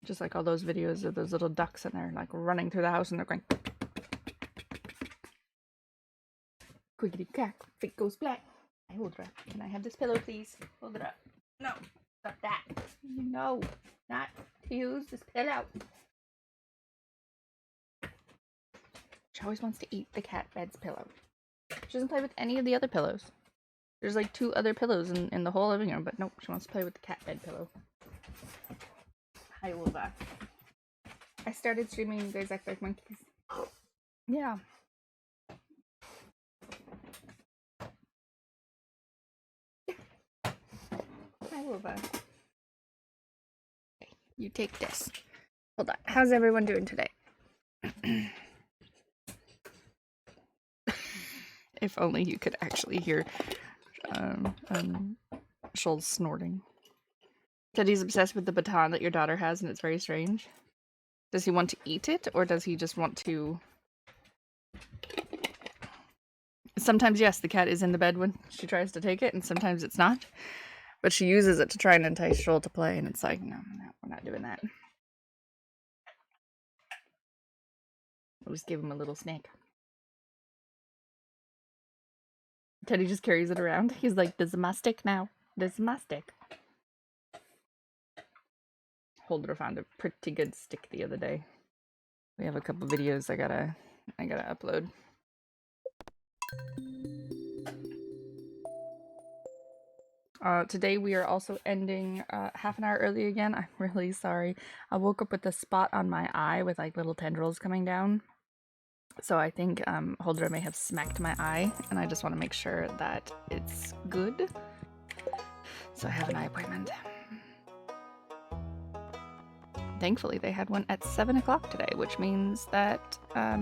Just like all those videos of those little ducks in there, like running through the house and they're going quickety crack, feet goes black. Hi, hold it up. Can I have this pillow, please? Hold it up. No, stop that. No, not to use this pillow. She always wants to eat the cat bed's pillow. She doesn't play with any of the other pillows. There's like 2 other pillows in the whole living room, but nope, she wants to play with the cat bed pillow. Hi, Wolva. I started streaming, you guys act like monkeys. Yeah. Hi, Wolva. Okay, you take this. Hold on. How's everyone doing today? If only you could actually hear Shoals snorting. Said he's obsessed with the baton that your daughter has, and it's very strange. Does he want to eat it, or does he just want to... Sometimes, yes, the cat is in the bed when she tries to take it, and sometimes it's not. But she uses it to try and entice Shoal to play, and it's like, no, we're not doing that. I'll just give him a little snack. Teddy just carries it around. He's like, this is my stick now. This is my stick. Holder found a pretty good stick the other day. We have a couple videos I gotta upload. Today we are also ending half an hour early again. I'm really sorry. I woke up with a spot on my eye with like little tendrils coming down. So I think Holder may have smacked my eye, and I just want to make sure that it's good. So I have an eye appointment. Thankfully, they had one at 7 o'clock today, which means that I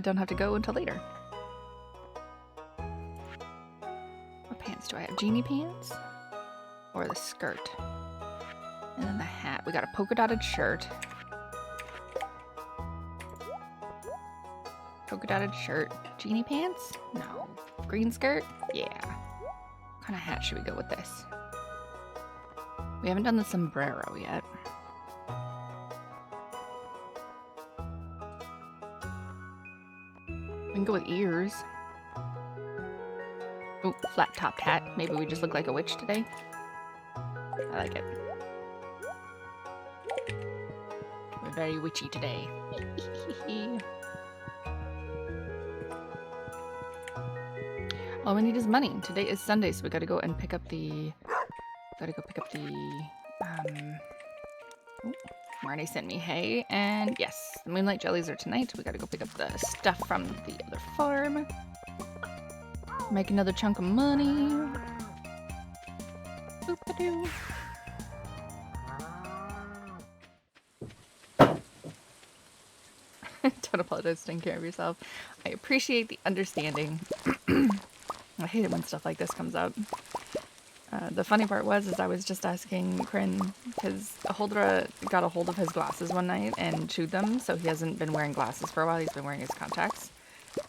don't have to go until later. What pants do I have? Genie pants? Or the skirt? And then the hat. We got a polka dotted shirt. Polka dotted shirt. Genie pants? No. Green skirt? Yeah. What kind of hat should we go with this? We haven't done the sombrero yet. We can go with ears. Oh, flat topped hat. Maybe we just look like a witch today. I like it. We're very witchy today. All we need is money. Today is Sunday, so we gotta go and pick up the... Oh, Marnie sent me hay, and yes, the moonlight jellies are tonight. We gotta go pick up the stuff from the other farm. Make another chunk of money. Boop-a-doo. Don't apologize for taking care of yourself. I appreciate the understanding. I hate it when stuff like this comes up. The funny part was I was just asking Kryn, because Holdra got a hold of his glasses one night and chewed them, so he hasn't been wearing glasses for a while. He's been wearing his contacts,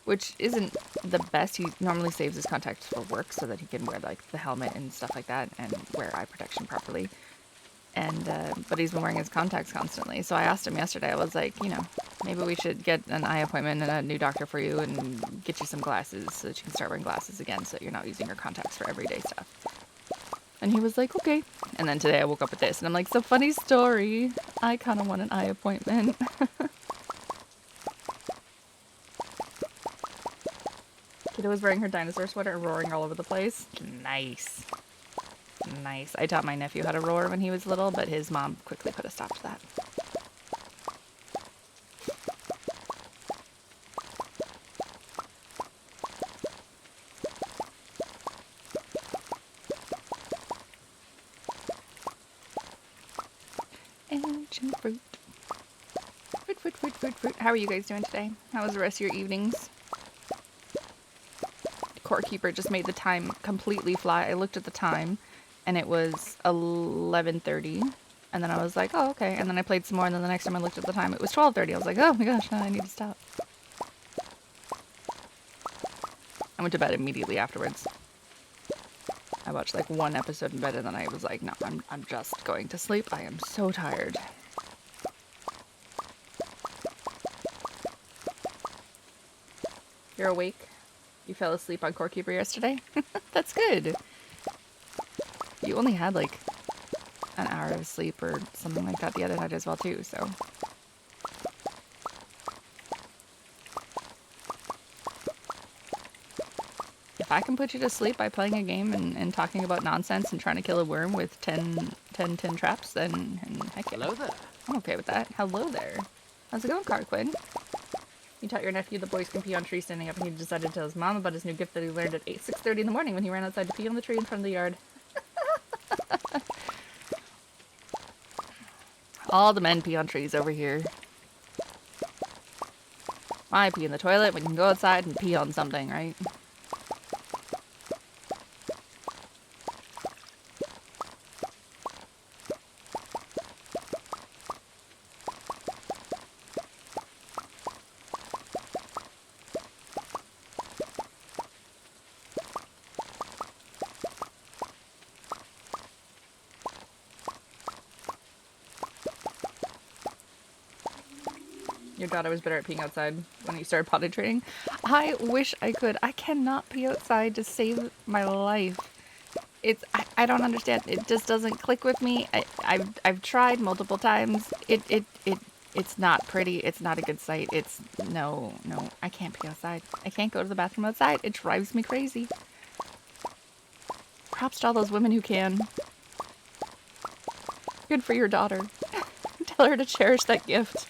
which isn't the best. He normally saves his contacts for work so that he can wear like the helmet and stuff like that and wear eye protection properly. And but he's been wearing his contacts constantly. So I asked him yesterday, I was like, you know, maybe we should get an eye appointment and a new doctor for you and get you some glasses so that you can start wearing glasses again so that you're not using your contacts for everyday stuff. And he was like, okay. And then today I woke up with this and I'm like, so funny story. I kind of want an eye appointment. Kiddo was wearing her dinosaur sweater and roaring all over the place. Nice. Nice. I taught my nephew how to roar when he was little, but his mom quickly put a stop to that. Ancient fruit. Fruit. How are you guys doing today? How was the rest of your evenings? Core Keeper just made the time completely fly. I looked at the time and it was 11:30, and then I was like, oh, okay. And then I played some more, and then the next time I looked at the time, it was 12:30. I was like, oh my gosh, I need to stop. I went to bed immediately afterwards. I watched like one episode in bed and then I was like, no, I'm just going to sleep. I am so tired. You're awake? You fell asleep on Core Keeper yesterday? That's good. You only had like an hour of sleep or something like that the other night as well too, so. If I can put you to sleep by playing a game and talking about nonsense and trying to kill a worm with 10 tin traps, then heck yeah. Hello there. I'm okay with that. Hello there. How's it going, Carquin? You taught your nephew the boys can pee on trees standing up, and he decided to tell his mom about his new gift that he learned at 6:30 in the morning when he ran outside to pee on the tree in front of the yard. All the men pee on trees over here. Why pee in the toilet when you can go outside and pee on something, right? Your daughter was better at peeing outside when you started potty training. I wish I could. I cannot pee outside to save my life. I don't understand. It just doesn't click with me. I've tried multiple times. It's not pretty. It's not a good sight. It's no. I can't pee outside. I can't go to the bathroom outside. It drives me crazy. Props to all those women who can. Good for your daughter. Tell her to cherish that gift.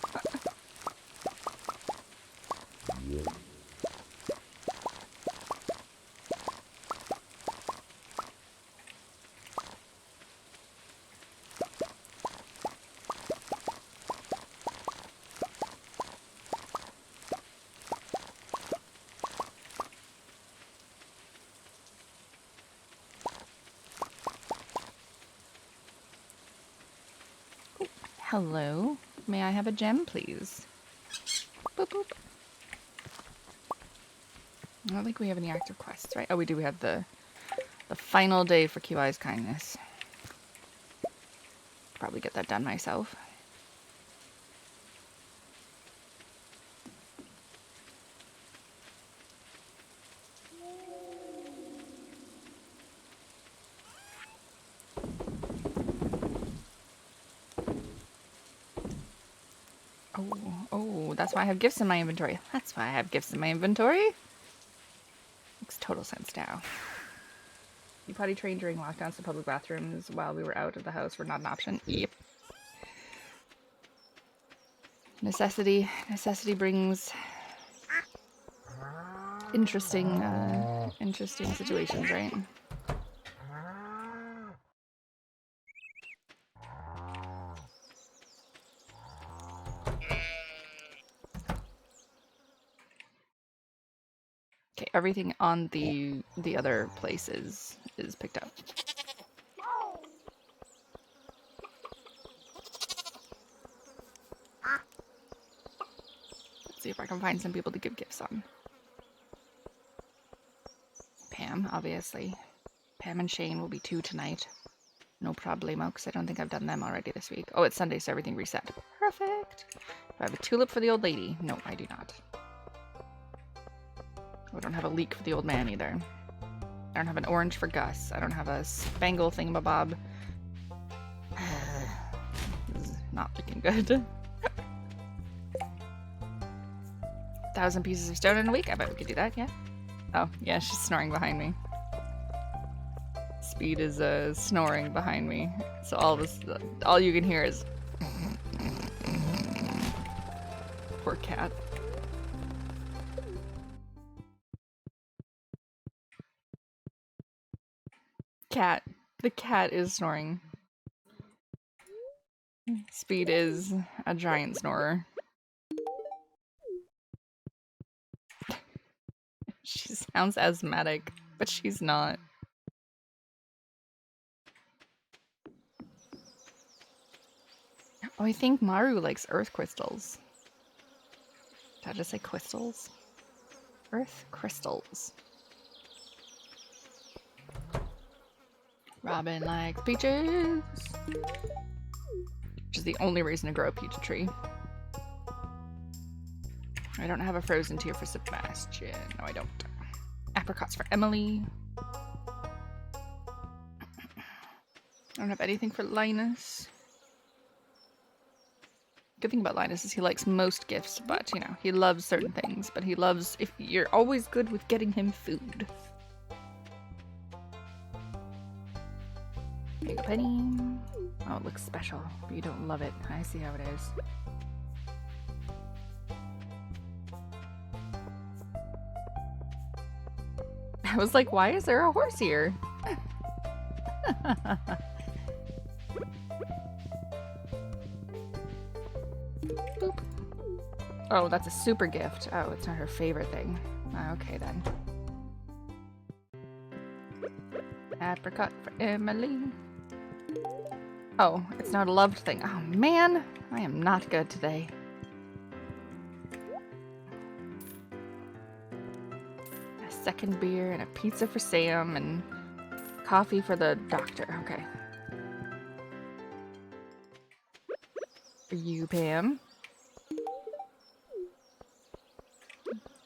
Hello. May I have a gem, please? Boop, boop. I don't think we have any active quests, right? Oh, we do. We have the final day for QI's kindness. Probably get that done myself. Oh, that's why I have gifts in my inventory. That's why I have gifts in my inventory. Makes total sense now. You potty trained during lockdowns, so public bathrooms while we were out of the house were not an option. Yep. Necessity brings interesting situations, right? Okay, everything on the other places is picked up. Let's see if I can find some people to give gifts on. Pam, obviously. Pam and Shane will be 2 tonight. No problemo, because I don't think I've done them already this week. Oh, it's Sunday, so everything reset. Perfect. Do I have a tulip for the old lady? No, I do not. I don't have a leek for the old man either. I don't have an orange for Gus. I don't have a spangle thingamabob. This is not looking good. 1,000 pieces of stone in a week? I bet we could do that, yeah. Oh, yeah, she's snoring behind me. Speed is snoring behind me. So all you can hear is poor cat. The cat is snoring. Speed is a giant snorer. She sounds asthmatic, but she's not. Oh, I think Maru likes earth crystals. Did I just say crystals? Earth crystals. Robin likes peaches. Which is the only reason to grow a peach tree. I don't have a frozen tier for Sebastian. No, I don't. Apricots for Emily. I don't have anything for Linus. Good thing about Linus is he likes most gifts, but you know, he loves certain things, but he loves if you're always good with getting him food. There you go, Penny. Oh, it looks special, but you don't love it. I see how it is. I was like, why is there a horse here? Boop. Oh, that's a super gift. Oh, it's not her favorite thing. Okay then. Apricot for Emily. Oh, it's not a loved thing. Oh man, I am not good today. A second beer and a pizza for Sam and coffee for the doctor. Okay. For you, Pam.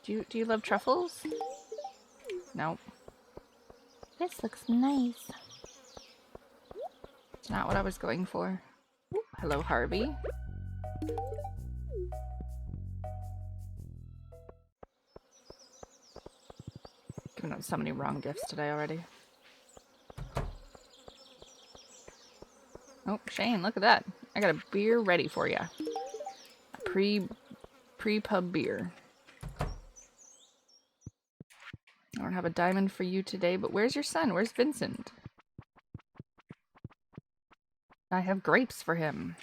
Do you love truffles? Nope. This looks nice. It's not what I was going for. Ooh, hello, Harvey. Giving out so many wrong gifts today already. Oh, Shane, look at that. I got a beer ready for you. A pre-pub beer. I don't have a diamond for you today, but where's your son? Where's Vincent? I have grapes for him.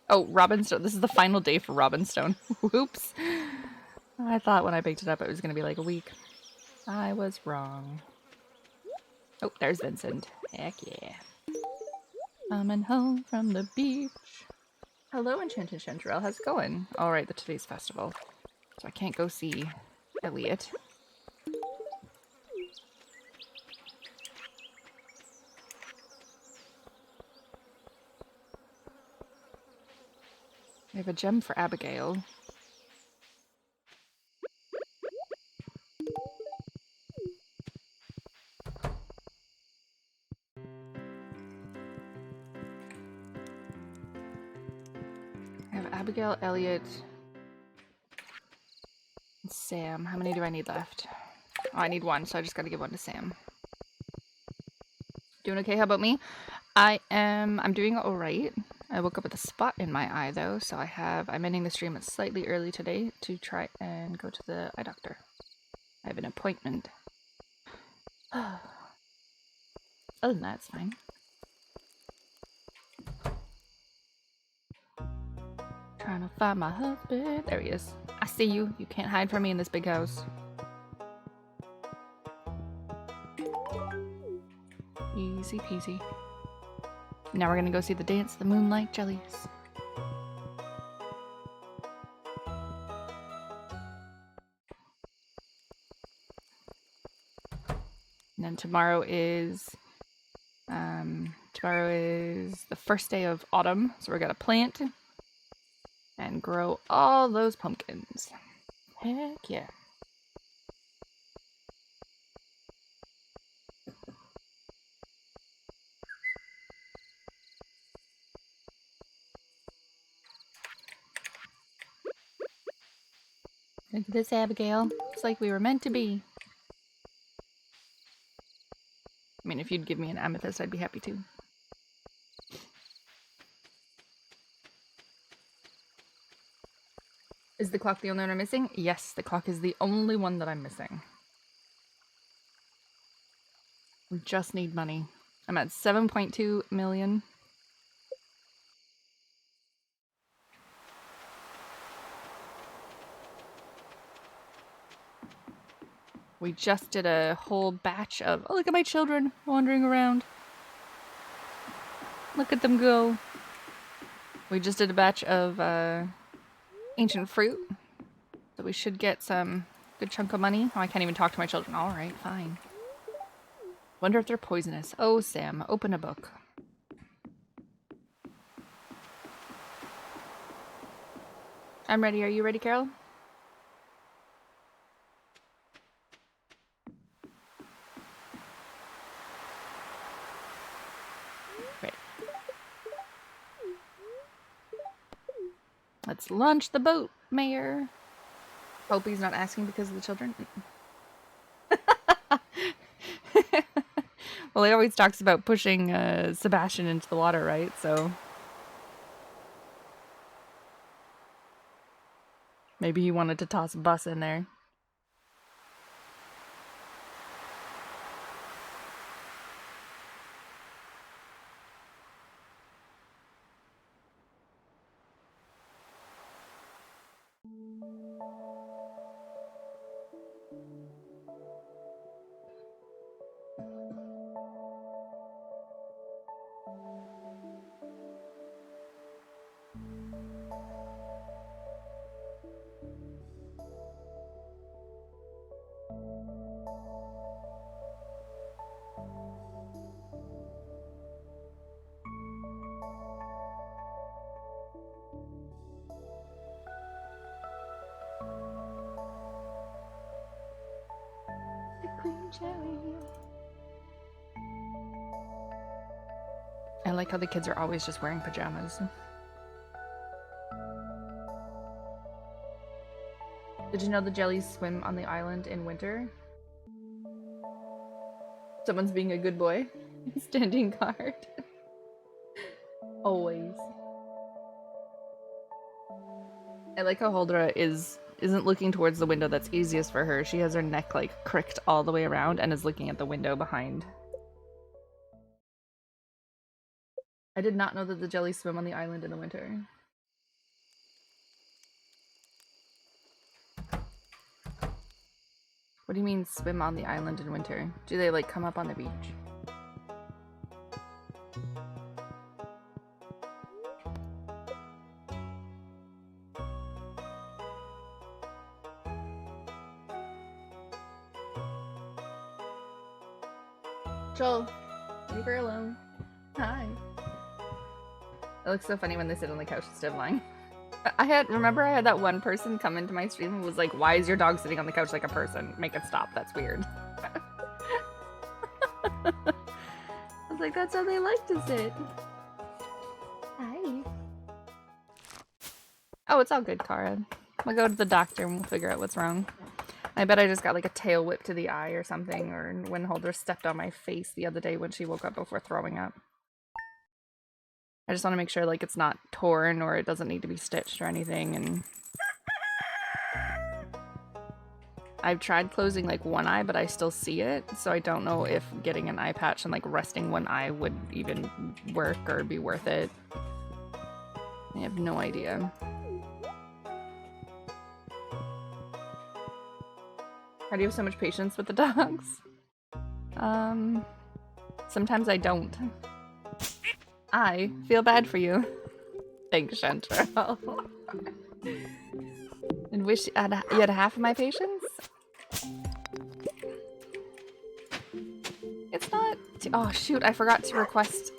Oh, Robinstone. This is the final day for Robinstone. Whoops. I thought when I picked it up it was going to be like a week. I was wrong. Oh, there's Vincent. Heck yeah. Coming home from the beach. Hello, Enchanted Chanterelle. How's it going? Alright, today's festival. So I can't go see Elliot. I have a gem for Abigail. I have Abigail, Elliot, and Sam. How many do I need left? Oh, I need one, so I just gotta give one to Sam. Doing okay? How about me? I'm doing alright. I woke up with a spot in my eye though, so I'm ending the stream slightly early today to try and go to the eye doctor. I have an appointment. Other than that, it's fine. Trying to find my husband. There he is. I see you. You can't hide from me in this big house. Easy peasy. Now we're gonna go see the dance of the Moonlight Jellies. And then tomorrow is the first day of autumn, so we're gonna plant and grow all those pumpkins. Heck yeah. Look at this, Abigail. It's like we were meant to be. I mean, if you'd give me an amethyst, I'd be happy too. Is the clock the only one I'm missing? Yes, the clock is the only one that I'm missing. We just need money. I'm at 7.2 million. We just did a whole batch of... Oh, look at my children wandering around. Look at them go. We just did a batch of ancient fruit. So we should get some Good chunk of money. Oh, I can't even talk to my children. All right, fine. Wonder if they're poisonous. Oh, Sam, open a book. I'm ready. Are you ready, Carol? Great. Let's launch the boat, Mayor. Hope he's not asking because of the children. Well, he always talks about pushing Sebastian into the water, right? So maybe he wanted to toss a bus in there. I like how the kids are always just wearing pajamas. Did you know the jellies swim on the island in winter? Someone's being a good boy. Standing guard. Always. I like how Holdra isn't looking towards the window that's easiest for her. She has her neck like cricked all the way around and is looking at the window behind. I did not know that the jellies swim on the island in the winter. What do you mean swim on the island in winter? Do they like come up on the beach? Joel, leave her alone. Hi. It looks so funny when they sit on the couch instead of lying. Remember I had that one person come into my stream and was like, why is your dog sitting on the couch like a person? Make it stop, that's weird. I was like, that's how they like to sit. Hi. Oh, it's all good, Cara. We'll go to the doctor and we'll figure out what's wrong. I bet I just got like a tail whip to the eye or something, or when Holder stepped on my face the other day when she woke up before throwing up. I just want to make sure like it's not torn or it doesn't need to be stitched or anything. And I've tried closing like one eye, but I still see it, so I don't know if getting an eye patch and like resting one eye would even work or be worth it. I have no idea. How do you have so much patience with the dogs? Sometimes I don't. I feel bad for you. Thanks, Chantal. And wish you had half of my patience? It's not... Oh, shoot, I forgot to request,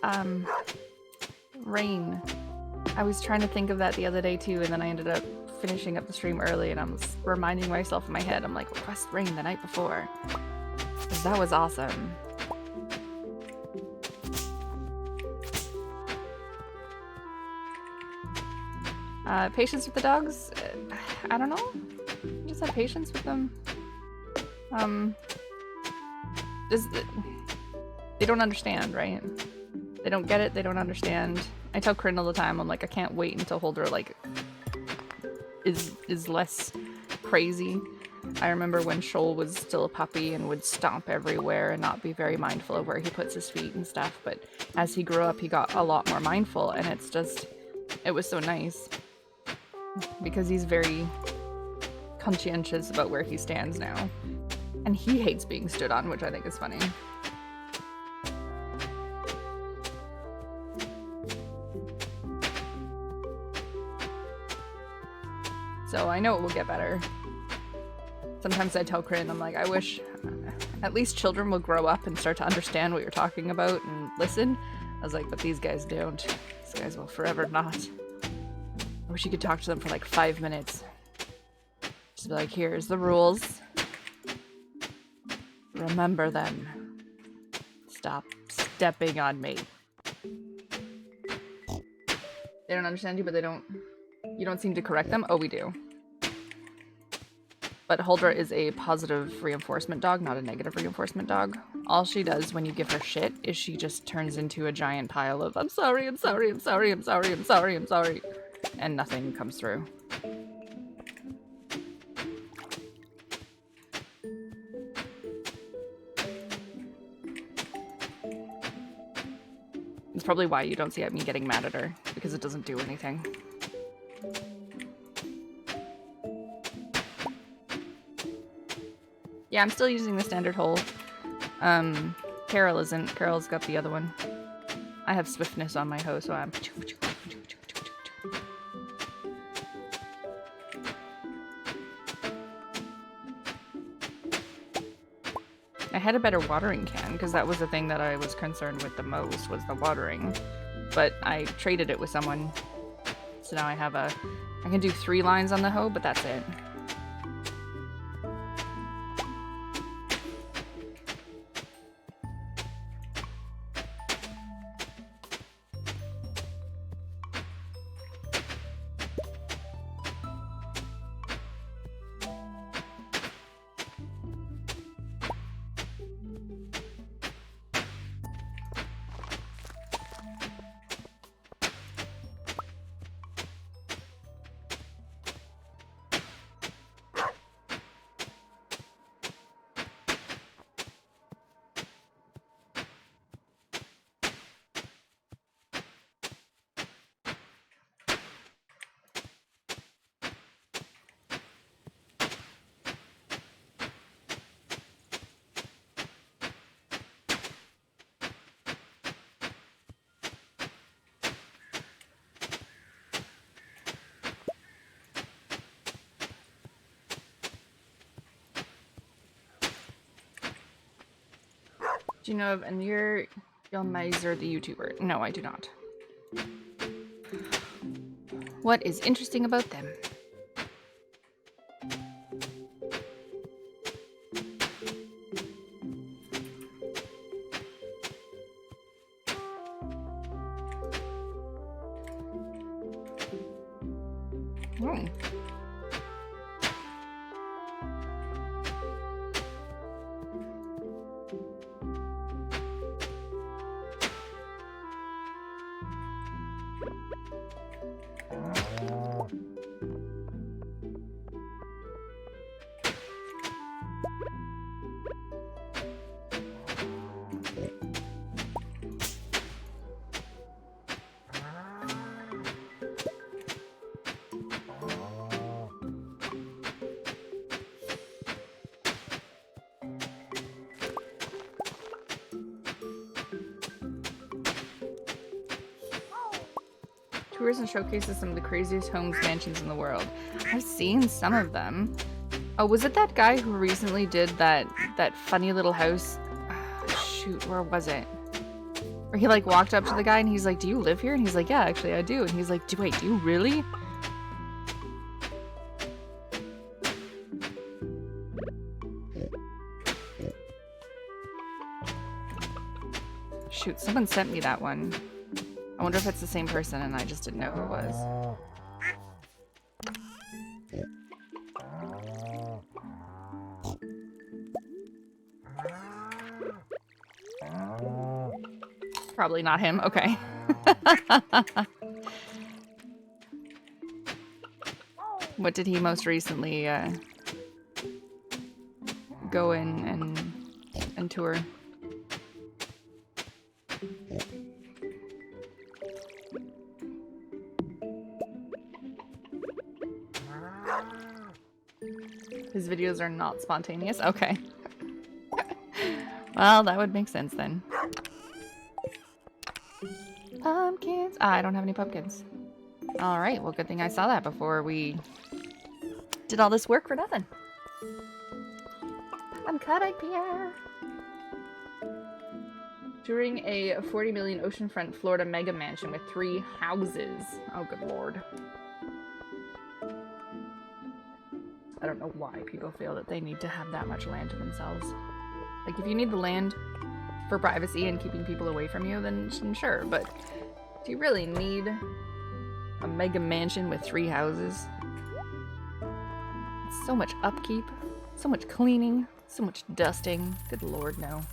rain. I was trying to think of that the other day, too, and then I ended up finishing up the stream early, and I was reminding myself in my head, I'm like, request rain the night before. Because that was awesome. Patience with the dogs? I don't know. Just have patience with them. They don't understand, right? They don't get it, they don't understand. I tell Corinne all the time, I'm like, I can't wait until Holder, like, is less crazy. I remember when Shoal was still a puppy and would stomp everywhere and not be very mindful of where he puts his feet and stuff, but as he grew up, he got a lot more mindful, and it's just, it was so nice. Because he's very conscientious about where he stands now. And he hates being stood on, which I think is funny. So I know it will get better. Sometimes I tell Corinne, I'm like, I wish at least children will grow up and start to understand what you're talking about and listen. I was like, but these guys don't. These guys will forever not. I wish you could talk to them for like 5 minutes. Just be like, here's the rules. Remember them. Stop stepping on me. They don't understand you, but you don't seem to correct them? Oh, we do. But Huldra is a positive reinforcement dog, not a negative reinforcement dog. All she does when you give her shit is she just turns into a giant pile of, I'm sorry, I'm sorry, I'm sorry, I'm sorry, I'm sorry, I'm sorry. And nothing comes through. It's probably why you don't see me getting mad at her, because it doesn't do anything. Yeah, I'm still using the standard hole. Carol isn't. Carol's got the other one. I have swiftness on my hoe, so I'm... I had a better watering can, because that was the thing that I was concerned with the most, was the watering. But I traded it with someone. So now I have I can do 3 lines on the hoe, but that's it. Do you know of Anir Yelmizer, the YouTuber? No, I do not. What is interesting about them? Oh. Tours and showcases some of the craziest homes, mansions in the world. I've seen some of them. Oh, was it that guy who recently did that funny little house? Shoot, where was it? Where he like walked up to the guy and he's like, "Do you live here?" And he's like, "Yeah, actually I do." And he's like, "Wait, do you really?" Shoot, someone sent me that one. I wonder if it's the same person and I just didn't know who it was. Probably not him. Okay. What did he most recently go in and tour? His videos are not spontaneous? Okay. Well, that would make sense then. Pumpkins. Ah, I don't have any pumpkins. Alright, well good thing I saw that before we did all this work for nothing. I'm coming, Pierre. Touring a 40 million oceanfront Florida mega mansion with 3 houses. Oh, good lord. I don't know why people feel that they need to have that much land to themselves. Like, if you need the land for privacy and keeping people away from you, then sure, but do you really need a mega mansion with 3 houses? It's so much upkeep, so much cleaning, so much dusting. Good lord, no.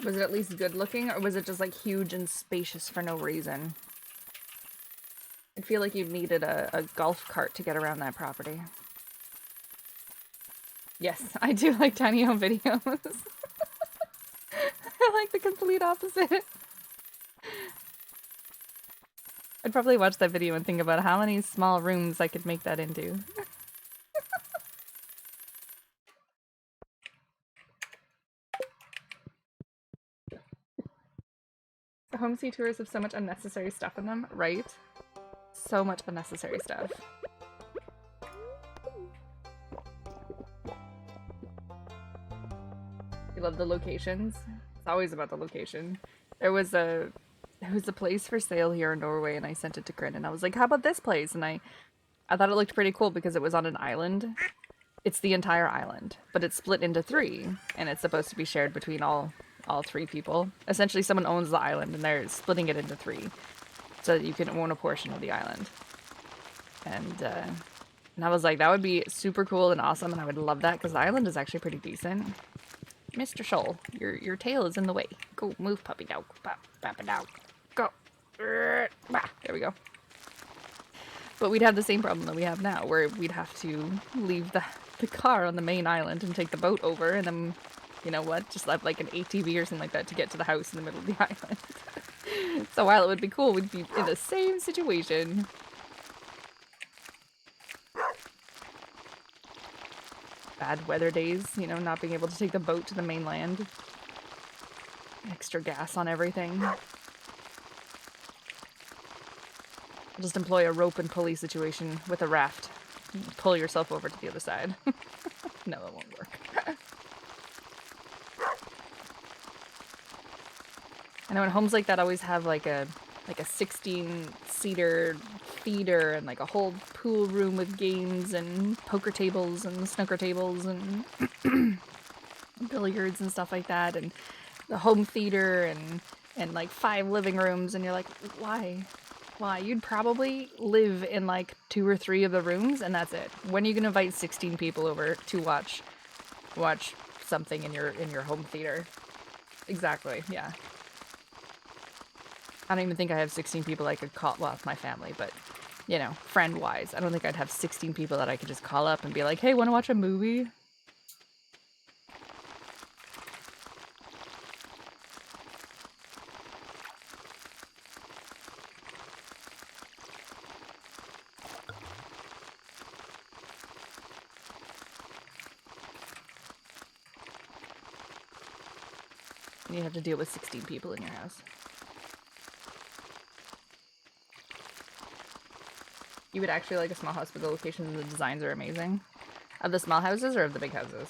Was it at least good looking, or was it just like huge and spacious for no reason? I feel like you needed a golf cart to get around that property. Yes, I do like tiny home videos. I like the complete opposite. I'd probably watch that video and think about how many small rooms I could make that into. The homestay tours have so much unnecessary stuff in them, right? So much unnecessary stuff. You love the locations? It's always about the location. There was a place for sale here in Norway, and I sent it to Corinne, and I was like, how about this place? And I thought it looked pretty cool because it was on an island. It's the entire island, but it's split into 3, and it's supposed to be shared between all 3 people. Essentially, someone owns the island, and they're splitting it into 3, so that you can own a portion of the island. And I was like, that would be super cool and awesome, and I would love that, because the island is actually pretty decent. Mr. Shoal, your tail is in the way. Go, move, puppy dog. Papa dog. Go. There we go. But we'd have the same problem that we have now, where we'd have to leave the car on the main island and take the boat over, and then, you know what, just have like an ATV or something like that to get to the house in the middle of the island. So while it would be cool, we'd be in the same situation. Bad weather days, you know, not being able to take the boat to the mainland. Extra gas on everything. Just employ a rope and pulley situation with a raft. Pull yourself over to the other side. No, it won't work. I know in homes like that always have like a 16-seater feeder and like a whole pool room with games and poker tables and snooker tables and billiards and stuff like that, and the home theater and like 5 living rooms, and you're like, why? You'd probably live in like 2 or 3 of the rooms, and that's it. When are you gonna invite 16 people over to watch something in your home theater? Exactly, yeah. I don't even think I have 16 people I could call, well, my family, but, you know, friend-wise. I don't think I'd have 16 people that I could just call up and be like, hey, wanna watch a movie? And you have to deal with 16 people in your house. You would actually like a small house, but the locations and the designs are amazing. Of the small houses or of the big houses?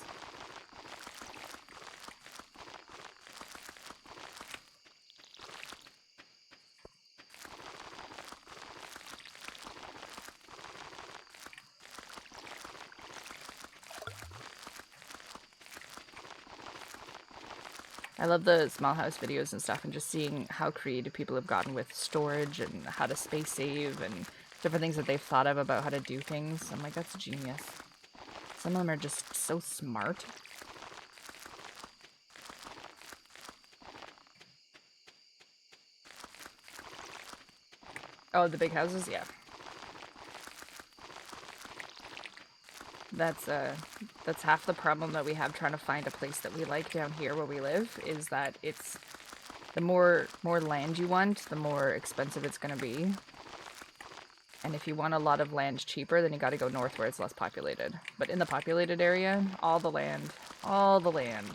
I love the small house videos and stuff, and just seeing how creative people have gotten with storage and how to space save and different things that they've thought of about how to do things. I'm like, that's genius. Some of them are just so smart. Oh, the big houses? Yeah. that's half the problem that we have trying to find a place that we like down here where we live, is that it's the more land you want, the more expensive it's going to be. And if you want a lot of land cheaper, then you got to go north where it's less populated. But in the populated area, all the land, all the land.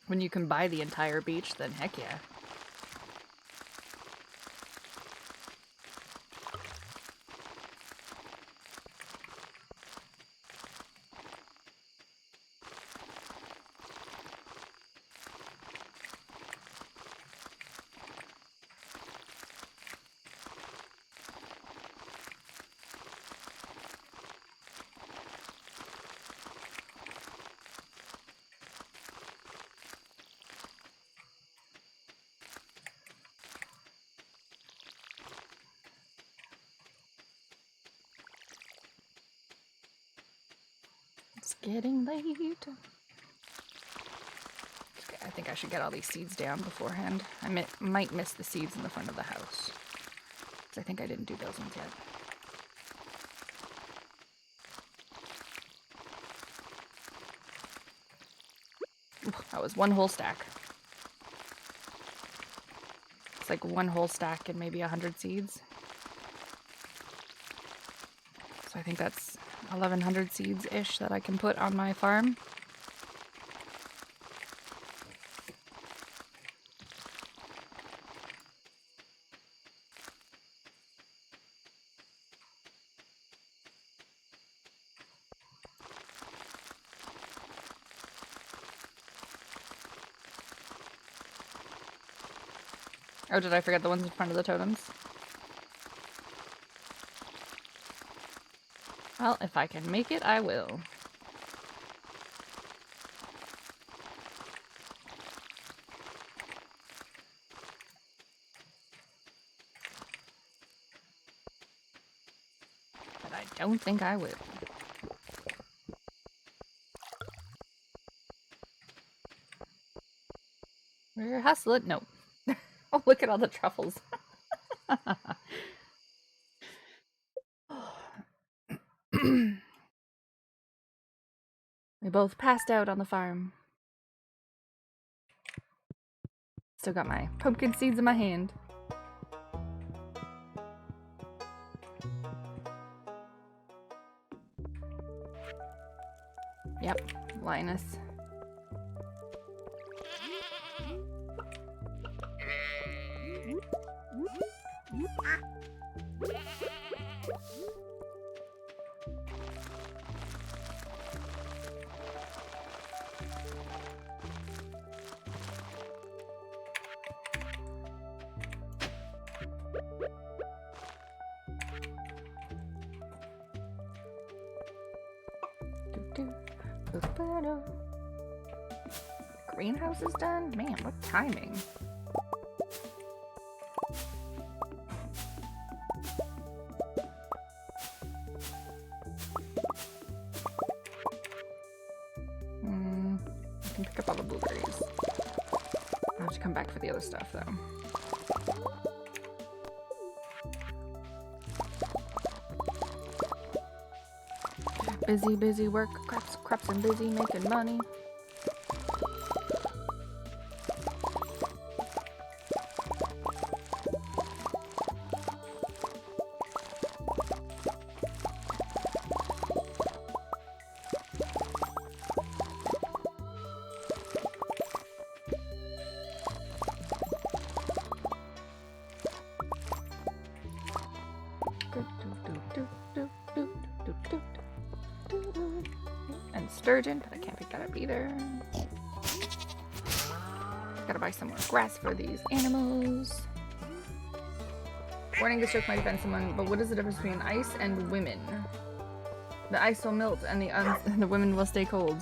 When you can buy the entire beach, then heck yeah. It's getting late. Okay, I think I should get all these seeds down beforehand. I might miss the seeds in the front of the house, because I think I didn't do those ones yet. That was one whole stack. It's like one whole stack and maybe 100 seeds. So I think that's 1,100 seeds-ish that I can put on my farm. Oh, did I forget the ones in front of the totems? Well, if I can make it, I will. But I don't think I will. We're hustling. Nope. Oh, look at all the truffles. We both passed out on the farm. Still got my pumpkin seeds in my hand. Yep, Linus. Greenhouse is done? Man, what timing. I can pick up all the blueberries. I'll have to come back for the other stuff though. Busy work, crops and busy making money. And sturgeon, but I can't pick that up either. Gotta buy some more grass for these animals. Warning, this joke might offend someone, but what is the difference between ice and women? The ice will melt and the women will stay cold.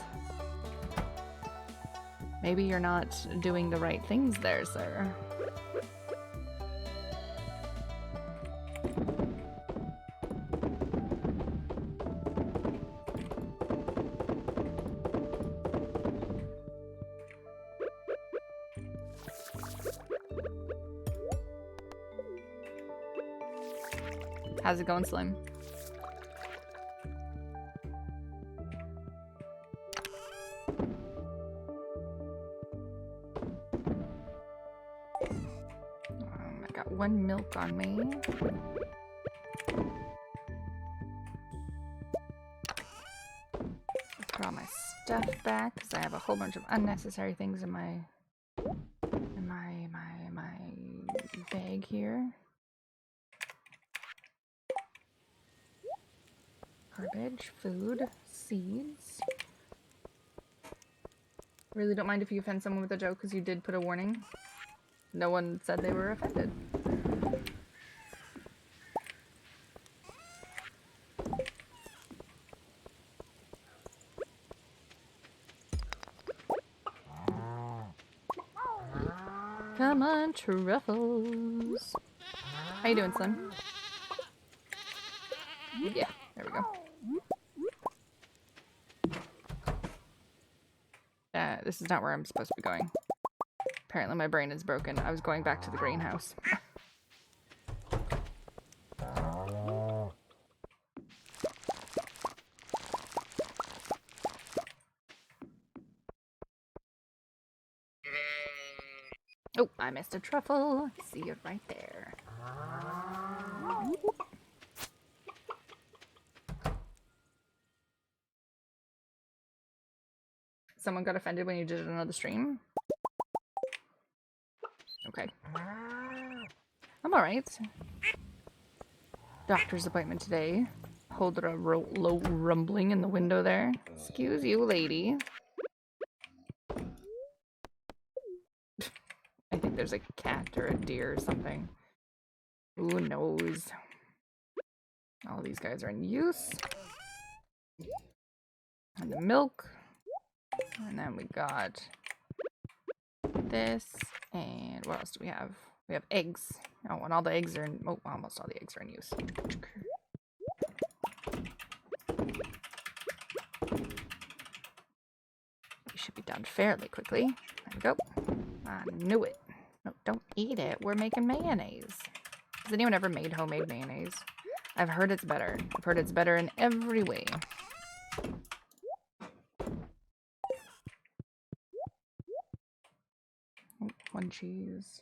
Maybe you're not doing the right things there, sir. How's it going, Slim? I got 1 milk on me. Put all my stuff back because I have a whole bunch of unnecessary things in my bag here. Garbage, food, seeds. Really don't mind if you offend someone with a joke because you did put a warning. No one said they were offended. Come on, truffles. How you doing, Slim? Yeah, there we go. This is not where I'm supposed to be going. Apparently my brain is broken. I was going back to the greenhouse. Oh, I missed a truffle. I see it right there. Someone got offended when you did it on another stream? Okay. I'm alright. Doctor's appointment today. Hold a low rumbling in the window there. Excuse you, lady. I think there's a cat or a deer or something. Who knows? All these guys are in use. And the milk. And then we got this. And what else do we have? We have eggs. Oh, and all the eggs are in... Oh, almost all the eggs are in use. We should be done fairly quickly. There we go. I knew it. No, don't eat it. We're making mayonnaise. Has anyone ever made homemade mayonnaise? I've heard it's better. I've heard it's better in every way. Oh, 1 cheese.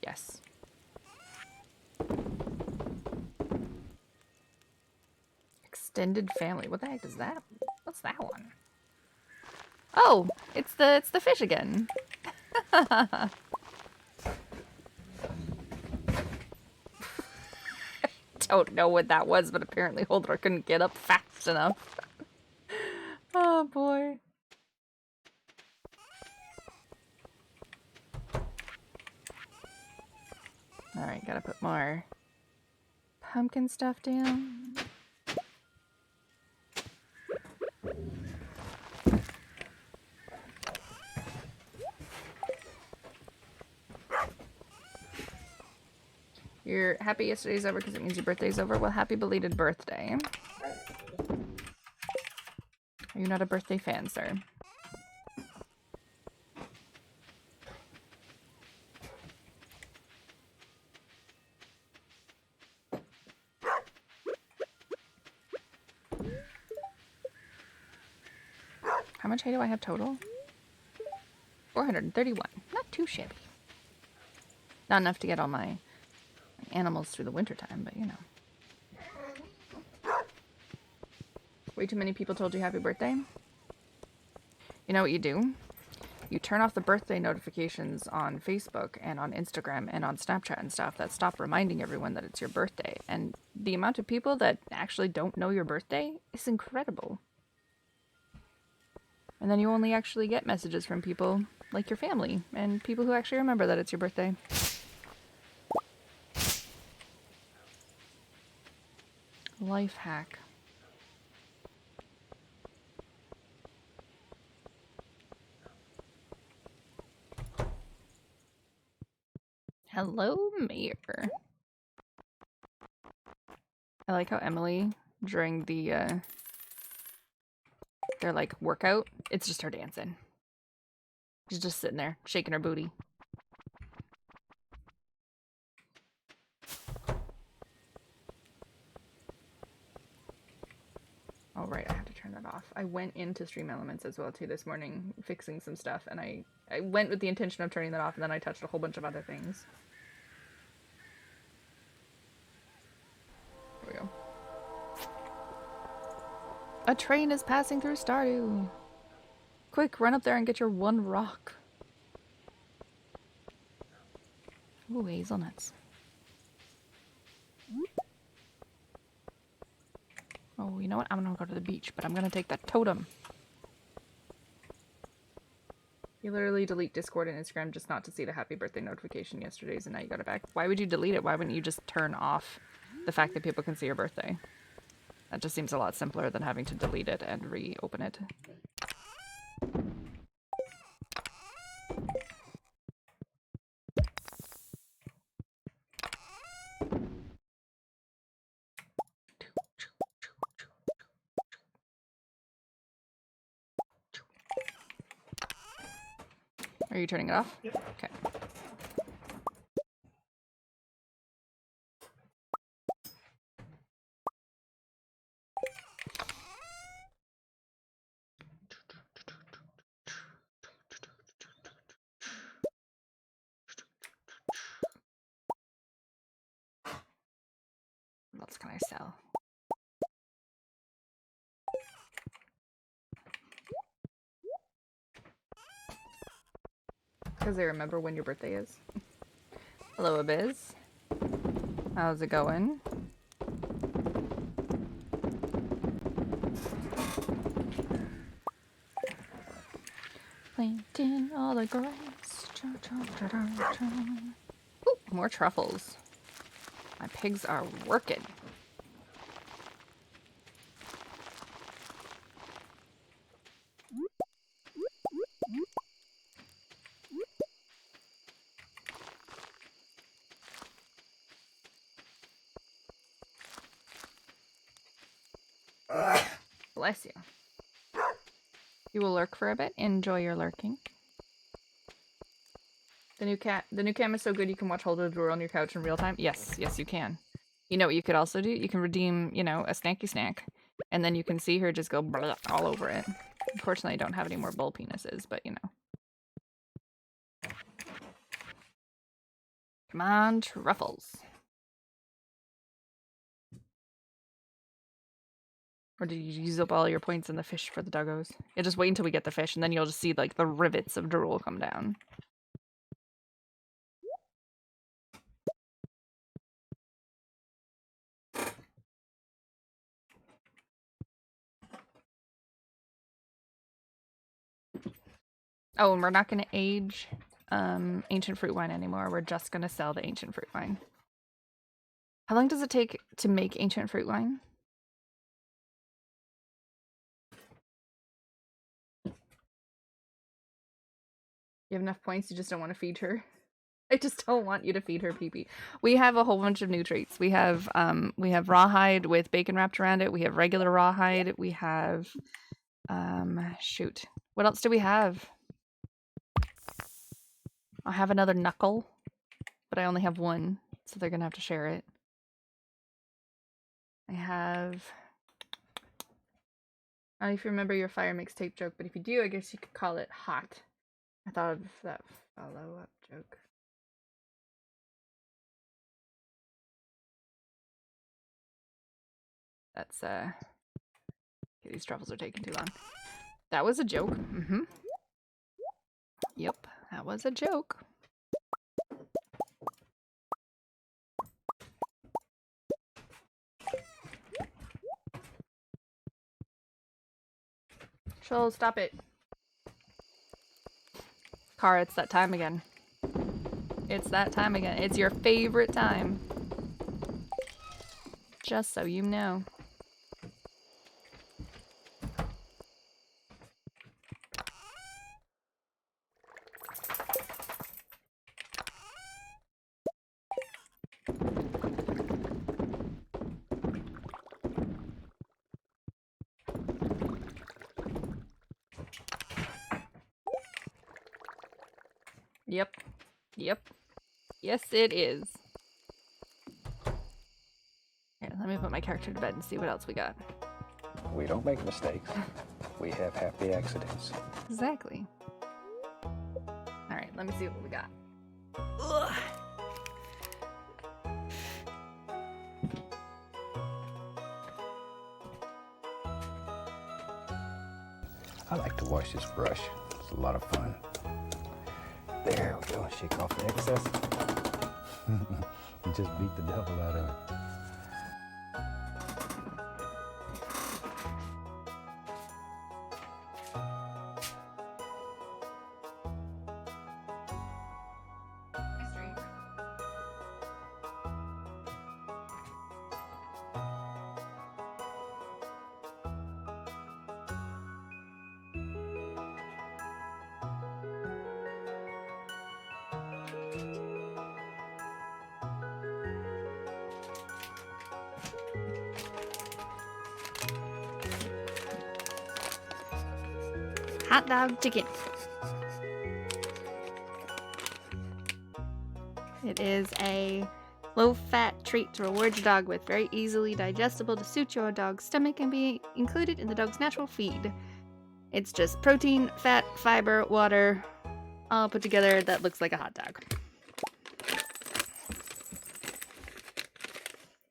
Yes. Extended family. What the heck is that? What's that one? Oh, it's the fish again. Don't know what that was, but apparently Holder couldn't get up fast enough. Oh boy. Alright, gotta put more pumpkin stuff down. You're happy yesterday's over because it means your birthday's over? Well, happy belated birthday. Are you not a birthday fan, sir? How much hay do I have total? 431. Not too shabby. Not enough to get all my animals through the wintertime, but you know. Way too many people told you happy birthday? You know what you do? You turn off the birthday notifications on Facebook and on Instagram and on Snapchat and stuff that stop reminding everyone that it's your birthday. And the amount of people that actually don't know your birthday is incredible. And then you only actually get messages from people like your family and people who actually remember that it's your birthday. Life hack. Hello, Mayor. I like how Emily, during the, their, like, workout, it's just her dancing. She's just sitting there, shaking her booty. Oh, right, I have to turn that off. I went into Stream Elements as well, too, this morning, fixing some stuff, and I went with the intention of turning that off, and then I touched a whole bunch of other things. Here we go. A train is passing through Stardew. Quick, run up there and get your one rock. Ooh, hazelnuts. Oh, you know what? I'm gonna go to the beach, but I'm gonna take that totem. You literally delete Discord and Instagram just not to see the happy birthday notification yesterday's, and now you got it back. Why would you delete it? Why wouldn't you just turn off the fact that people can see your birthday? That just seems a lot simpler than having to delete it and reopen it. Are you turning it off? Yep. Okay. What else can I sell? Because I remember when your birthday is. Hello, Abiz. How's it going? Planting all the grass. Ooh, more truffles. My pigs are working. Bless you. You will lurk for a bit. Enjoy your lurking. The new cam is so good you can watch Hold the Door on your couch in real time. Yes, yes you can. You know what you could also do? You can redeem, you know, a snacky snack, and then you can see her just go blah, all over it. Unfortunately, I don't have any more bull penises, but you know. Come on, truffles. Or did you use up all your points in the fish for the doggos? Yeah, just wait until we get the fish, and then you'll just see, like, the rivets of drool come down. Oh, and we're not going to age ancient fruit wine anymore. We're just going to sell the ancient fruit wine. How long does it take to make ancient fruit wine? You have enough points, you just don't want to feed her. I just don't want you to feed her pee-pee. We have a whole bunch of new treats. We have rawhide with bacon wrapped around it. We have regular rawhide. We have shoot. What else do we have? I have another knuckle, but I only have one, so they're gonna have to share it. I have, I don't know if you remember your fire mixtape joke, but if you do, I guess you could call it hot. I thought of that follow-up joke. That's okay, these truffles are taking too long. That was a joke. Mm-hmm. Yep, that was a joke. Shoal, stop it. Cara, it's that time again. It's that time again. It's your favorite time. Just so you know. Yep. Yep. Yes, it is. Here, let me put my character to bed and see what else we got. We don't make mistakes. We have happy accidents. Exactly. Alright, let me see what we got. Ugh. I like to wash this brush. It's a lot of fun. There we go. Shake off the excess. And just beat the devil out of it. Hot dog chicken. It is a low-fat treat to reward your dog with. Very easily digestible to suit your dog's stomach and be included in the dog's natural feed. It's just protein, fat, fiber, water, all put together that looks like a hot dog.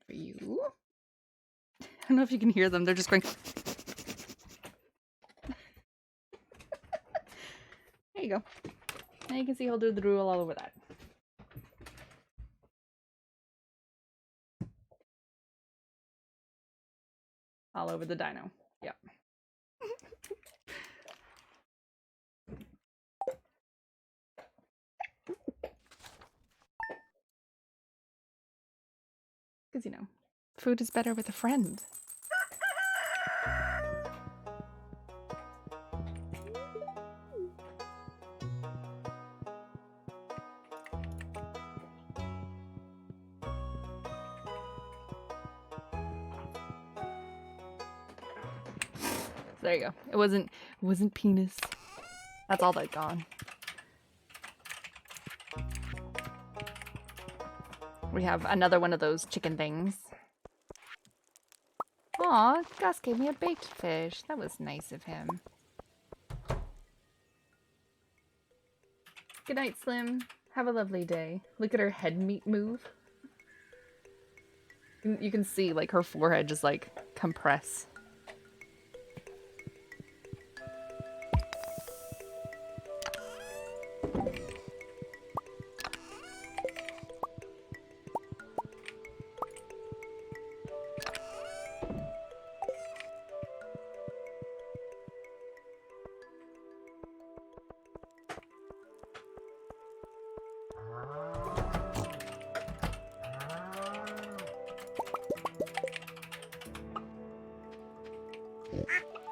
For you. I don't know if you can hear them. They're just going... There you go. Now you can see he'll do the drool all over that. All over the dino. Yep. Because, you know, food is better with a friend. There you go. It wasn't penis. That's all that gone. We have another one of those chicken things. Aw, Gus gave me a baked fish. That was nice of him. Good night, Slim. Have a lovely day. Look at her head meat move. You can see, like, her forehead just, like, compress.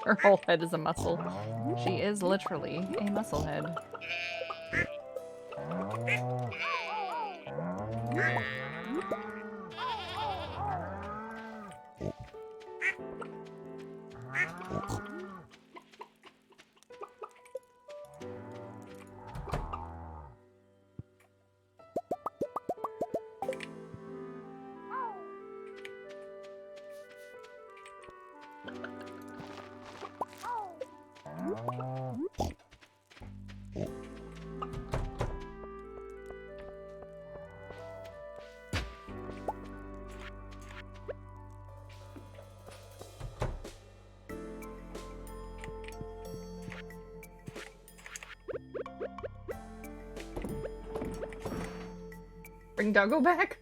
Her whole head is a muscle. She is literally a muscle head. Bring Doggo back?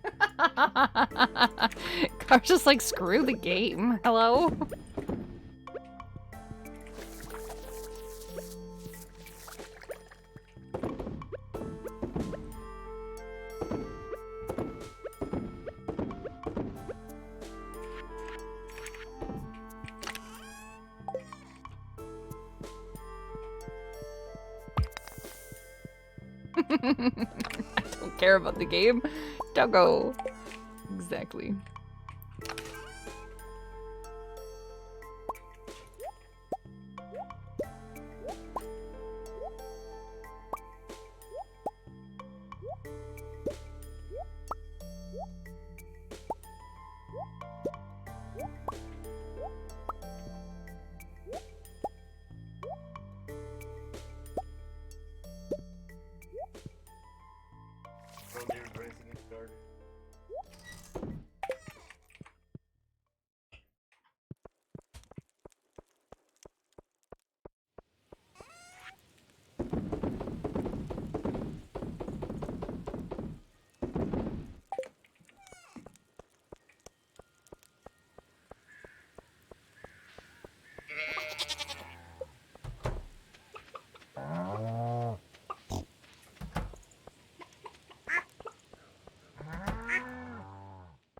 Car's just like, screw the game. Hello? I don't care about the game. Doggo. Exactly.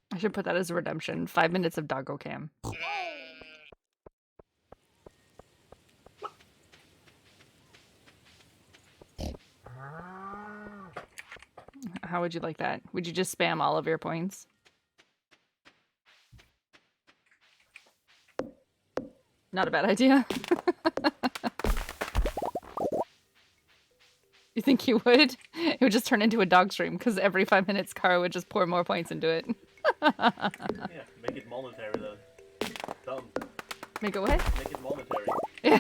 I should put that as a redemption. 5 minutes of doggo cam. How would you like that? Would you just spam all of your points? Not a bad idea. You think you would? It would just turn into a dog stream because every 5 minutes Kara would just pour more points into it. Yeah, make it monetary though. Dumb. Make it what? Make it monetary. Yeah.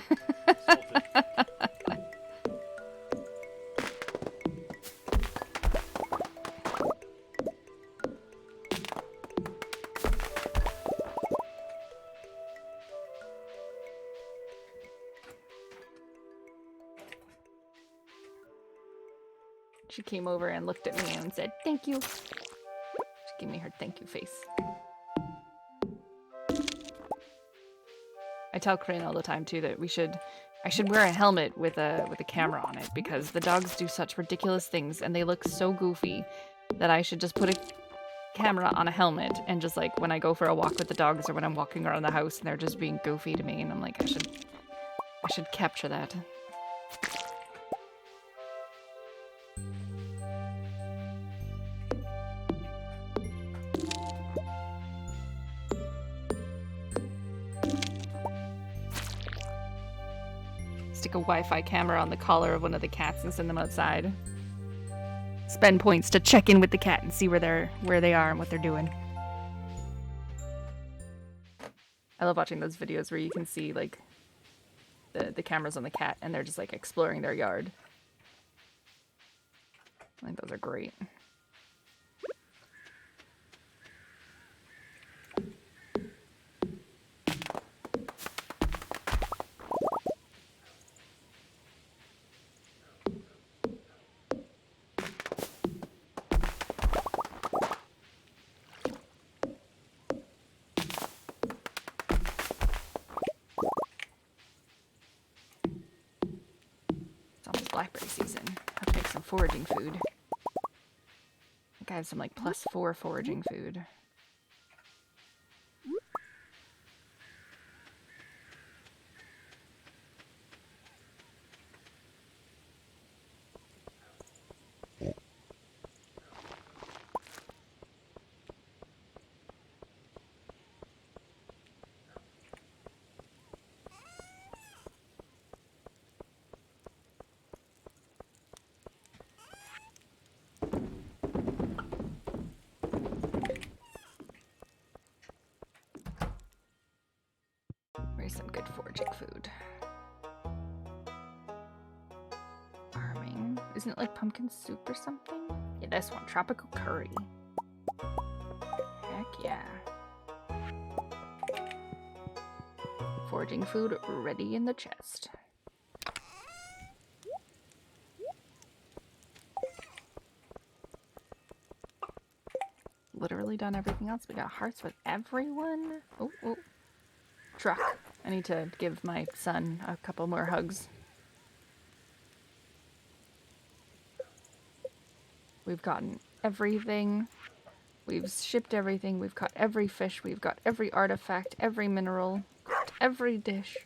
She came over and looked at me and said, "Thank you." She gave me her thank you face. I tell Crane all the time too that I should wear a helmet with a camera on it because the dogs do such ridiculous things and they look so goofy that I should just put a camera on a helmet and just like when I go for a walk with the dogs or when I'm walking around the house and they're just being goofy to me and I'm like I should capture that. Stick a Wi-Fi camera on the collar of one of the cats and send them outside. Spend points to check in with the cat and see where they are and what they're doing. I love watching those videos where you can see like the cameras on the cat and they're just like exploring their yard. I think those are great. Blackberry season. I'll take some foraging food. I think I have some like +4 foraging food. Where's some good foraging food? Farming. Isn't it like pumpkin soup or something? Yeah, this one. Tropical curry. Heck yeah. Foraging food ready in the chest. Literally done everything else. We got hearts with everyone. Oh, oh. Truck. I need to give my son a couple more hugs. We've gotten everything. We've shipped everything. We've caught every fish. We've got every artifact, every mineral, every dish.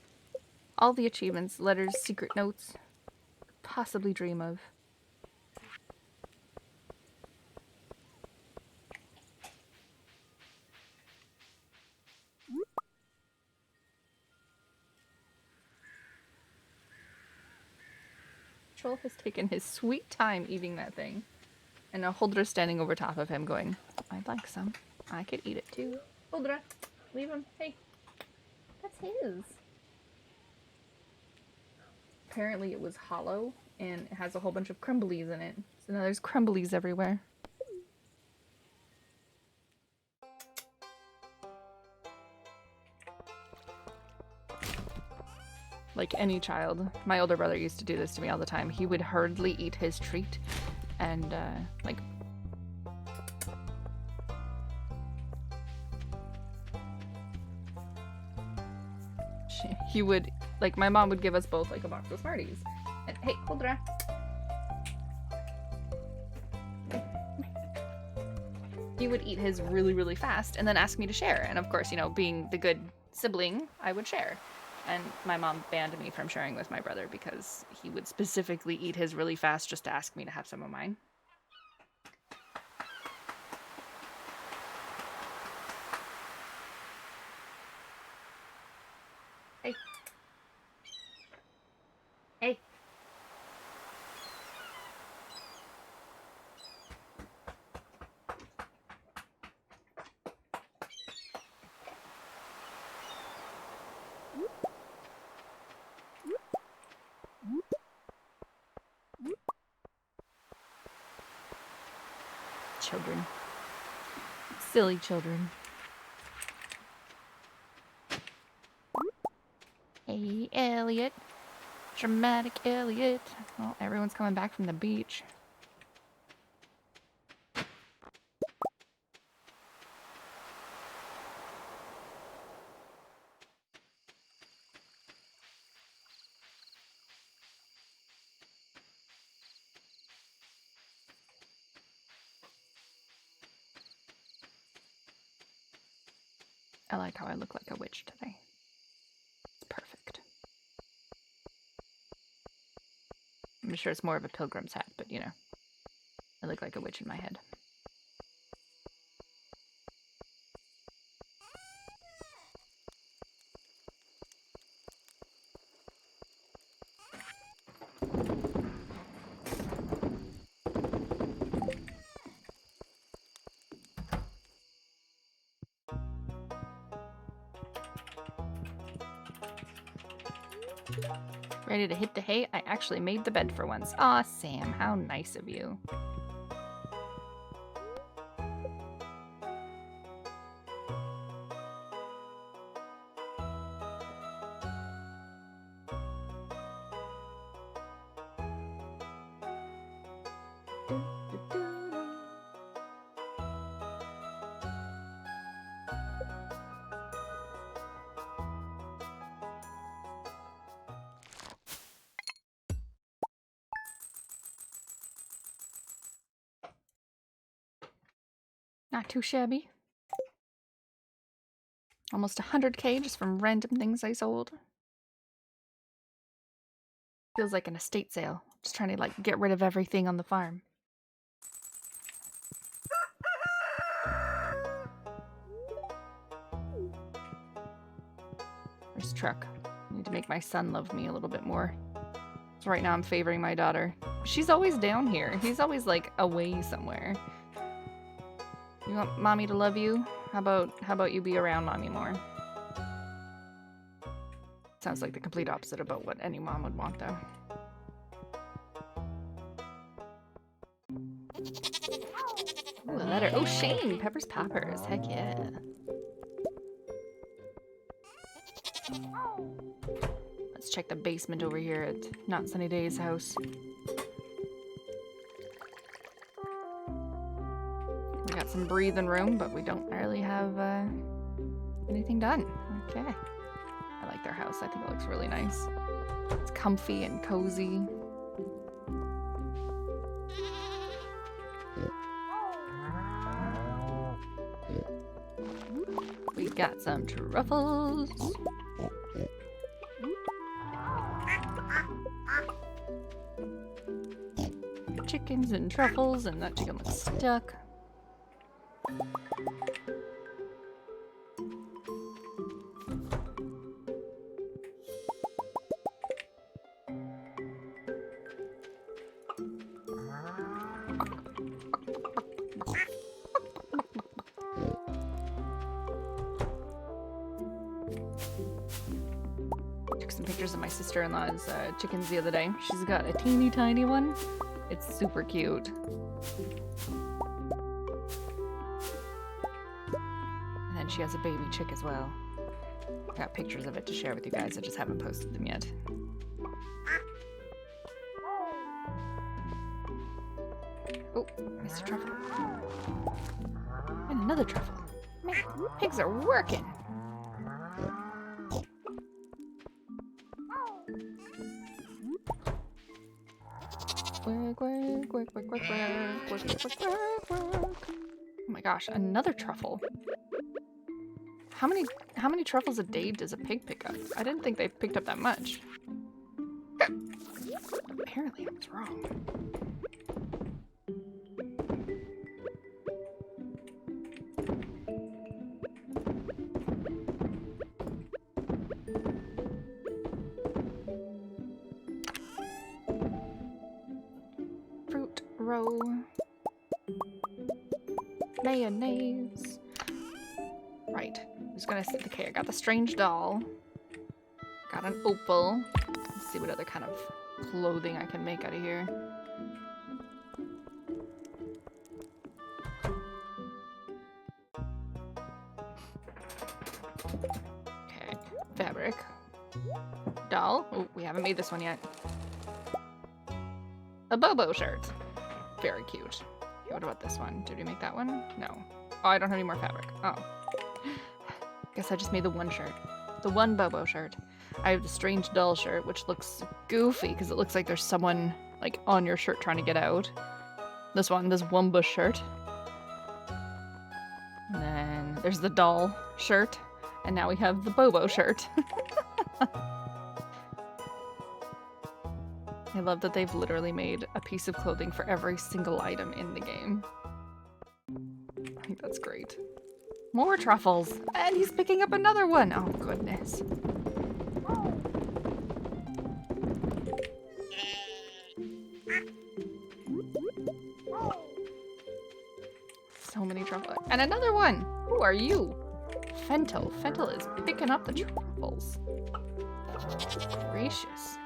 All the achievements, letters, secret notes. Possibly dream of. Troll has taken his sweet time eating that thing. And now Holdra's standing over top of him going, I'd like some. I could eat it too. Holdra, leave him. Hey, that's his. Apparently it was hollow and it has a whole bunch of crumblies in it. So now there's crumblies everywhere. Like any child. My older brother used to do this to me all the time. He would hurriedly eat his treat and like he would, like, my mom would give us both like a box of Smarties. And hey, hold on. He would eat his really, really fast and then ask me to share. And of course, you know, being the good sibling, I would share. And my mom banned me from sharing with my brother because he would specifically eat his really fast just to ask me to have some of mine. Hey. Hey. Children. Silly children. Hey, Elliot. Dramatic Elliot. Well, everyone's coming back from the beach. I like how I look like a witch today. It's perfect. I'm sure it's more of a pilgrim's hat, but you know, I look like a witch in my head. Ready to hit the hay? I actually made the bed for once. Aw, Sam, how nice of you. Not too shabby. Almost 100K just from random things I sold. Feels like an estate sale. Just trying to like get rid of everything on the farm. There's Truck. I need to make my son love me a little bit more. So right now I'm favoring my daughter. She's always down here. He's always like away somewhere. You want mommy to love you? How about you be around mommy more? Sounds like the complete opposite about what any mom would want though. Ooh, a letter. Oh, Shane! Peppers Poppers. Heck yeah. Let's check the basement over here at Not Sunny Day's house. We got some breathing room, but we don't really have anything done. Okay. I like their house. I think it looks really nice. It's comfy and cozy. We got some truffles. Chickens and truffles, and that chicken looks stuck. pictures of my sister-in-law's chickens the other day. She's got a teeny tiny one. It's super cute. And then she has a baby chick as well. I got pictures of it to share with you guys. I just haven't posted them yet. Oh, Mr. Truffle. And another truffle. Man, pigs are working. Work, work, work, work, work, work, work, work, work, work, work. Oh my gosh, another truffle. How many truffles a day does a pig pick up? I didn't think they picked up that much. Apparently I was wrong. Fruit row. Mayonnaise. Right. I'm just gonna say, okay, I got the strange doll. Got an opal. Let's see what other kind of clothing I can make out of here. Okay, fabric. Doll. Oh, we haven't made this one yet. A Bobo shirt. Very cute. Okay, what about this one? Did we make that one? No. Oh, I don't have any more fabric. Oh. Guess I just made the one shirt. The one Bobo shirt. I have the strange doll shirt, which looks goofy because it looks like there's someone like on your shirt trying to get out. This Wumba shirt. And then there's the doll shirt. And now we have the Bobo shirt. I love that they've literally made a piece of clothing for every single item in the game. I think that's great. More truffles! And he's picking up another one! Oh, goodness. So many truffles. And another one! Who are you? Fentel. Fentel is picking up the truffles. Gracious.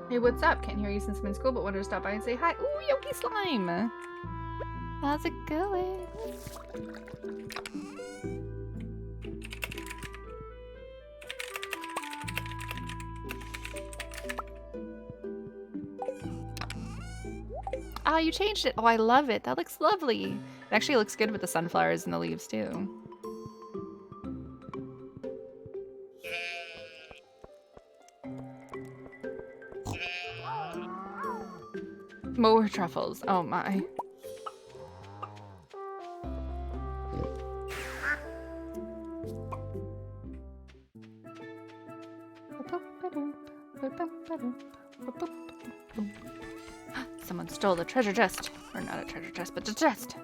Hey, what's up? Can't hear you since I'm in school, but wanted to stop by and say hi. Ooh, Yogi Slime! How's it going? Ah, you changed it. Oh, I love it. That looks lovely. It actually looks good with the sunflowers and the leaves, too. More truffles. Oh my. Someone stole the treasure chest. Or not a treasure chest, but the chest.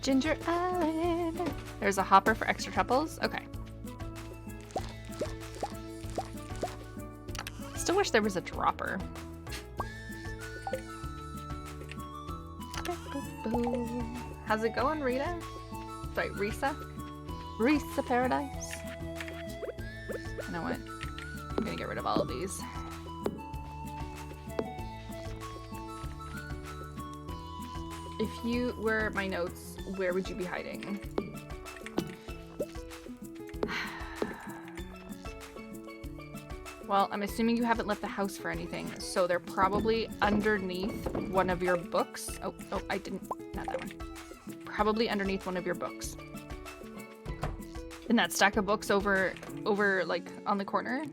Ginger Island. There's a hopper for extra truffles. Okay. Still wish there was a dropper. How's it going, Rita? Sorry, Risa? Risa Paradise? You know what? I'm gonna get rid of all of these. If you were my notes, where would you be hiding? Well, I'm assuming you haven't left the house for anything, so they're probably underneath one of your books. Oh, I didn't, not that one. Probably underneath one of your books. In that stack of books over like on the corner.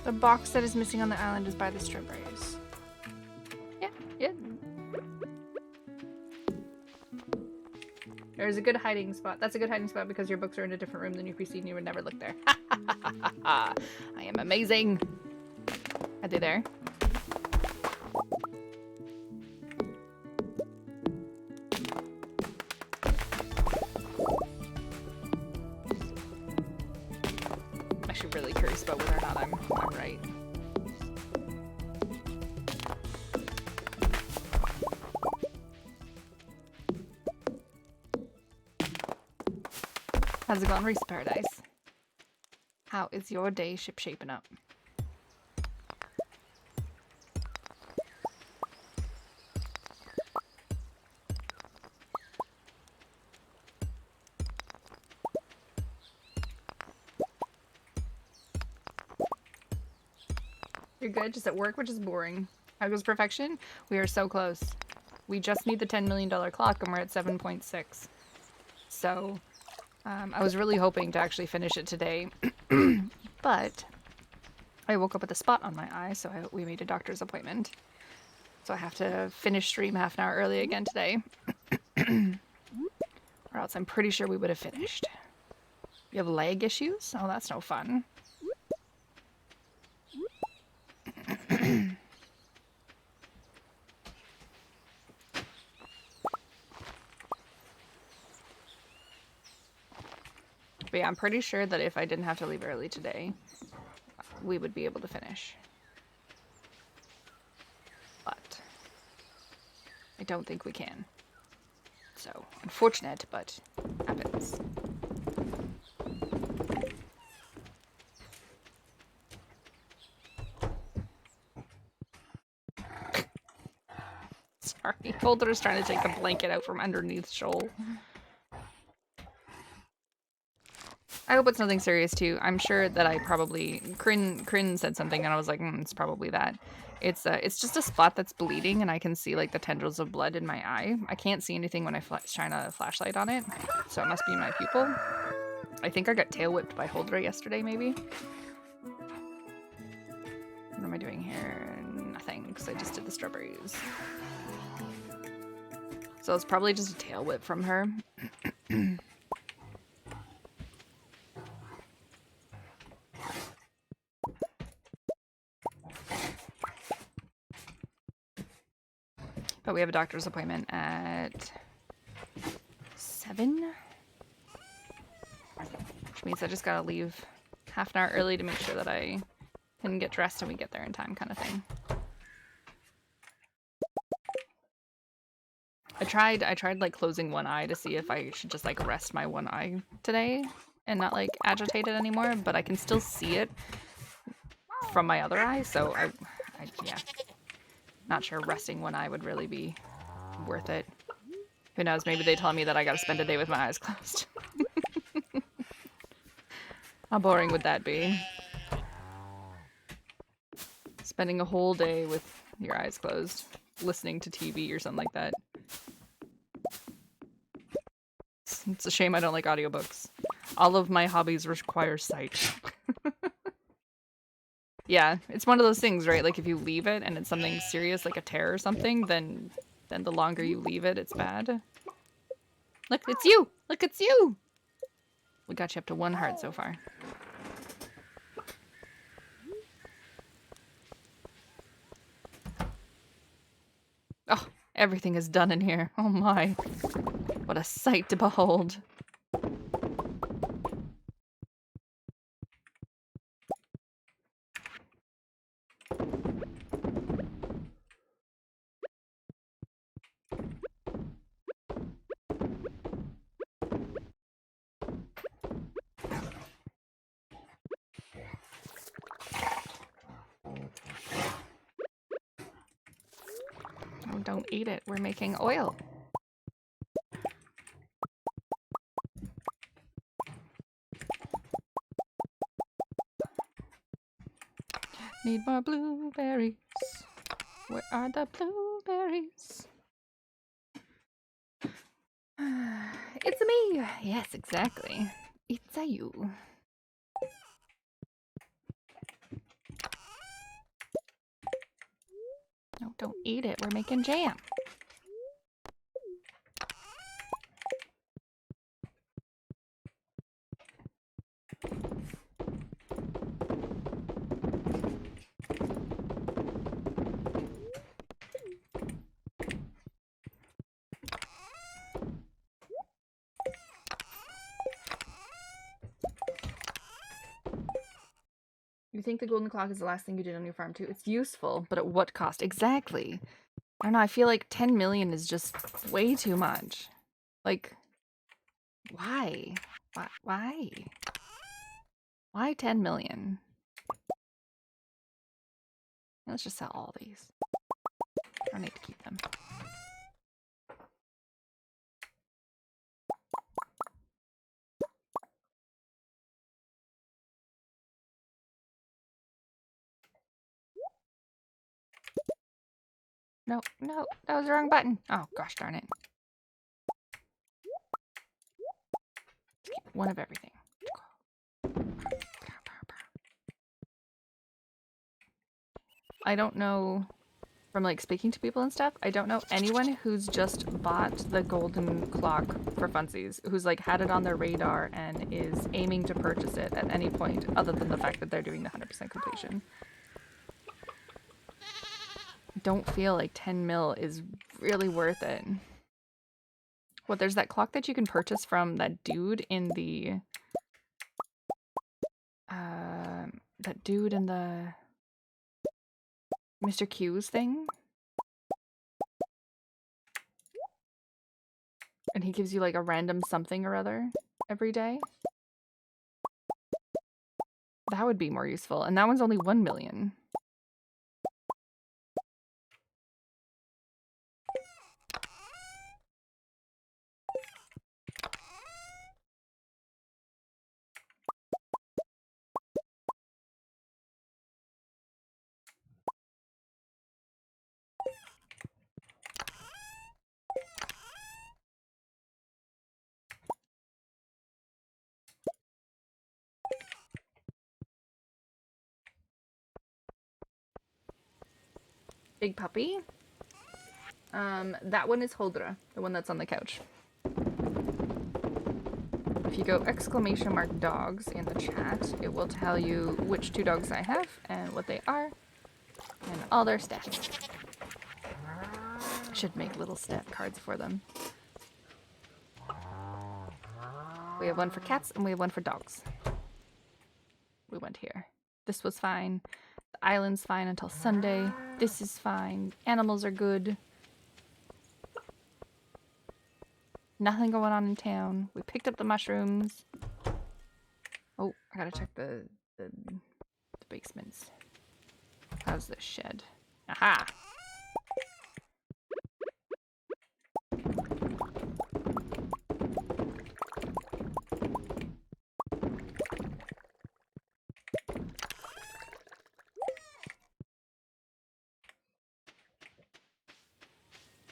The box that is missing on the island is by the strawberries. Yeah, yeah. There's a good hiding spot. That's a good hiding spot because your books are in a different room than your PC and you would never look there. I am amazing. Are they there? I'm actually really curious about whether or not I'm right. How's it going, Reese Paradise? How is your day shaping up? You're good, just at work, which is boring. How goes perfection? We are so close. We just need the $10 million clock and we're at 7.6. So, I was really hoping to actually finish it today, but I woke up with a spot on my eye, so we made a doctor's appointment. So I have to finish stream half an hour early again today, or else I'm pretty sure we would have finished. You have leg issues? Oh, that's no fun. But yeah, I'm pretty sure that if I didn't have to leave early today, we would be able to finish. But I don't think we can. So, unfortunate, but happens. Sorry, Holder's trying to take a blanket out from underneath Shoal. I hope it's nothing serious too. I'm sure that I probably Kryn said something and I was like, it's probably that. It's just a spot that's bleeding and I can see like the tendrils of blood in my eye. I can't see anything when I shine a flashlight on it, so it must be my pupil. I think I got tail whipped by Holder yesterday, maybe. What am I doing here? Nothing, because I just did the strawberries. So it's probably just a tail whip from her. But we have a doctor's appointment at 7, which means I just gotta leave half an hour early to make sure that I can get dressed and we get there in time, kind of thing. I tried like closing one eye to see if I should just like rest my one eye today and not like agitate it anymore, but I can still see it from my other eye, so yeah. Not sure resting one eye would really be worth it. Who knows, maybe they tell me that I gotta spend a day with my eyes closed. How boring would that be? Spending a whole day with your eyes closed, listening to TV or something like that. It's a shame I don't like audiobooks. All of my hobbies require sight. Yeah, it's one of those things, right? Like if you leave it and it's something serious, like a tear or something, then the longer you leave it, it's bad. Look, it's you! Look, it's you! We got you up to 1 heart so far. Oh, everything is done in here. Oh my. What a sight to behold. Oh, don't eat it. We're making oil. Need more blueberries. Where are the blueberries? It's me! Yes, exactly. It's a you. No, don't eat it. We're making jam. You think the golden clock is the last thing you did on your farm too? It's useful, but at what cost? Exactly. I don't know, I feel like 10 million is just way too much. Like, why? Why? Why 10 million? Let's just sell all these. I don't need to keep them. No, no, that was the wrong button. Oh, gosh darn it. Let's keep one of everything. I don't know, from like speaking to people and stuff, I don't know anyone who's just bought the golden clock for funsies, who's like had it on their radar and is aiming to purchase it at any point other than the fact that they're doing the 100% completion. I don't feel like 10 mil is really worth it. What, there's that clock that you can purchase from that dude in the Mr. Q's thing. And he gives you like a random something or other every day. That would be more useful. And that one's only 1 million. Big puppy. That one is Holdra, the one that's on the couch. If you go !dogs in the chat, it will tell you which 2 dogs I have and what they are and all their stats. Should make little stat cards for them. We have one for cats and we have one for dogs. We went here. This was fine. The island's fine until Sunday. This is fine. Animals are good. Nothing going on in town. We picked up the mushrooms. Oh, I gotta check the basements. How's this shed? Aha!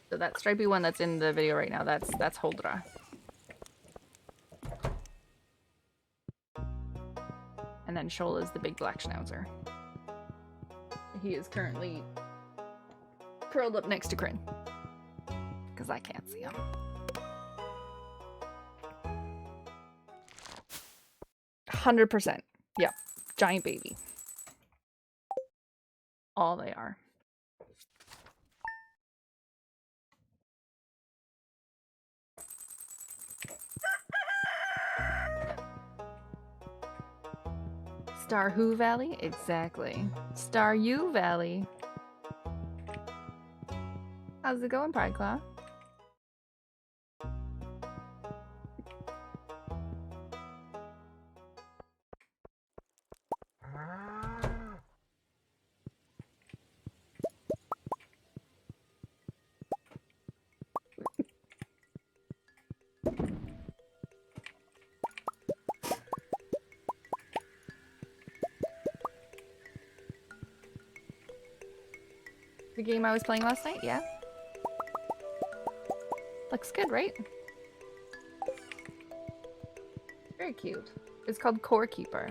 So that stripy one that's in the video right now, that's Holdra. And then Shoal is the big black schnauzer. He is currently curled up next to Kryn. Because I can't see him. %. Yep. Giant baby. All they are. Stardew Valley? Exactly. Stardew Valley. How's it going, Pride Claw? The game I was playing last night, yeah. Looks good, right? Very cute. It's called Core Keeper.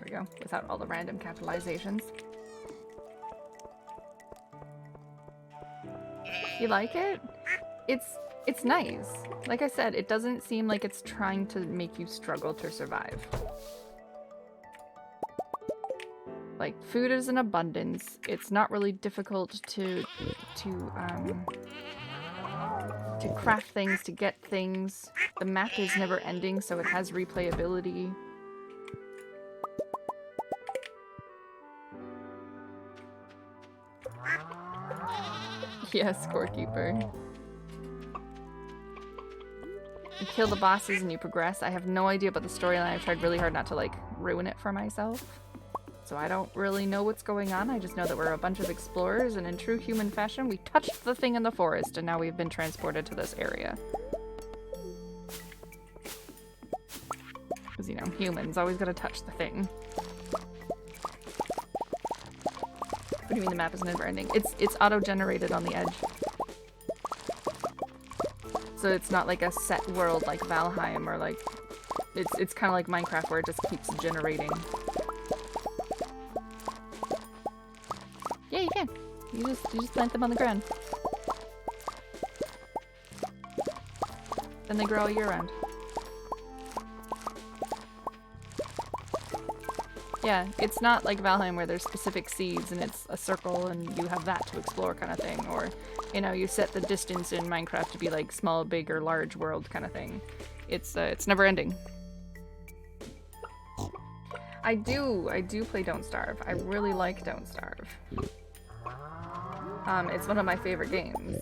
we go, without all the random capitalizations. You like it? It's nice. Like I said, it doesn't seem like it's trying to make you struggle to survive. Like, food is in abundance. It's not really difficult to craft things, to get things. The map is never ending, so it has replayability. Yes, scorekeeper. You kill the bosses and you progress. I have no idea about the storyline. I've tried really hard not to, like, ruin it for myself. So I don't really know what's going on. I just know that we're a bunch of explorers, and in true human fashion, we touched the thing in the forest, and now we've been transported to this area. Because, you know, humans always gotta touch the thing. What do you mean the map is never ending? It's auto-generated on the edge. So it's not like a set world like Valheim, or like... It's kind of like Minecraft where it just keeps generating. Yeah, you can. You just plant them on the ground. Then they grow all year round. Yeah, it's not like Valheim where there's specific seeds and it's a circle and you have that to explore kind of thing. Or, you know, you set the distance in Minecraft to be like small, big, or large world kind of thing. It's never ending. I do play Don't Starve. I really like Don't Starve. It's one of my favorite games.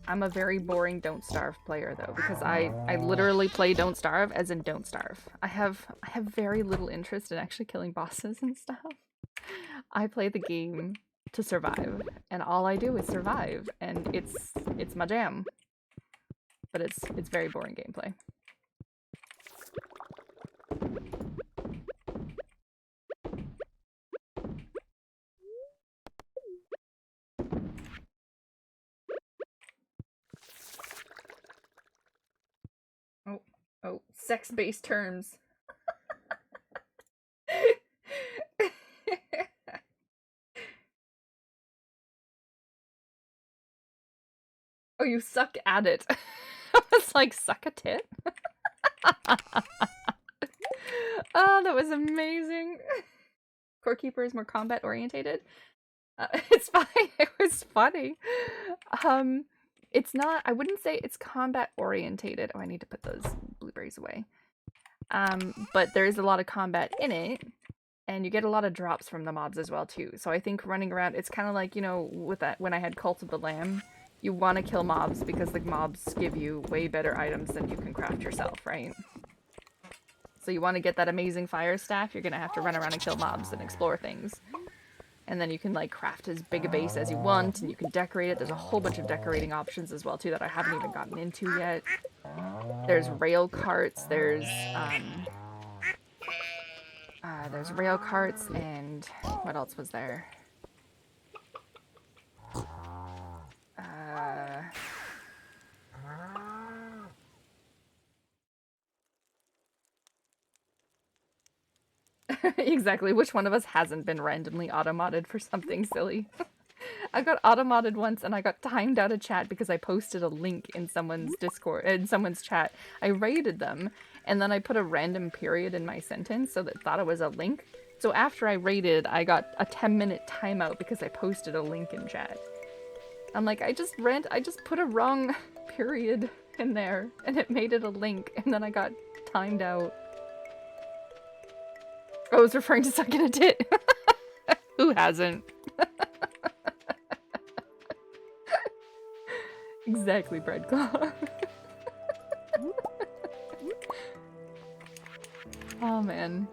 I'm a very boring Don't Starve player though, because I literally play Don't Starve as in Don't Starve. I have very little interest in actually killing bosses and stuff. I play the game to survive, and all I do is survive, and it's my jam. But it's very boring gameplay. Oh, sex-based terms. Oh, you suck at it. I was like, suck a tit? Oh, that was amazing. Corekeeper is more combat orientated. It's fine. It was funny. It's not, I wouldn't say it's combat orientated. Oh, I need to put those blueberries away. But there is a lot of combat in it, and you get a lot of drops from the mobs as well too. So I think running around, it's kind of like, you know, with that, when I had Cult of the Lamb, you want to kill mobs because the mobs give you way better items than you can craft yourself, right? So you want to get that amazing fire staff, you're gonna have to run around and kill mobs and explore things. And then you can like craft as big a base as you want, and you can decorate it. There's a whole bunch of decorating options as well too that I haven't even gotten into yet. There's rail carts, there's rail carts, and what else was there? Exactly, which one of us hasn't been randomly auto-modded for something silly? I got auto-modded once and I got timed out of chat because I posted a link in someone's Discord, in someone's chat. I raided them, and then I put a random period in my sentence so that it thought it was a link. So after I raided, I got a 10-minute timeout because I posted a link in chat. I'm like, I just put a wrong period in there, and it made it a link, and then I got timed out. I was referring to sucking a tit. Who hasn't? Exactly, Breadclaw. Oh, man.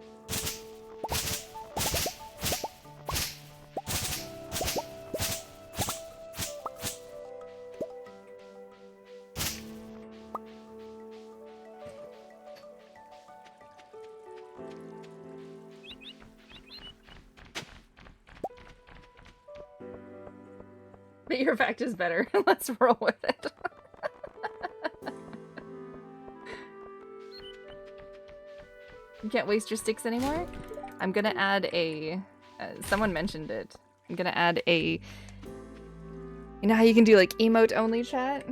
But your fact is better. Let's roll with it. You can't waste your sticks anymore? I'm gonna add a... someone mentioned it. I'm gonna add a... You know how you can do like emote-only chat?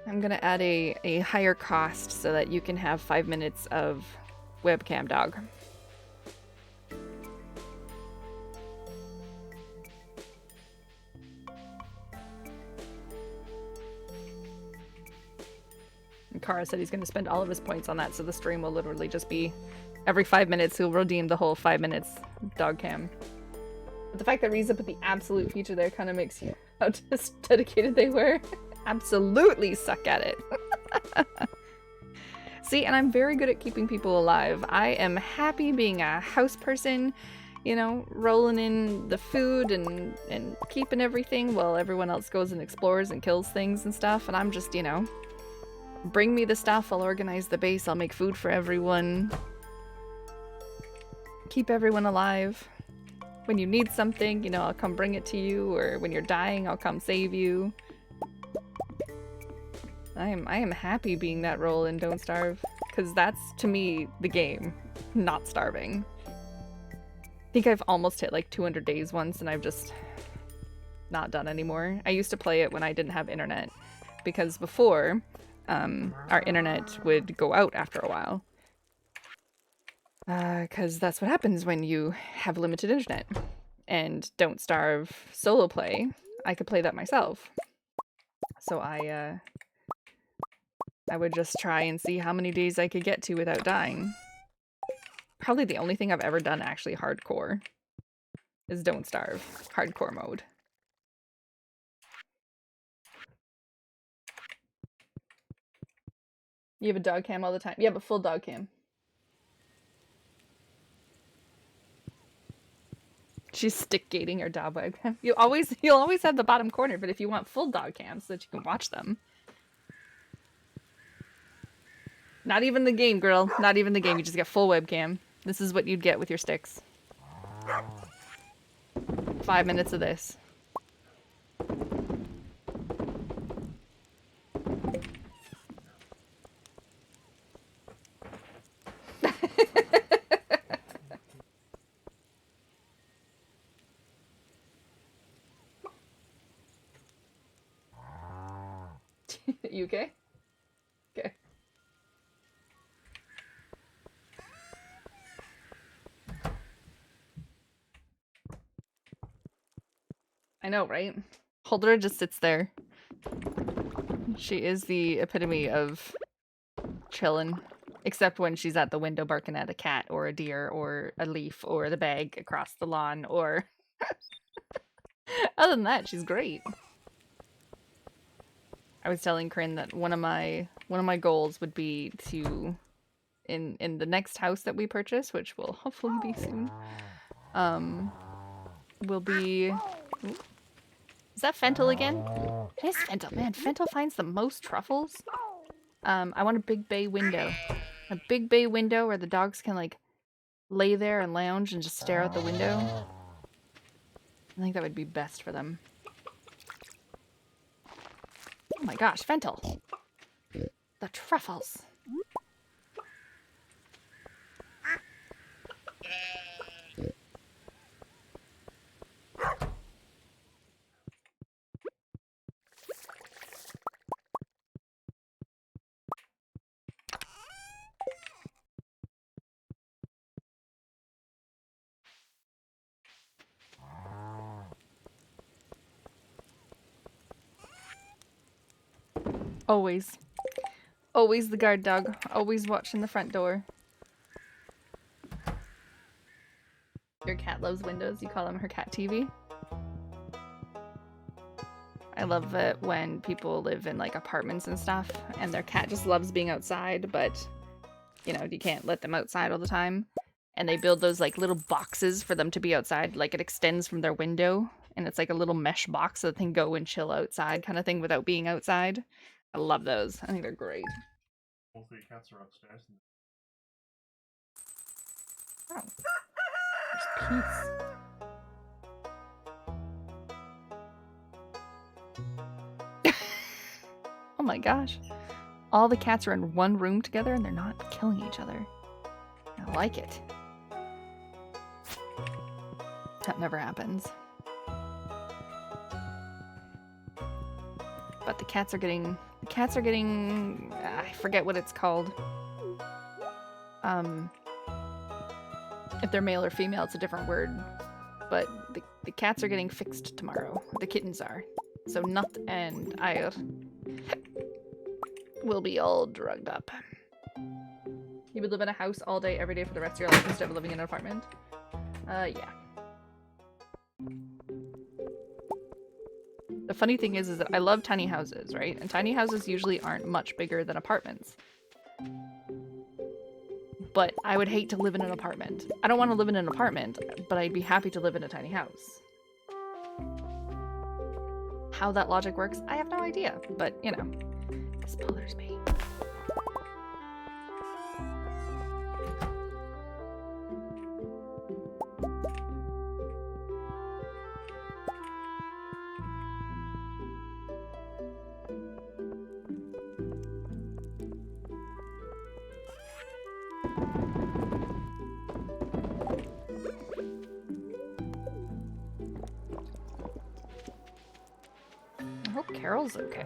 I'm gonna add a higher cost so that you can have 5 minutes of webcam dog. And Kara said he's gonna spend all of his points on that, so the stream will literally just be every 5 minutes he'll redeem the whole 5 minutes dog cam. But the fact that Riza put the absolute feature there kind of makes you how just dedicated they were. Absolutely suck at it. See, and I'm very good at keeping people alive. I am happy being a house person, you know, rolling in the food and keeping everything while everyone else goes and explores and kills things and stuff. And I'm just, you know, bring me the stuff, I'll organize the base, I'll make food for everyone. Keep everyone alive. When you need something, you know, I'll come bring it to you, or when you're dying, I'll come save you. I am happy being that role in Don't Starve, because that's, to me, the game, not starving. I think I've almost hit like 200 days once, and I've just not done anymore. I used to play it when I didn't have internet, because before, our internet would go out after a while. Because that's what happens when you have limited internet. And Don't Starve solo play, I could play that myself. So I would just try and see how many days I could get to without dying. Probably the only thing I've ever done actually hardcore is Don't Starve, hardcore mode. You have a dog cam all the time? Yeah, but full dog cam. She's stick gating her dog webcam. You'll always have the bottom corner, but if you want full dog cams so that you can watch them. Not even the game, girl. Not even the game. You just get full webcam. This is what you'd get with your sticks. 5 minutes of this. You okay? Okay. I know, right? Holder just sits there. She is the epitome of chillin'. Except when she's at the window barking at a cat or a deer or a leaf or the bag across the lawn or... Other than that, she's great. I was telling Corinne that one of my goals would be to, in the next house that we purchase, which will hopefully be soon, will be... Ooh. Is that Fentel again? It is Fentel. Man, Fentel finds the most truffles. I want a big bay window. A big bay window where the dogs can, like, lay there and lounge and just stare out the window. I think that would be best for them. Oh my gosh, Fentel. The truffles. Always. Always the guard dog. Always watching the front door. Your cat loves windows. You call them her cat TV. I love it when people live in like apartments and stuff and their cat just loves being outside, but you know, you can't let them outside all the time. And they build those like little boxes for them to be outside. Like it extends from their window and it's like a little mesh box so they can go and chill outside kind of thing without being outside. I love those. I think they're great. Both of your cats are upstairs. Oh. There's peace. Oh my gosh. All the cats are in one room together and they're not killing each other. I like it. That never happens. But the cats are getting, I forget what it's called. If they're male or female, it's a different word. But the cats are getting fixed tomorrow. The kittens are. So Nut and I will be all drugged up. You would live in a house all day, every day for the rest of your life instead of living in an apartment? Yeah. The funny thing is that I love tiny houses, right? And tiny houses usually aren't much bigger than apartments. But I would hate to live in an apartment. I don't want to live in an apartment, but I'd be happy to live in a tiny house. How that logic works, I have no idea. But, you know, this bothers me. Carol's okay.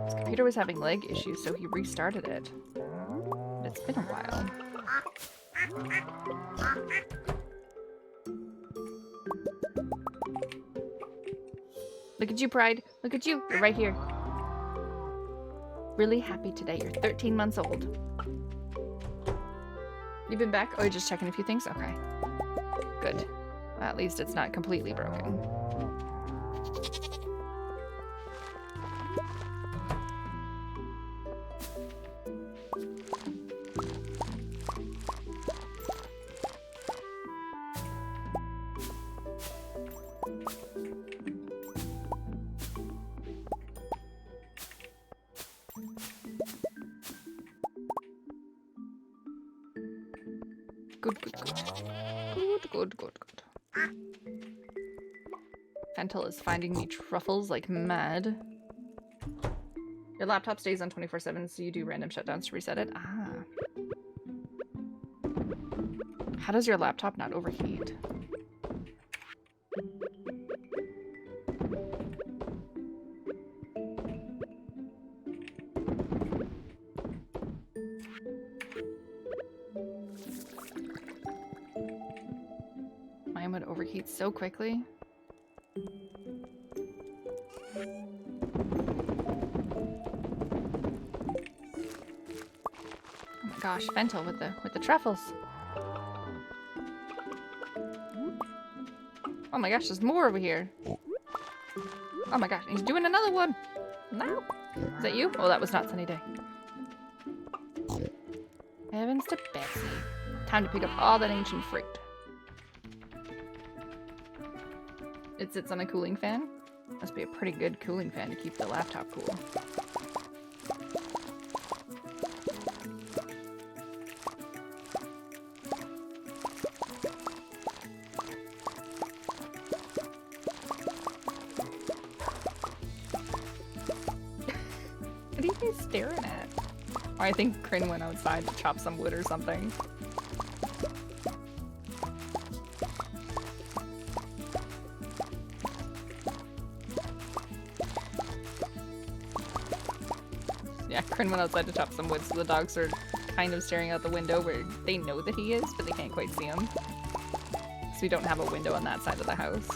His computer was having leg issues, so he restarted it. But it's been a while. Look at you, Pride. Look at you. You're right here. Really happy today. You're 13 months old. You've been back? Oh, you're just checking a few things? Okay. Good. Well, at least it's not completely broken. Good. Fentel is finding me truffles like mad. Your laptop stays on 24/7, so you do random shutdowns to reset it? Ah. How does your laptop not overheat? Mine would overheat so quickly. Gosh, Fentel with the truffles. Oh my gosh, there's more over here. Oh my gosh, he's doing another one. No. Is that you? Oh, that was not Sunny Day. Heavens to Betsy. Time to pick up all that ancient fruit. It sits on a cooling fan. Must be a pretty good cooling fan to keep the laptop cool. What are you guys staring at? Oh, I think Kryn went outside to chop some wood or something. Yeah, Kryn went outside to chop some wood, so the dogs are kind of staring out the window where they know that he is, but they can't quite see him. So we don't have a window on that side of the house.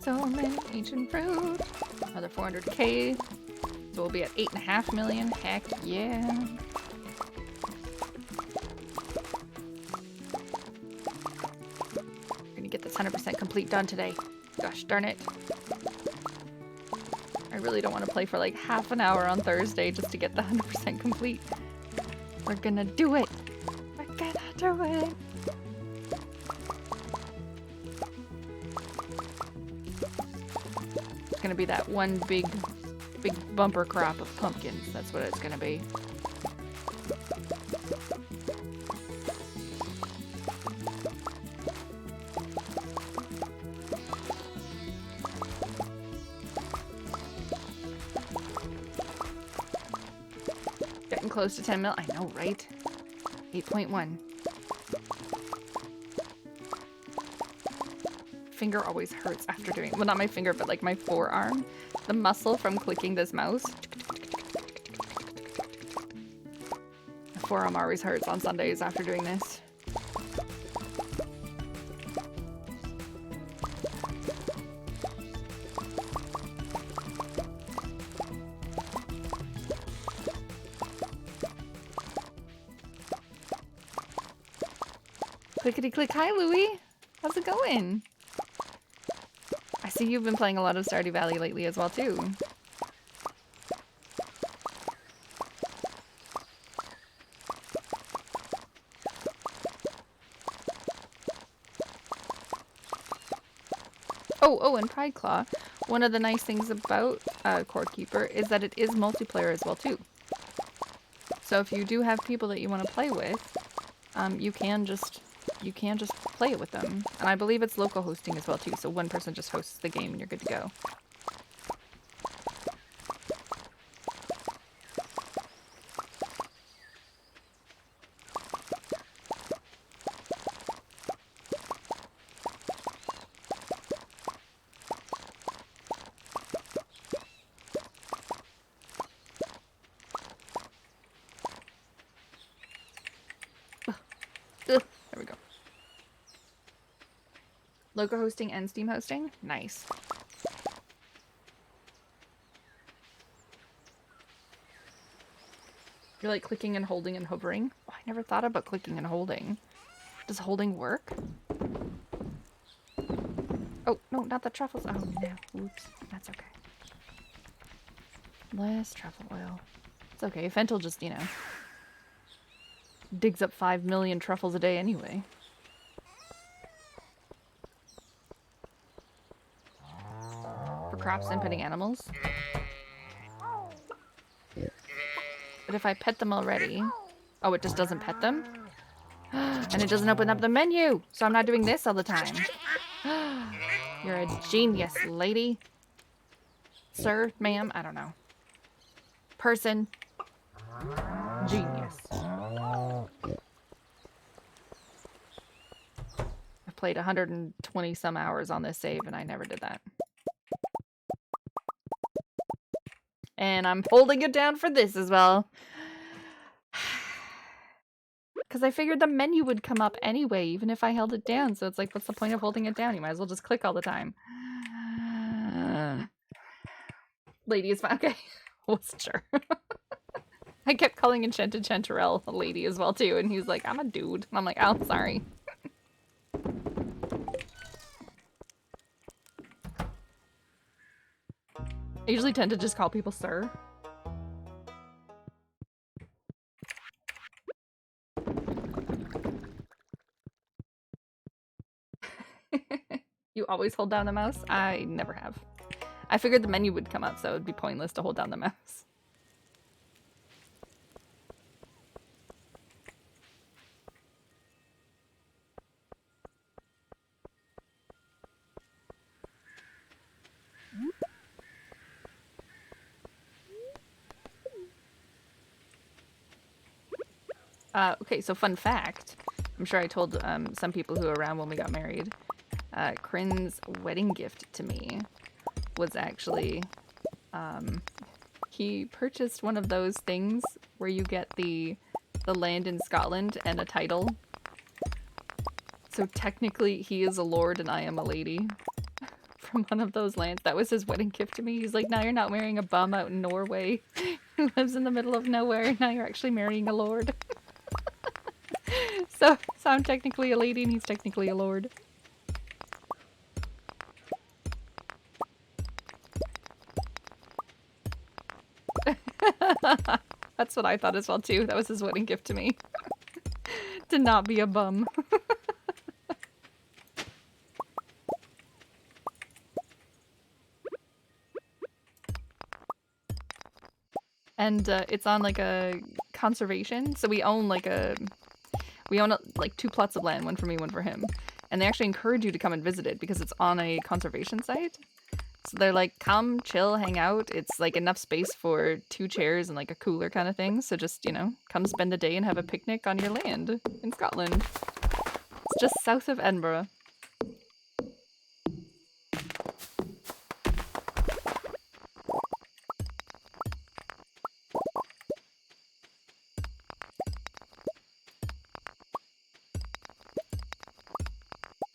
So many ancient fruit. Another 400k. So we'll be at 8.5 million. Heck yeah. We're gonna get this 100% complete done today. Gosh darn it. I really don't want to play for like half an hour on Thursday just to get the 100% complete. We're gonna do it. We're gonna do it. Gonna be that one big Big bumper crop of pumpkins. That's what it's gonna be. Getting close to 10 mil. I know, right? 8.1. Finger always hurts after doing, well, not my finger, but like my forearm. The muscle from clicking this mouse. My forearm always hurts on Sundays after doing this. Clickety click. Hi, Louie. How's it going? I see you've been playing a lot of Stardew Valley lately as well, too. Oh, and Pride Claw. One of the nice things about Cord Keeper is that it is multiplayer as well, too. So if you do have people that you want to play with, you can just play it with them. And I believe it's local hosting as well too, so one person just hosts the game and you're good to go. There we go. Local hosting and Steam hosting? Nice. You're like clicking and holding and hovering? Oh, I never thought about clicking and holding. Does holding work? Oh, no, not the truffles. Oh, no. Oops. That's okay. Less truffle oil. It's okay. Fentel just, you know, digs up 5 million truffles a day anyway. For crops and petting animals. But if I pet them already... Oh, it just doesn't pet them? And it doesn't open up the menu! So I'm not doing this all the time. You're a genius, lady. Sir, ma'am, I don't know. Person. Genius. I've played 120 some hours on this save and I never did that. And I'm holding it down for this as well. Because I figured the menu would come up anyway, even if I held it down. So it's like, what's the point of holding it down? You might as well just click all the time. Lady is fine. Okay. Wasn't sure. I kept calling Enchanted Chanterelle a lady as well, too. And he's like, I'm a dude. And I'm like, oh, sorry. I usually tend to just call people sir. You always hold down the mouse? I never have. I figured the menu would come up, so it would be pointless to hold down the mouse. Okay, so fun fact. I'm sure I told some people who were around when we got married. Crin's wedding gift to me was actually... he purchased one of those things where you get the land in Scotland and a title. So technically he is a lord and I am a lady. From one of those lands. That was his wedding gift to me. He's like, now you're not marrying a bum out in Norway who lives in the middle of nowhere. Now you're actually marrying a lord. So I'm technically a lady and he's technically a lord. That's what I thought as well too. That was his wedding gift to me. To not be a bum. and it's on like a conservation. So we own like like 2 plots of land, one for me, one for him. And they actually encourage you to come and visit it because it's on a conservation site. So they're like, come, chill, hang out. It's like enough space for 2 chairs and like a cooler kind of thing. So just, you know, come spend a day and have a picnic on your land in Scotland. It's just south of Edinburgh.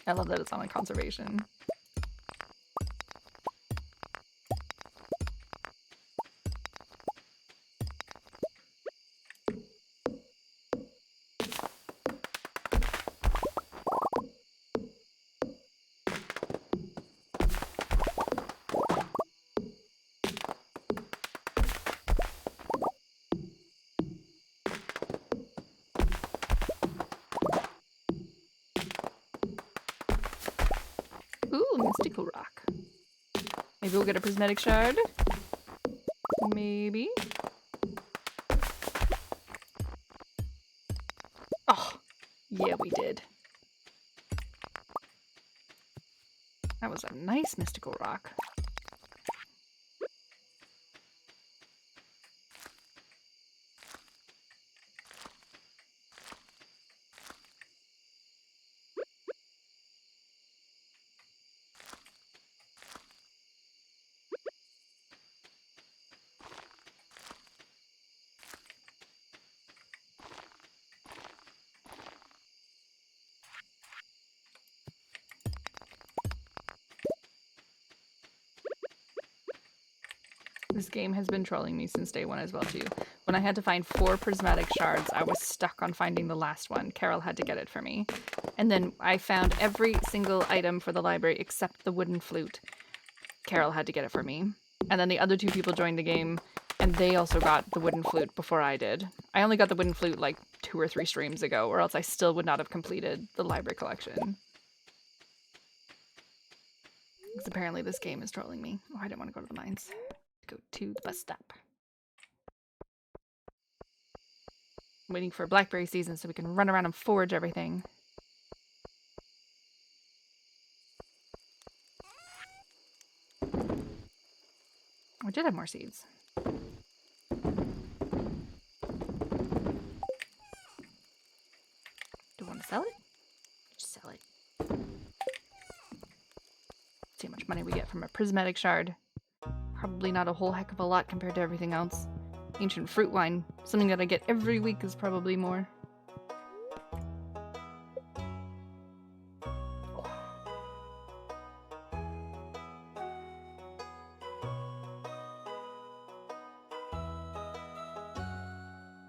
I love that it's on a conservation. Ooh, mystical rock. Maybe we'll get a prismatic shard. Maybe. Oh, yeah, we did. That was a nice mystical rock. This game has been trolling me since day one as well, too. When I had to find 4 prismatic shards, I was stuck on finding the last one. Carol had to get it for me. And then I found every single item for the library except the wooden flute. Carol had to get it for me. And then the other 2 people joined the game, and they also got the wooden flute before I did. I only got the wooden flute like 2 or 3 streams ago, or else I still would not have completed the library collection. Because apparently this game is trolling me. Oh, I didn't want to go to the mines. Go to the bus stop. I'm waiting for blackberry season so we can run around and forage everything. I did have more seeds. Do you want to sell it? Just sell it. See how much money we get from a prismatic shard. Probably not a whole heck of a lot compared to everything else. Ancient fruit wine, something that I get every week, is probably more.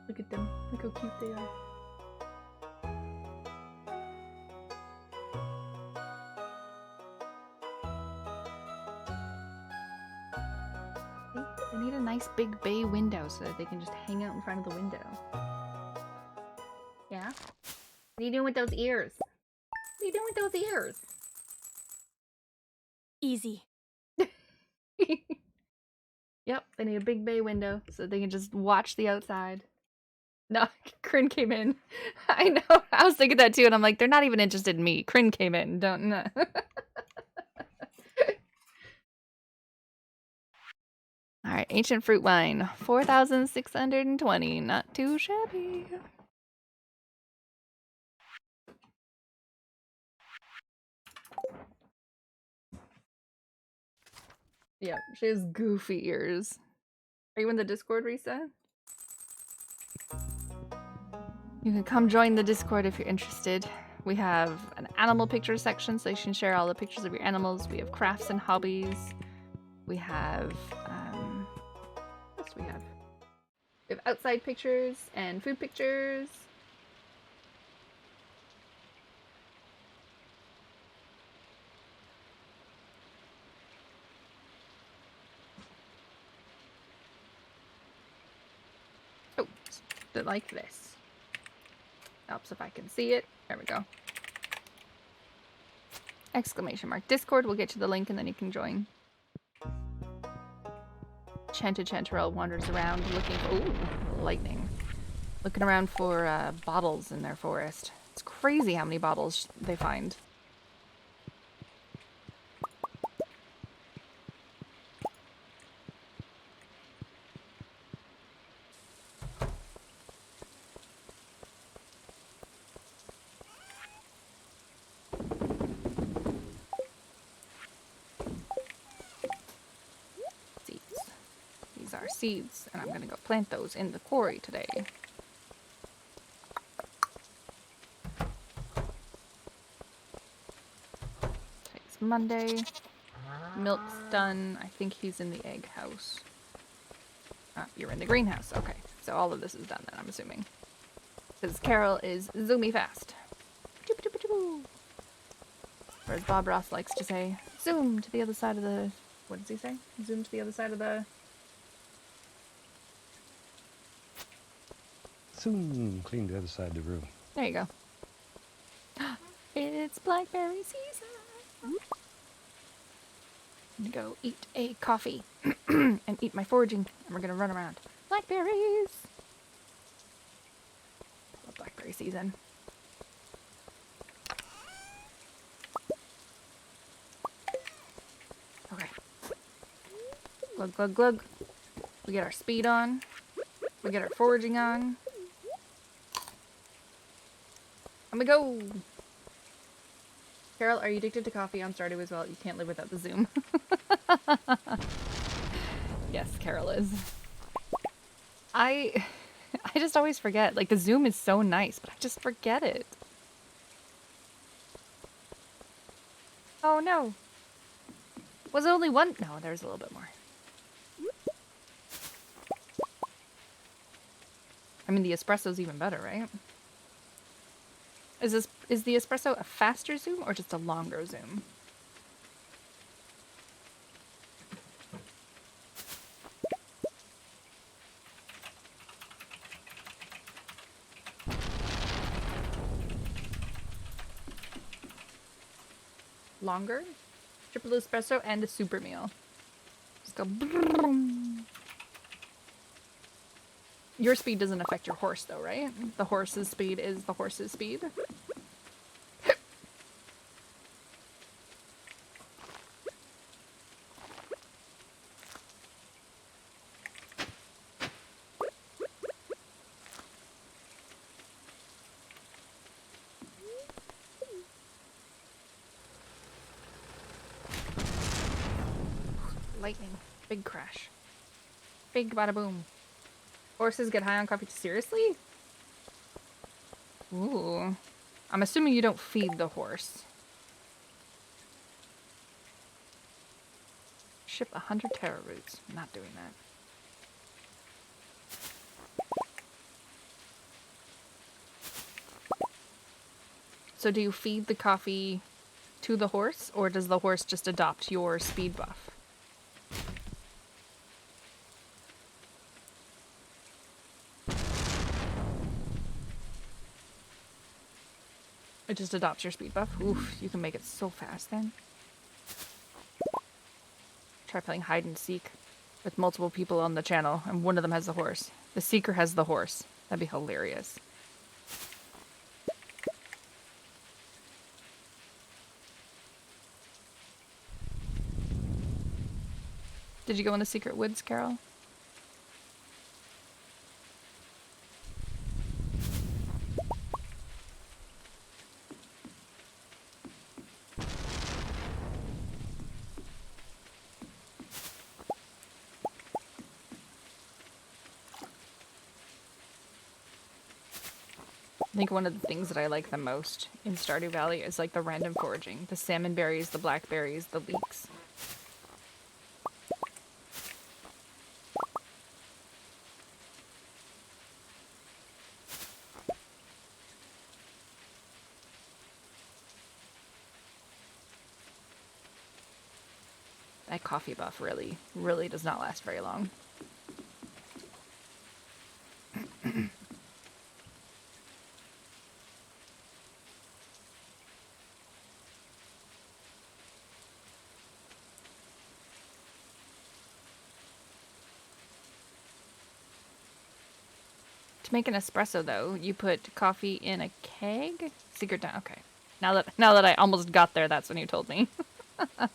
Look at them. Look how cute they are. They need a nice big bay window so that they can just hang out in front of the window. Yeah? What are you doing with those ears? What are you doing with those ears? Easy. Yep, they need a big bay window so they can just watch the outside. No, Kryn came in. I know. I was thinking that too, and I'm like, they're not even interested in me. Kryn came in. Don't know. Alright, ancient fruit wine. 4,620. Not too shabby. Yep, she has goofy ears. Are you in the Discord, Risa? You can come join the Discord if you're interested. We have an animal picture section so you can share all the pictures of your animals. We have crafts and hobbies. We have, what else do we have? We have outside pictures and food pictures. Oh, like this. Helps if I can see it. There we go. Exclamation mark. Discord will get you the link and then you can join. Chanterelle wanders around looking for... Ooh, lightning. Looking around for bottles in their forest. It's crazy how many bottles they find. Seeds, and I'm gonna go plant those in the quarry today. Today's Monday. Milk's done. I think he's in the egg house. You're in the greenhouse. Okay, so all of this is done then, I'm assuming. Because Carol is zoomy fast. Or as Bob Ross likes to say, zoom to the other side of the... What does he say? Zoom to the other side of the... Soon clean the other side of the room. There you go. It's blackberry season. I'm gonna go eat a coffee and eat my foraging, and we're gonna run around. Blackberries! Love blackberry season. Okay. Glug, glug, glug. We get our speed on. We get our foraging on. And we go! Carol, are you addicted to coffee on Stardew as well? You can't live without the Zoom. Yes, Carol is. I just always forget. Like, the Zoom is so nice, but I just forget it. Oh, no. Was it only one? No, there's a little bit more. I mean, the espresso's even better, right? Is the espresso a faster zoom or just a longer zoom? Longer? Triple espresso and a super meal. Just go. Your speed doesn't affect your horse though, right? The horse's speed is the horse's speed. Lightning. Big crash. Big bada boom. Horses get high on coffee. Seriously? Ooh. I'm assuming you don't feed the horse. Ship 100 taro roots. I'm not doing that. So do you feed the coffee to the horse, or does the horse just adopt your speed buff? It just adopts your speed buff? Oof, you can make it so fast then. Try playing hide and seek with multiple people on the channel, and one of them has the horse. The seeker has the horse. That'd be hilarious. Did you go in the secret woods, Carol? I think one of the things that I like the most in Stardew Valley is like the random foraging. The salmon berries, the blackberries, the leeks. That coffee buff really, really does not last very long. To make an espresso, though, you put coffee in a keg? Secret down. Okay. Now that I almost got there, that's when you told me. I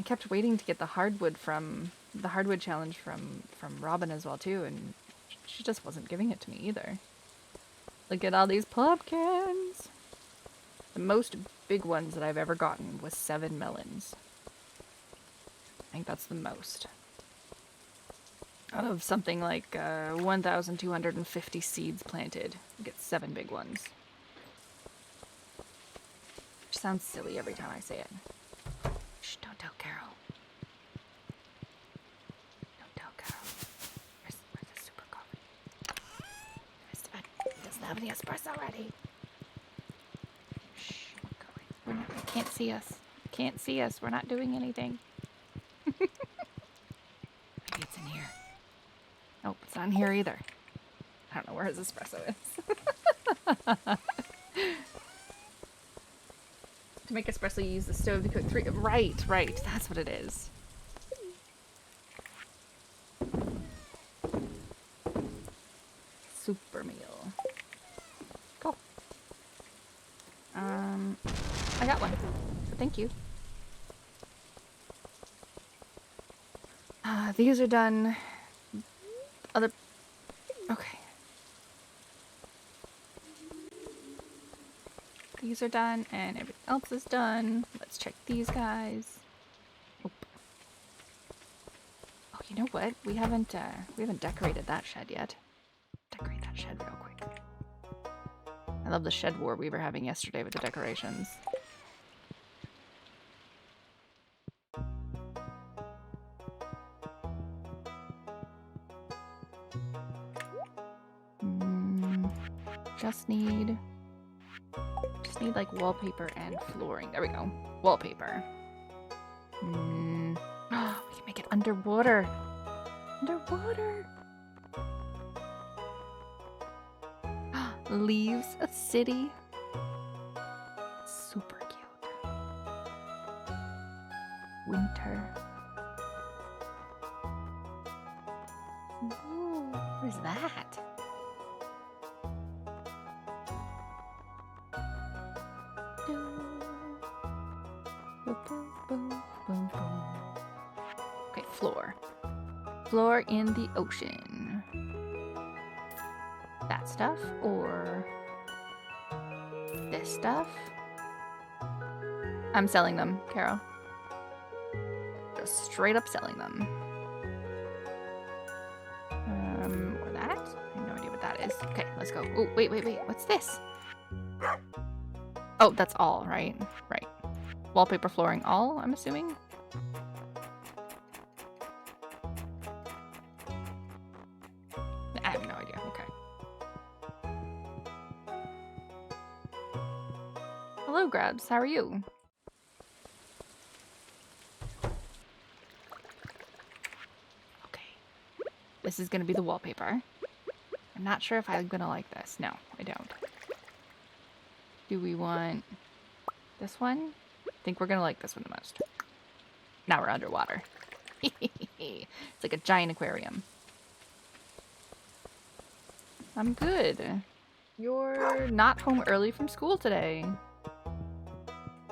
kept waiting to get the hardwood challenge from Robin as well too, and she just wasn't giving it to me either. Look at all these pumpkins. The most big ones that I've ever gotten was 7 melons. I think that's the most. Out of something like 1,250 seeds planted, you get 7 big ones. Which sounds silly every time I say it. Shh, don't tell Carol. Don't tell Carol. Where's the super coffee? He doesn't have any espresso ready. Shh, I'm going. They can't see us. Can't see us. We're not doing anything. Maybe it's in here. Nope, it's not in here either. I don't know where his espresso is. To make espresso, you use the stove to cook 3. Right. That's what it is. Super meal. Cool. I got one. So thank you. These are done. Okay. These are done, and everything else is done. Let's check these guys. Oop. Oh, you know what? We haven't decorated that shed yet. Decorate that shed real quick. I love the shed war we were having yesterday with the decorations. Just need like wallpaper and flooring. There we go. Wallpaper. We can make it underwater. Underwater. Leaves a city. Super cute. Winter. Ooh, what is that? Okay, floor. Floor in the ocean. That stuff or this stuff? I'm selling them, Carol. Just straight up selling them. Or that? I have no idea what that is. Okay, let's go. Oh, wait. What's this? Oh, that's all, right? Right. Wallpaper, flooring, all, I'm assuming? I have no idea. Okay. Hello, Grabs. How are you? Okay. This is going to be the wallpaper. I'm not sure if I'm going to like this. No, I don't. Do we want this one? I think we're going to like this one the most. Now we're underwater. It's like a giant aquarium. I'm good. You're not home early from school today.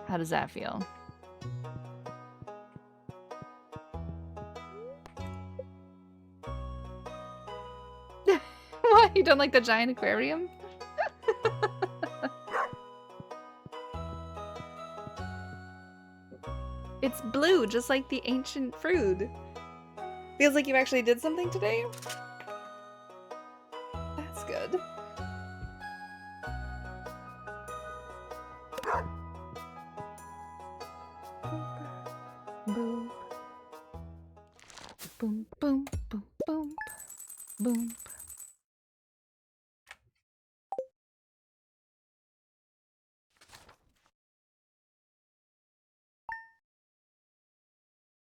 How does that feel? What? You don't like the giant aquarium? It's blue, just like the ancient fruit. Feels like you actually did something today. That's good. Boom. Boom, boom, boom, boom, boom.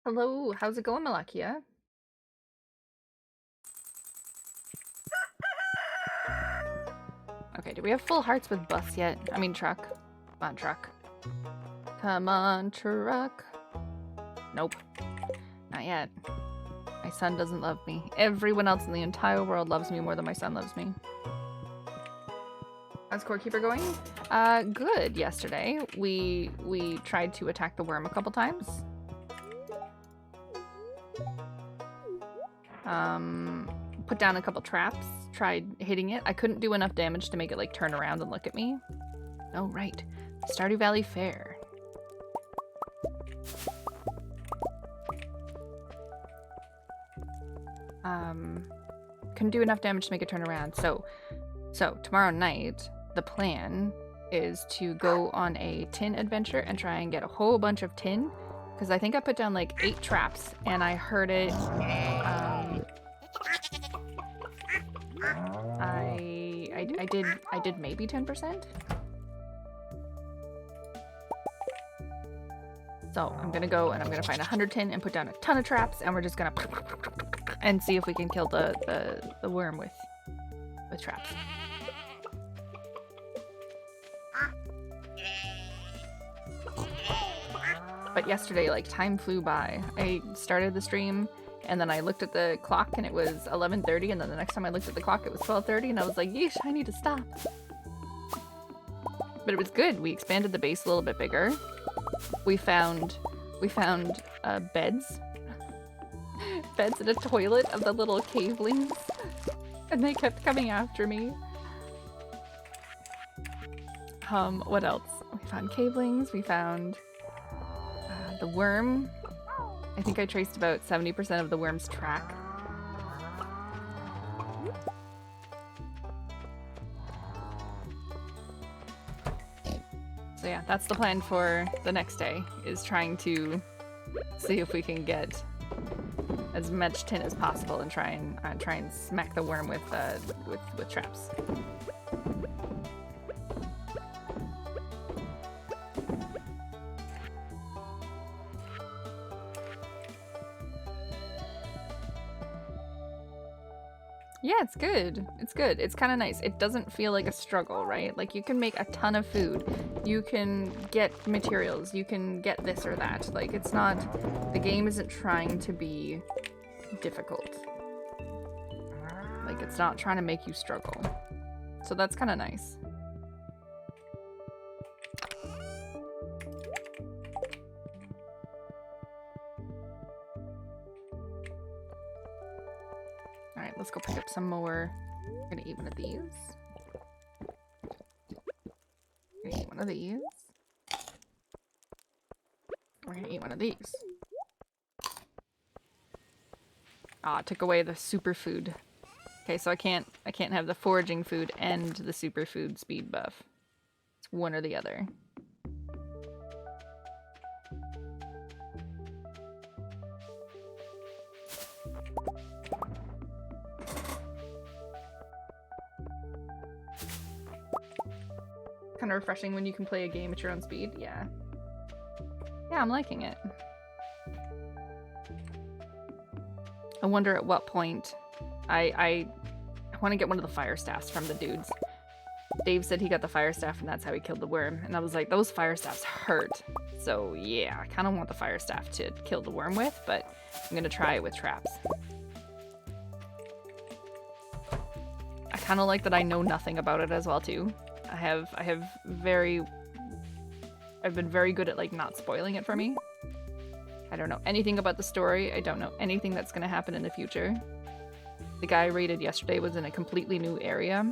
Hello, how's it going, Malakia? Okay, do we have full hearts with bus yet? I mean truck. Come on, truck. Come on, truck. Nope. Not yet. My son doesn't love me. Everyone else in the entire world loves me more than my son loves me. How's Corekeeper going? Good yesterday. We tried to attack the worm a couple times. Put down a couple traps. Tried hitting it. I couldn't do enough damage to make it like turn around and look at me. Oh right. Stardew Valley Fair. Couldn't do enough damage to make it turn around. So tomorrow night, the plan is to go on a tin adventure and try and get a whole bunch of tin. Because I think I put down like 8 traps and I heard it. I did maybe 10%. So I'm gonna go and I'm gonna find 100 tin and put down a ton of traps and we're just gonna and see if we can kill the worm with traps. But yesterday, like, time flew by. I started the stream, and then I looked at the clock, and it was 11:30, and then the next time I looked at the clock, it was 12:30, and I was like, yeesh, I need to stop. But it was good. We expanded the base a little bit bigger. We found beds. Beds and a toilet of the little cavelings. And they kept coming after me. What else? We found cavelings, we found the worm. I think I traced about 70% of the worm's track. So yeah, that's the plan for the next day, is trying to see if we can get as much tin as possible and try and smack the worm with traps. Yeah, it's good. It's good. It's kind of nice. It doesn't feel like a struggle, right? Like, you can make a ton of food. You can get materials. You can get this or that. Like, it's not... The game isn't trying to be difficult. Like, it's not trying to make you struggle. So that's kind of nice. Alright, let's go pick up some more. I'm gonna eat one of these. I'm gonna eat one of these. We're gonna eat one of these. Ah, it took away the superfood. Okay, so I can't have the foraging food and the superfood speed buff. It's one or the other. Kind of refreshing when you can play a game at your own speed. Yeah. Yeah, I'm liking it. I wonder at what point I want to get one of the fire staffs from the dudes. Dave said he got the fire staff and that's how he killed the worm. And I was like, those fire staffs hurt. So yeah, I kind of want the fire staff to kill the worm with, but I'm going to try it with traps. I kind of like that I know nothing about it as well too. I've been very good at like not spoiling it for me. I don't know anything about the story. I don't know anything that's going to happen in the future. The guy I raided yesterday was in a completely new area.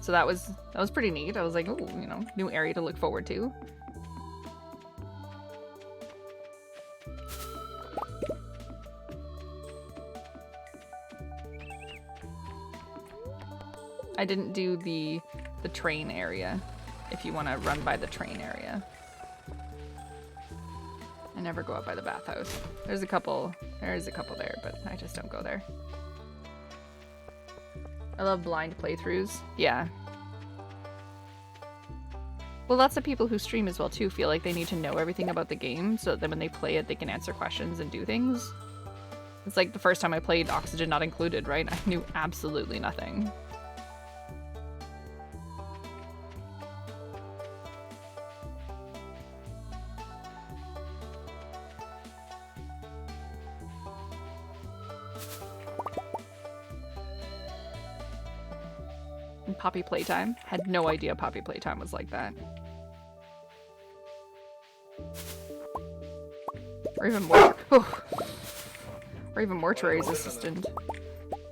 So that was pretty neat. I was like, oh, you know, new area to look forward to. I didn't do the train area, if you want to run by the train area. I never go up by the bathhouse. There is a couple there, but I just don't go there. I love blind playthroughs. Yeah. Well, lots of people who stream as well too feel like they need to know everything about the game so that when they play it, they can answer questions and do things. It's like the first time I played Oxygen Not Included, right? I knew absolutely nothing. Poppy Playtime. Had no idea Poppy Playtime was like that. Or even more. Or even Mortuary's Assistant.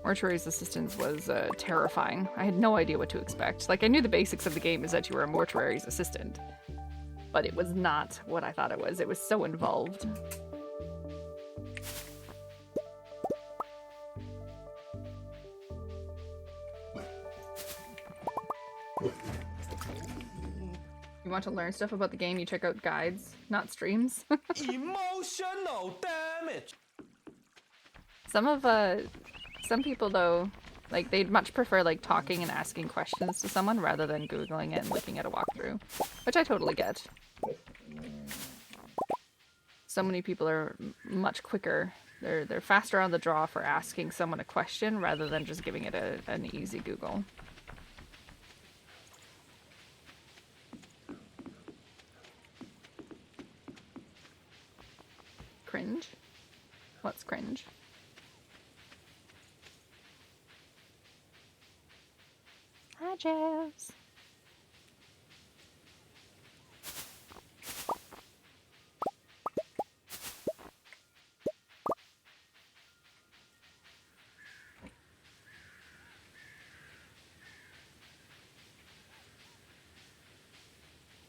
Mortuary's Assistant was terrifying. I had no idea what to expect. Like, I knew the basics of the game is that you were a mortuary's assistant. But it was not what I thought it was. It was so involved. You want to learn stuff about the game, you check out guides, not streams. Emotional damage. Some people though, like they'd much prefer like talking and asking questions to someone rather than Googling it and looking at a walkthrough, which I totally get. So many people are much quicker. They're faster on the draw for asking someone a question rather than just giving it an easy Google. Cringe? What's cringe? Hi, Jazz.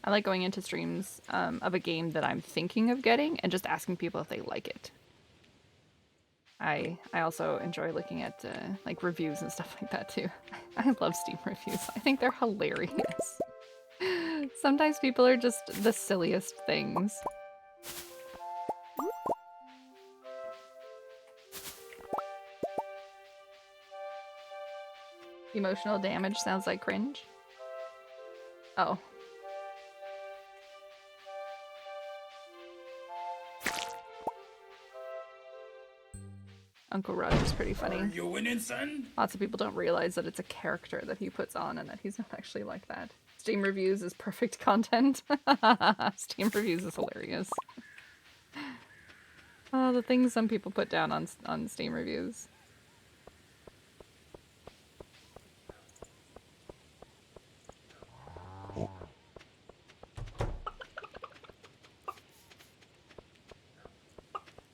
I like going into streams of a game that I'm thinking of getting and just asking people if they like it. I also enjoy looking at like reviews and stuff like that too. I love Steam reviews. I think they're hilarious. Sometimes people are just the silliest things. Emotional damage sounds like cringe. Oh. Uncle Roger's pretty funny. Are you winning, son? Lots of people don't realize that it's a character that he puts on and that he's not actually like that. Steam reviews is perfect content. Steam reviews is hilarious. Oh, the things some people put down on Steam reviews.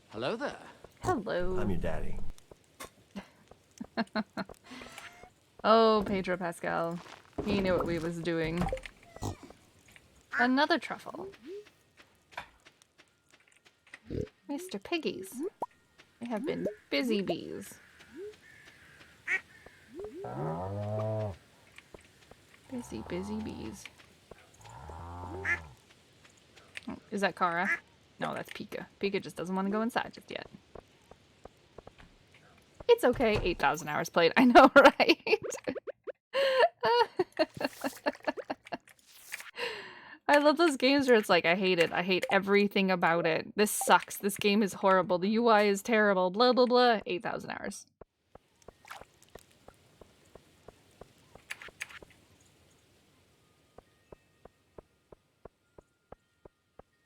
Hello there. Hello. I'm your daddy. Oh, Pedro Pascal. He knew what we was doing. Another truffle. Mr. Piggies. They have been busy bees. Busy, busy bees. Oh, is that Kara? No, that's Pika. Pika just doesn't want to go inside just yet. It's okay. 8,000 hours played. I know, right? I love those games where it's like, I hate it. I hate everything about it. This sucks. This game is horrible. The UI is terrible. Blah, blah, blah. 8,000 hours.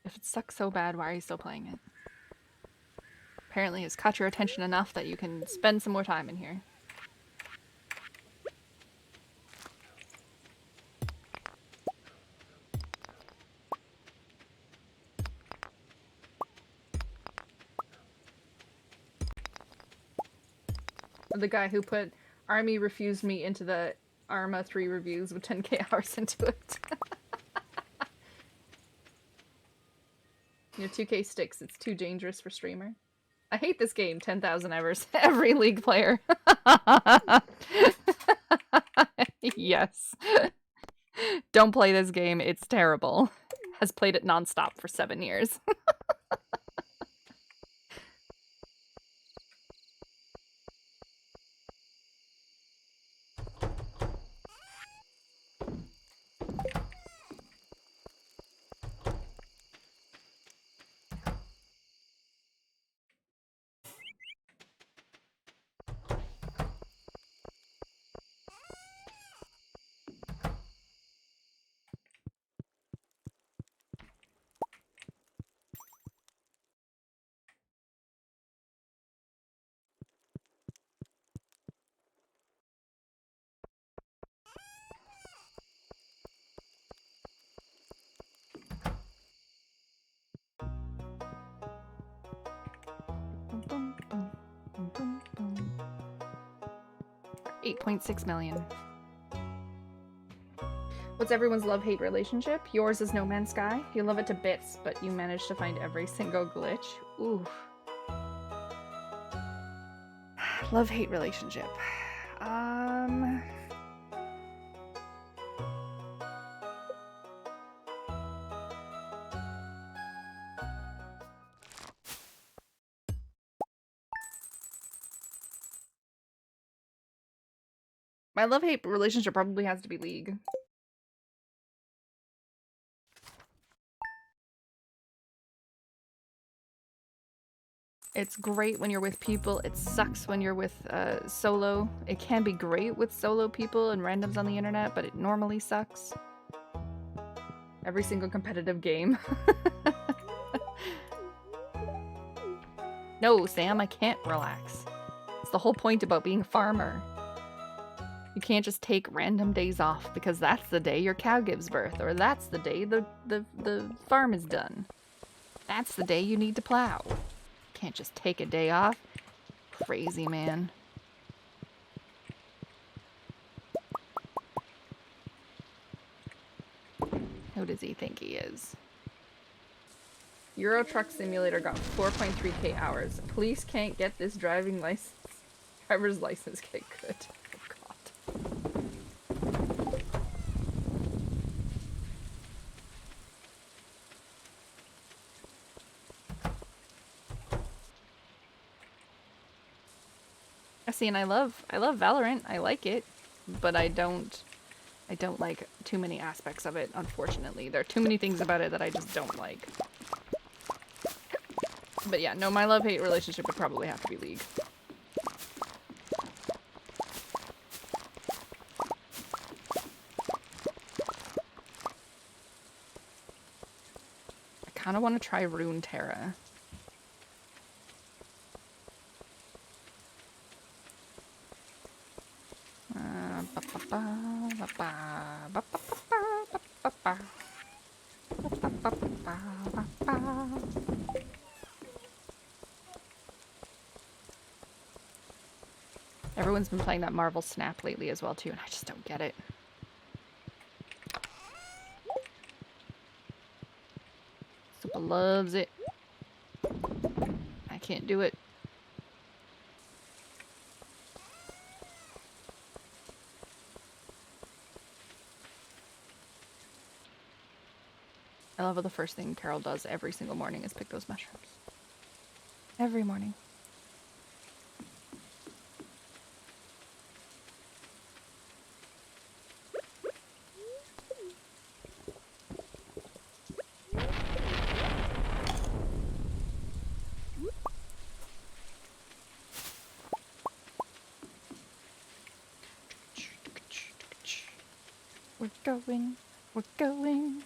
If it sucks so bad, why are you still playing it? Apparently it's caught your attention enough that you can spend some more time in here. The guy who put Army refused me into the Arma 3 reviews with 10k hours into it. Your 2k sticks, it's too dangerous for streamer. I hate this game, 10,000 hours. Every League player. Yes. Don't play this game, it's terrible. Has played it non-stop for 7 years. Bum, bum, bum, bum, bum. 8.6 million. What's everyone's love-hate relationship? Yours is No Man's Sky. You love it to bits, but you manage to find every single glitch. Ooh. Love-hate relationship. My love-hate relationship probably has to be League. It's great when you're with people. It sucks when you're with solo. It can be great with solo people and randoms on the internet, but it normally sucks. Every single competitive game. No, Sam, I can't relax. It's the whole point about being a farmer. You can't just take random days off because that's the day your cow gives birth, or that's the day the farm is done. That's the day you need to plow. Can't just take a day off. Crazy, man. Who does he think he is? Euro Truck Simulator got 4.3k hours. Police can't get this driving license. Driver's license get good. Oh god. See, and I love Valorant. I like it, but I don't like too many aspects of it, unfortunately. There are too many things about it that I just don't like. But yeah, no, my love-hate relationship would probably have to be League. I kind of want to try Runeterra. Everyone's been playing that Marvel Snap lately as well too, and I just don't get it. Super loves it. I can't do it. I love how the first thing Carol does every single morning is pick those mushrooms. Every morning. We're going.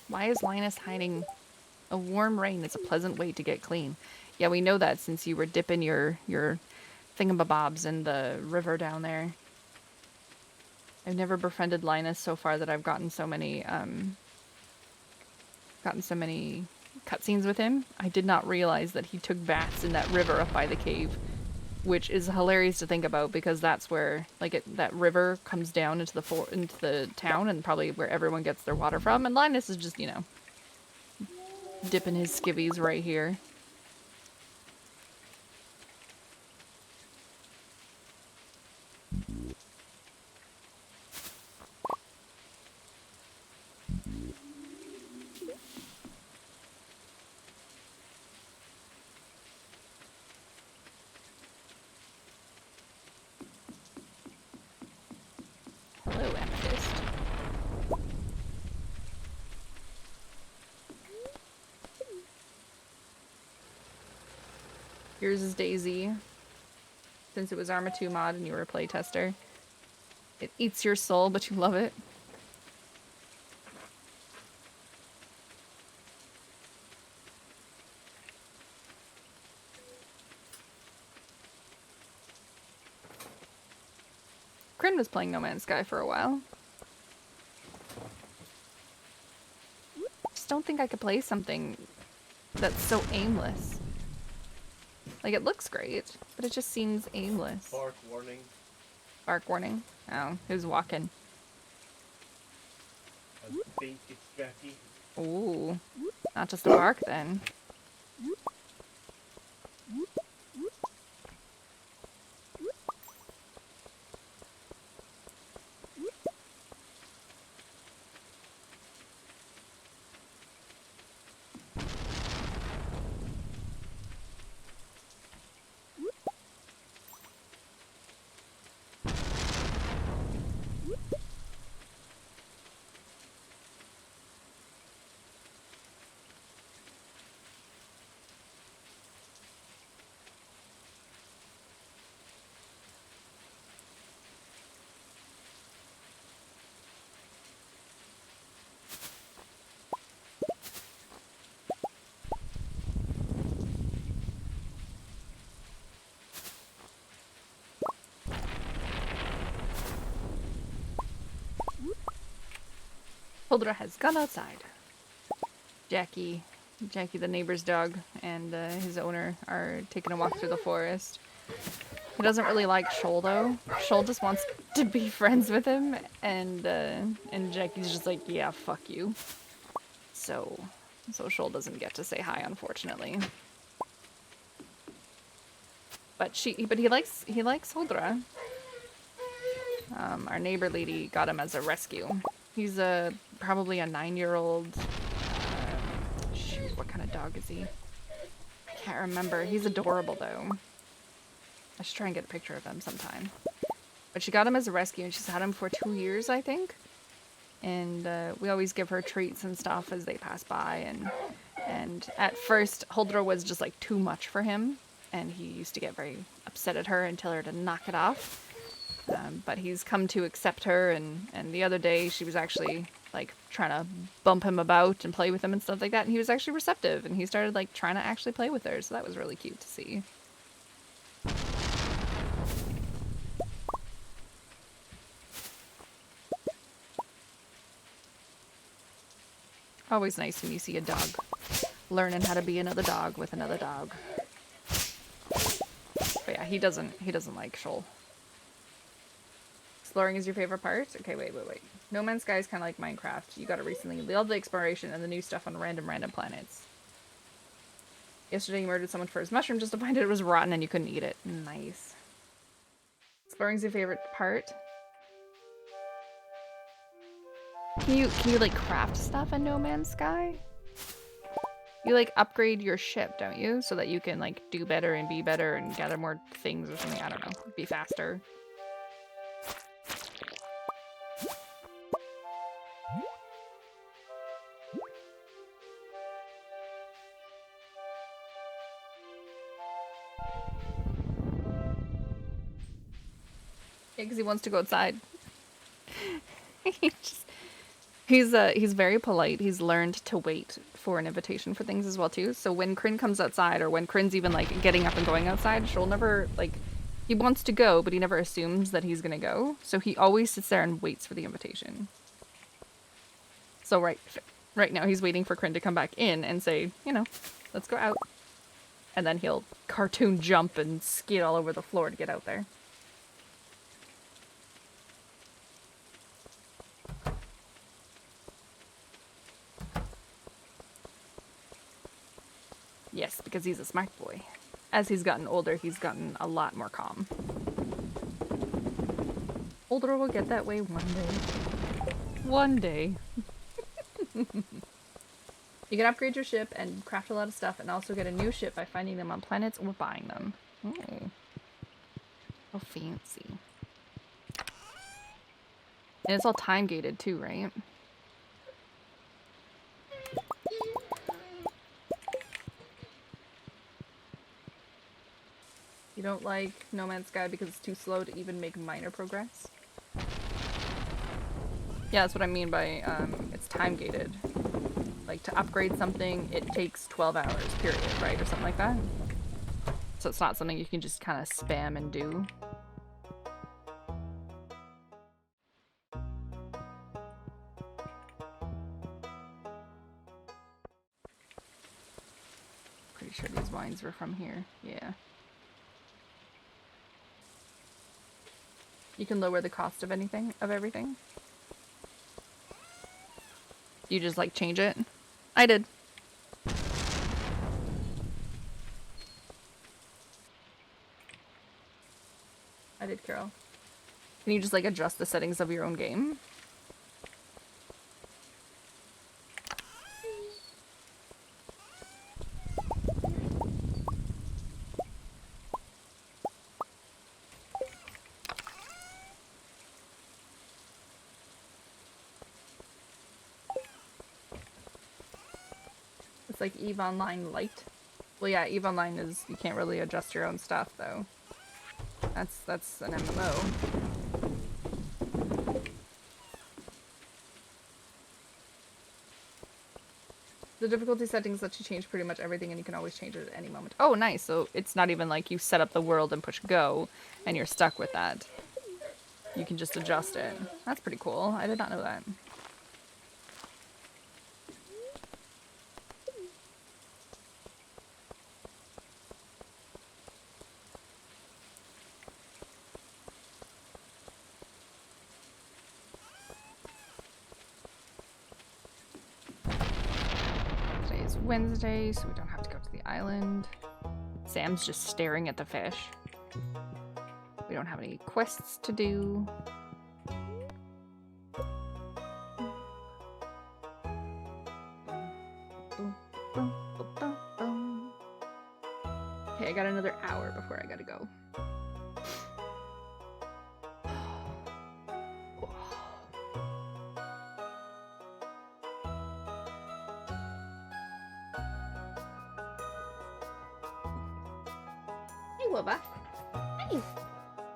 Why is Linus hiding? A warm rain is a pleasant way to get clean. Yeah, we know that since you were dipping your thingamabobs in the river down there. I've never befriended Linus so far that I've gotten so many cutscenes with him. I did not realize that he took baths in that river up by the cave, which is hilarious to think about because that's where that river comes down into the town and probably where everyone gets their water from. And Linus is just, you know, dipping his skivvies right here. Hello, Amethyst. Yours is Daisy. Since it was Arma 2 mod and you were a playtester. It eats your soul, but you love it. Kryn was playing No Man's Sky for a while. Just don't think I could play something that's so aimless. Like, it looks great, but it just seems aimless. Bark warning. Bark warning. Oh, who's walking? I think it's Jackie. Ooh, not just a bark then. Huldra has gone outside. Jackie the neighbor's dog, and his owner are taking a walk through the forest. He doesn't really like Shoal though. Shoal just wants to be friends with him, and Jackie's just like, yeah, fuck you. So Shoal doesn't get to say hi, unfortunately. But he likes Huldra. Our neighbor lady got him as a rescue. He's probably a 9-year-old. Shoot, what kind of dog is he? I can't remember. He's adorable though. I should try and get a picture of him sometime. But she got him as a rescue, and she's had him for 2 years, I think. And we always give her treats and stuff as they pass by. And at first, Huldra was just like too much for him, and he used to get very upset at her and tell her to knock it off. But he's come to accept her, and the other day she was actually like trying to bump him about and play with him and stuff like that, and he was actually receptive, and he started like trying to actually play with her, so that was really cute to see. Always nice when you see a dog learning how to be another dog with another dog. But yeah, he doesn't like Shoal. Exploring is your favorite part? Okay, wait. No Man's Sky is kind of like Minecraft. You got it recently. You love the exploration and the new stuff on random planets. Yesterday you murdered someone for his mushroom just to find it was rotten and you couldn't eat it. Nice. Exploring is your favorite part? Can you like craft stuff in No Man's Sky? You like upgrade your ship, don't you? So that you can like do better and be better and gather more things or something. I don't know. Be faster. Yeah, because he wants to go outside. He's very polite. He's learned to wait for an invitation for things as well too. So when Kryn comes outside, or when Kryn's even like getting up and going outside, she'll never like. He wants to go, but he never assumes that he's gonna go. So he always sits there and waits for the invitation. So right now he's waiting for Kryn to come back in and say, you know, let's go out. And then he'll cartoon jump and skid all over the floor to get out there. Yes, because he's a smart boy. As he's gotten older, he's gotten a lot more calm. Older will get that way one day. One day. You can upgrade your ship and craft a lot of stuff, and also get a new ship by finding them on planets or buying them. Oh. How fancy. And it's all time gated too, right? You don't like No Man's Sky because it's too slow to even make minor progress? Yeah, that's what I mean by it's time gated. Like to upgrade something, it takes 12 hours, period, right? Or something like that. So it's not something you can just kind of spam and do. Pretty sure these wines were from here. Yeah. You can lower the cost of everything. You just like change it? I did. I did, Carol. Can you just like adjust the settings of your own game? It's like EVE Online Lite. Well, yeah, EVE Online is, you can't really adjust your own stuff though. That's an MMO. The difficulty settings let you change pretty much everything, and you can always change it at any moment. Oh, nice. So it's not even like you set up the world and push go, and you're stuck with that. You can just adjust it. That's pretty cool. I did not know that. Today's Wednesday, so we don't have to go to the island. Sam's just staring at the fish. We don't have any quests to do. Okay, I got another hour before I gotta go. Hey, Wubba. Hey!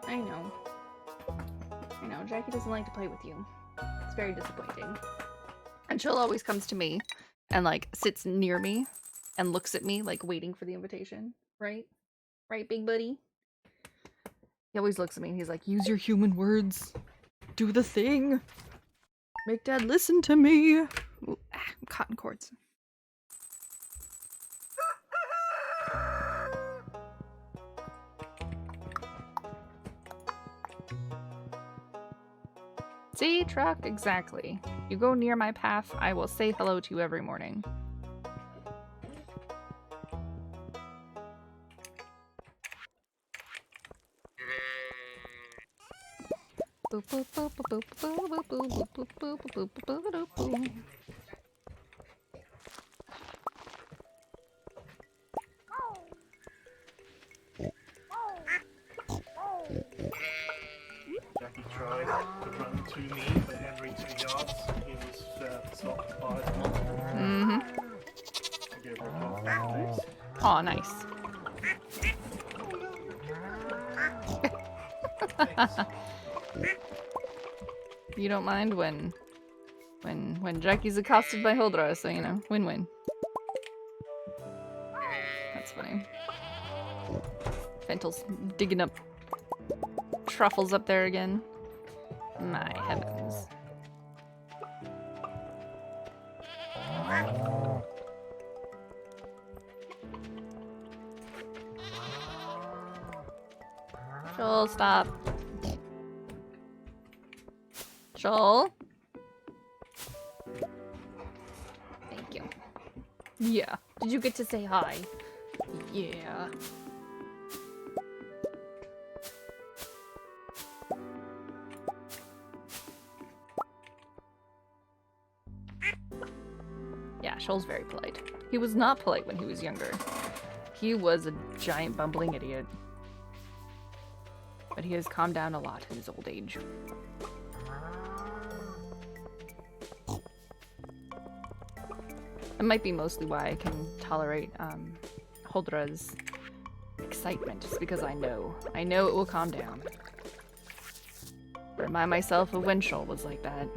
I know. Jackie doesn't like to play with you. It's very disappointing. And she'll always comes to me and like sits near me and looks at me like waiting for the invitation. Right? Right, big buddy? He always looks at me and he's like, use your human words. Do the thing. Make Dad listen to me. Ooh, cotton cords. See, truck, exactly. You go near my path, I will say hello to you every morning. Jackie tried to run to me, but every 2 yards he was stopped by the monster. Mm-hmm. I gave her a pass. Aw, nice. You don't mind when Jackie's accosted by Huldra, so you know, win-win. That's funny. Fentel's digging up truffles up there again. My heavens. Joel, stop. Joel? Thank you. Yeah. Did you get to say hi? Yeah. Yeah, Shoal's very polite. He was not polite when he was younger. He was a giant bumbling idiot. But he has calmed down a lot in his old age. That might be mostly why I can tolerate Huldra's excitement, just because I know it will calm down. Remind myself of when Shoal was like that.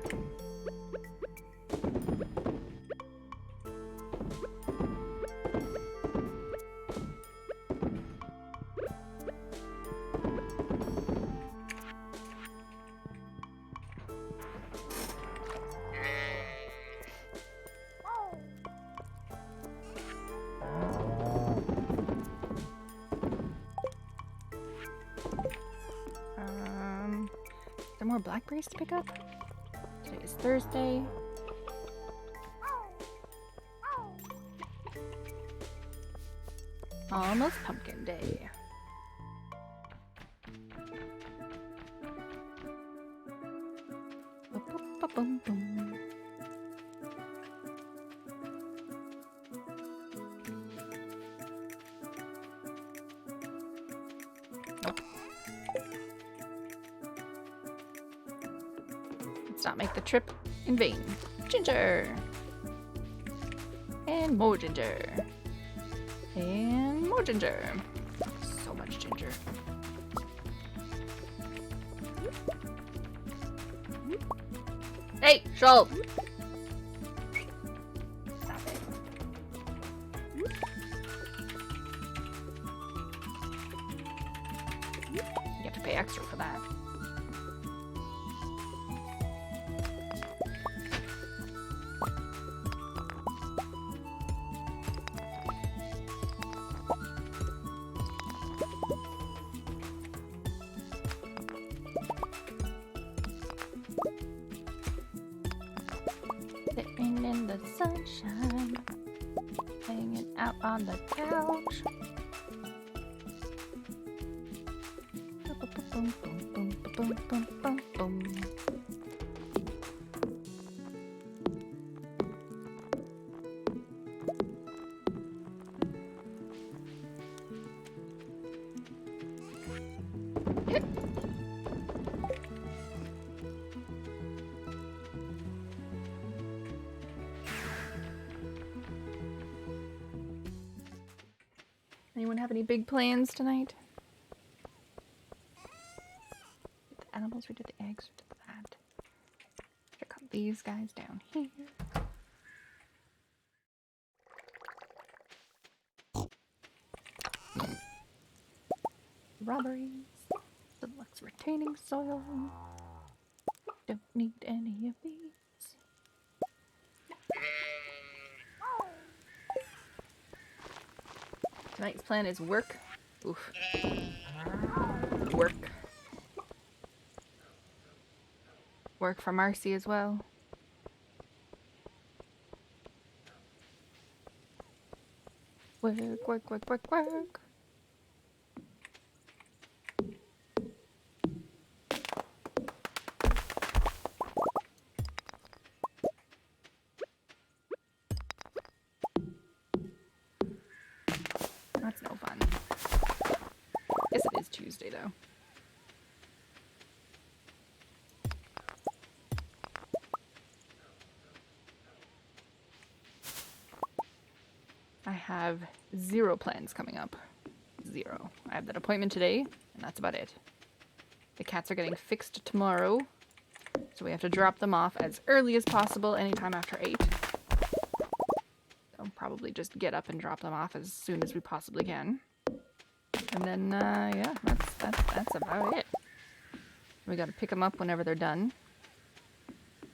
more blackberries to pick up. Today is Thursday. Almost pumpkin day. Ba-ba-ba-bum-bum. Nope. Let's not make the trip in vain. Ginger! And more ginger. And more ginger. So much ginger. Hey, Shoal! Stop it. You have to pay extra for that. Sitting in the sunshine, hanging out on the couch. Boom, boom, boom, boom, boom, boom, boom. Anyone have any big plans tonight? Did the animals, we did the eggs, we did that. Check out these guys down here. Strawberries. Deluxe retaining soil. Don't need any of these. Tonight's plan is work. Oof. Work. Work for Marcy as well. Work, work, work, work, work. That's no fun. Guess it is Tuesday though. I have 0 plans coming up. 0. I have that appointment today, and that's about it. The cats are getting fixed tomorrow, so we have to drop them off as early as possible, anytime after 8. So probably just get up and drop them off as soon as we possibly can. And then, yeah, that's about it. We gotta pick them up whenever they're done.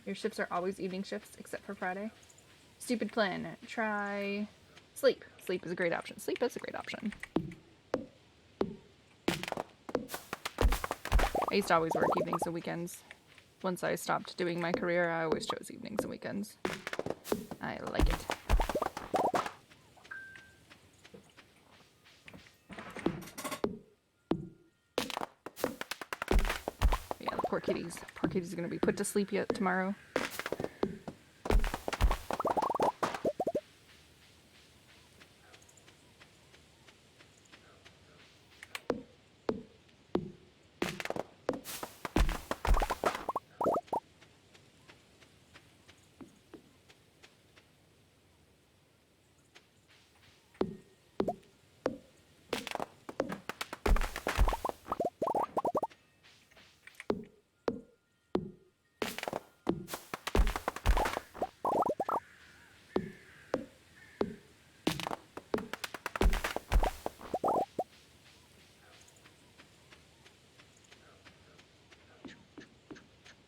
Your shifts are always evening shifts, except for Friday. Stupid plan. Try sleep. Sleep is a great option. Sleep is a great option. I used to always work evenings and weekends. Once I stopped doing my career, I always chose evenings and weekends. I like it. Yeah, the poor kitties. Poor kitties are gonna be put to sleep yet tomorrow.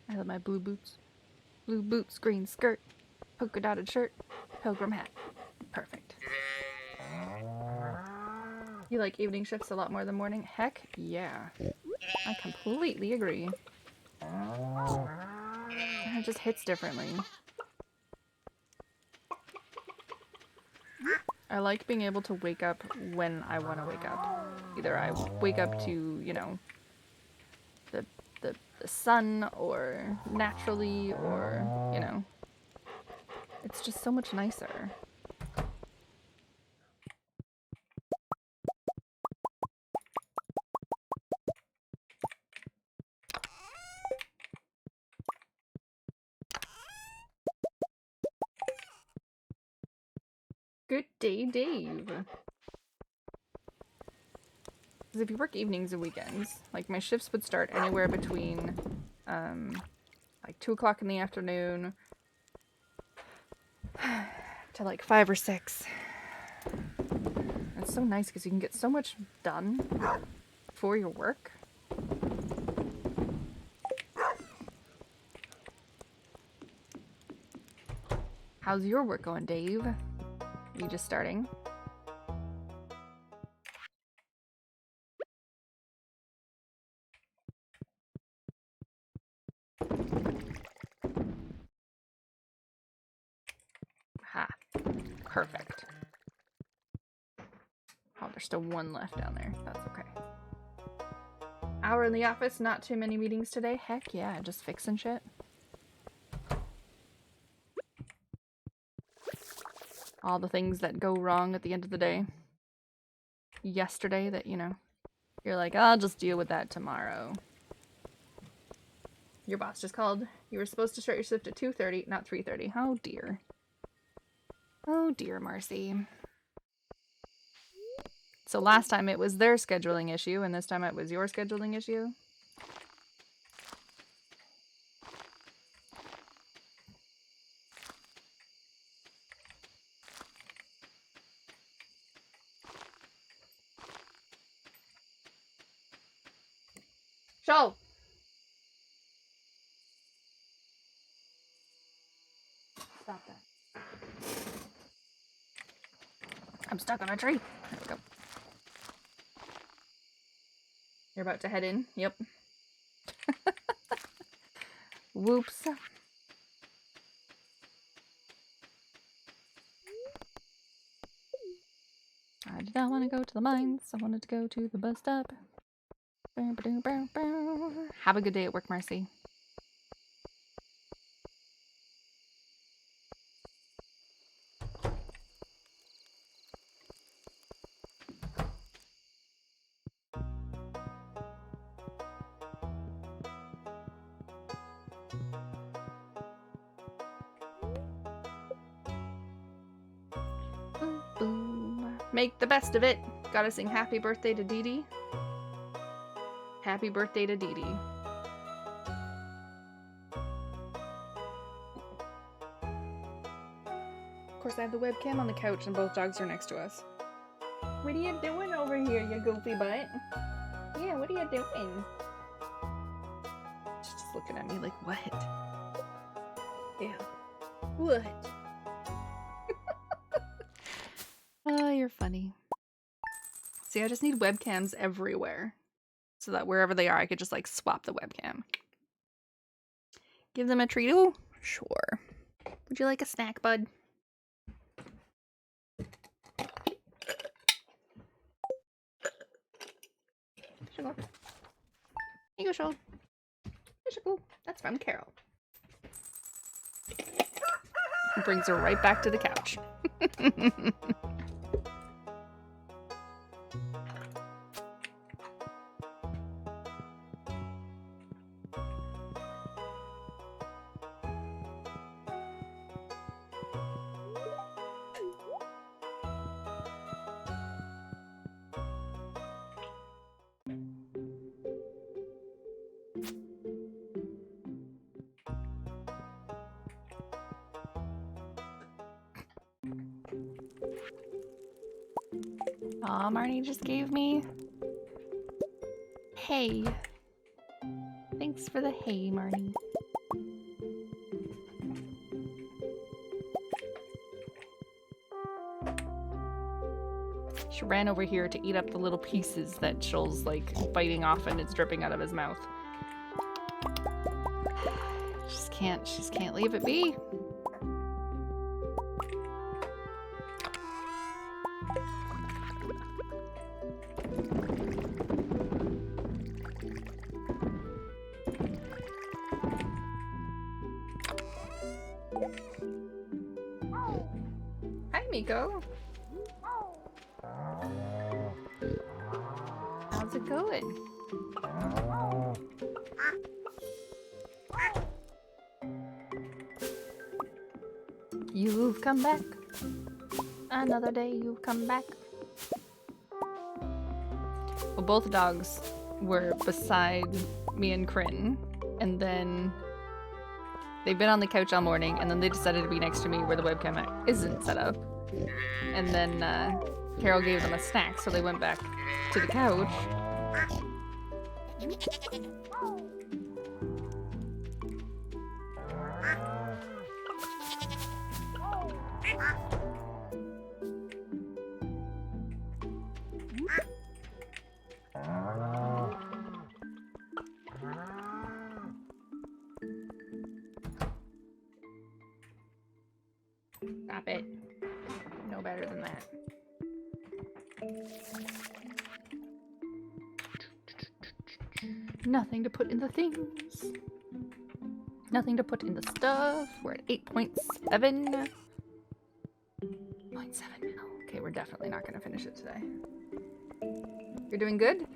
I love my blue boots. Blue boots, green skirt, polka dotted shirt, pilgrim hat. Perfect. You like evening shifts a lot more than morning? Heck yeah. I completely agree. It just hits differently. I like being able to wake up when I want to wake up. Either I wake up to, you know, the sun, or naturally, or, you know. It's just so much nicer. Good day, Dave. Because if you work evenings and weekends, like my shifts would start anywhere between like 2 o'clock in the afternoon to like 5 or 6. It's so nice because you can get so much done for your work. How's your work going, Dave? Are you just starting? Ha. Perfect. Oh, there's still one left down there. That's okay. Hour in the office, not too many meetings today. Heck yeah, just fixing shit. All the things that go wrong at the end of the day. Yesterday that, you know, you're like, I'll just deal with that tomorrow. Your boss just called. You were supposed to start your shift at 2:30, not 3:30. Oh dear. Oh dear, Marcy. So last time it was their scheduling issue, and this time it was your scheduling issue? Show! Stop that. I'm stuck on a tree. There we go. You're about to head in? Yep. Whoops. I did not want to go to the mines. I wanted to go to the bus stop. Have a good day at work, Marcy. Boom, boom. Make the best of it. Gotta sing happy birthday to Dee Dee. Happy birthday to Dee Dee. Of course, I have the webcam on the couch and both dogs are next to us. What are you doing over here, you goofy butt? Yeah, what are you doing? She's just looking at me like, what? Yeah. What? Oh, you're funny. See, I just need webcams everywhere. So that wherever they are, I could just like swap the webcam. Give them a treat. Oh, sure. Would you like a snack, bud? Sugar. Here you go, Shoal. Sugar. That's from Carol. Brings her right back to the couch. Aw, Marnie just gave me hay. Thanks for the hay, Marnie. She ran over here to eat up the little pieces that Shoal's like biting off and it's dripping out of his mouth. she just can't leave it be. Hi, Miko. How's it going? You've come back. Another day you've come back. Well, both dogs were beside me and Crin, and then they've been on the couch all morning, and then they decided to be next to me where the webcam isn't set up. And then Carol gave them a snack, so they went back to the couch. Stop it. No better than that. Nothing to put in the things. Nothing to put in the stuff. We're at 8.7. 0.7. Okay, we're definitely not gonna finish it today. You're doing good?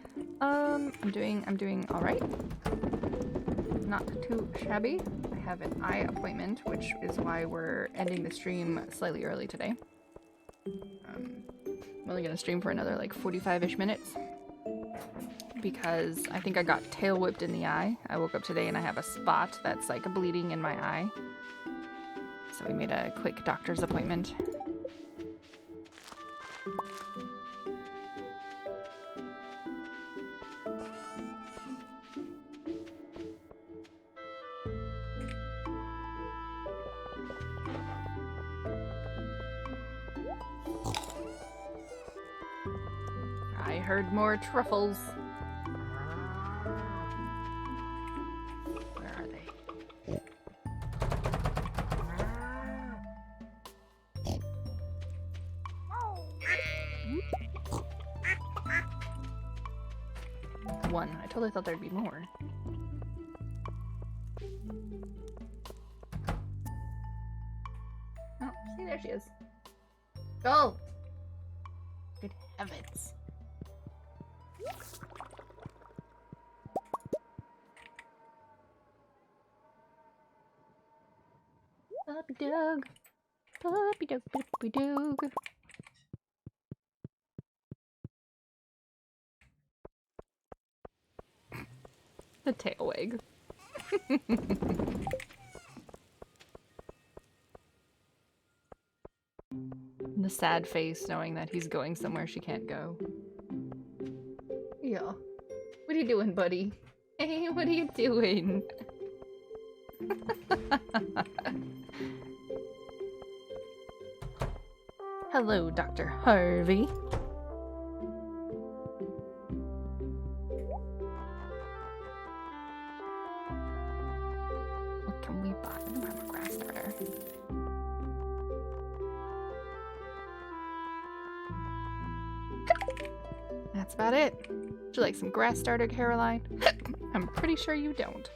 I'm doing alright. Not too shabby. I have an eye appointment, which is why we're ending the stream slightly early today. I'm only gonna stream for another like 45-ish minutes because I think I got tail whipped in the eye. I woke up today and I have a spot that's like bleeding in my eye. So we made a quick doctor's appointment. I heard more truffles. Where are they? One. I totally thought there'd be more. Oh, see, there she is. Go! Good heavens. Puppy dog. Puppy dog, puppy dog. The tail wag. The sad face knowing that he's going somewhere she can't go. Yeah. What are you doing, buddy? Hey, what are you doing? Hello, Dr. Harvey. What can we buy? I don't have a grass starter. That's about it. Would you like some grass starter, Caroline? I'm pretty sure you don't.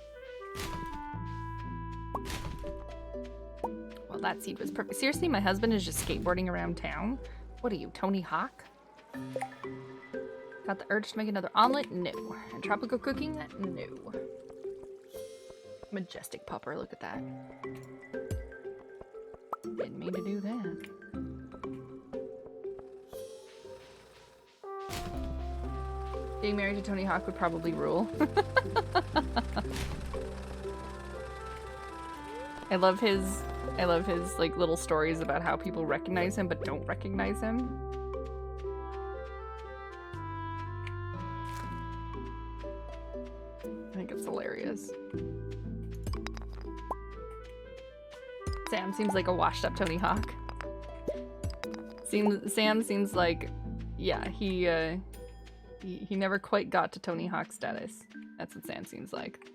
Well, that seed was perfect. Seriously, my husband is just skateboarding around town. What are you, Tony Hawk? Got the urge to make another omelet? No. And tropical cooking? No. Majestic pupper, look at that. Didn't mean to do that. Being married to Tony Hawk would probably rule. I love his like little stories about how people recognize him but don't recognize him. I think it's hilarious. Sam seems like a washed up Tony Hawk. Sam seems like, yeah, he never quite got to Tony Hawk status. That's what Sam seems like.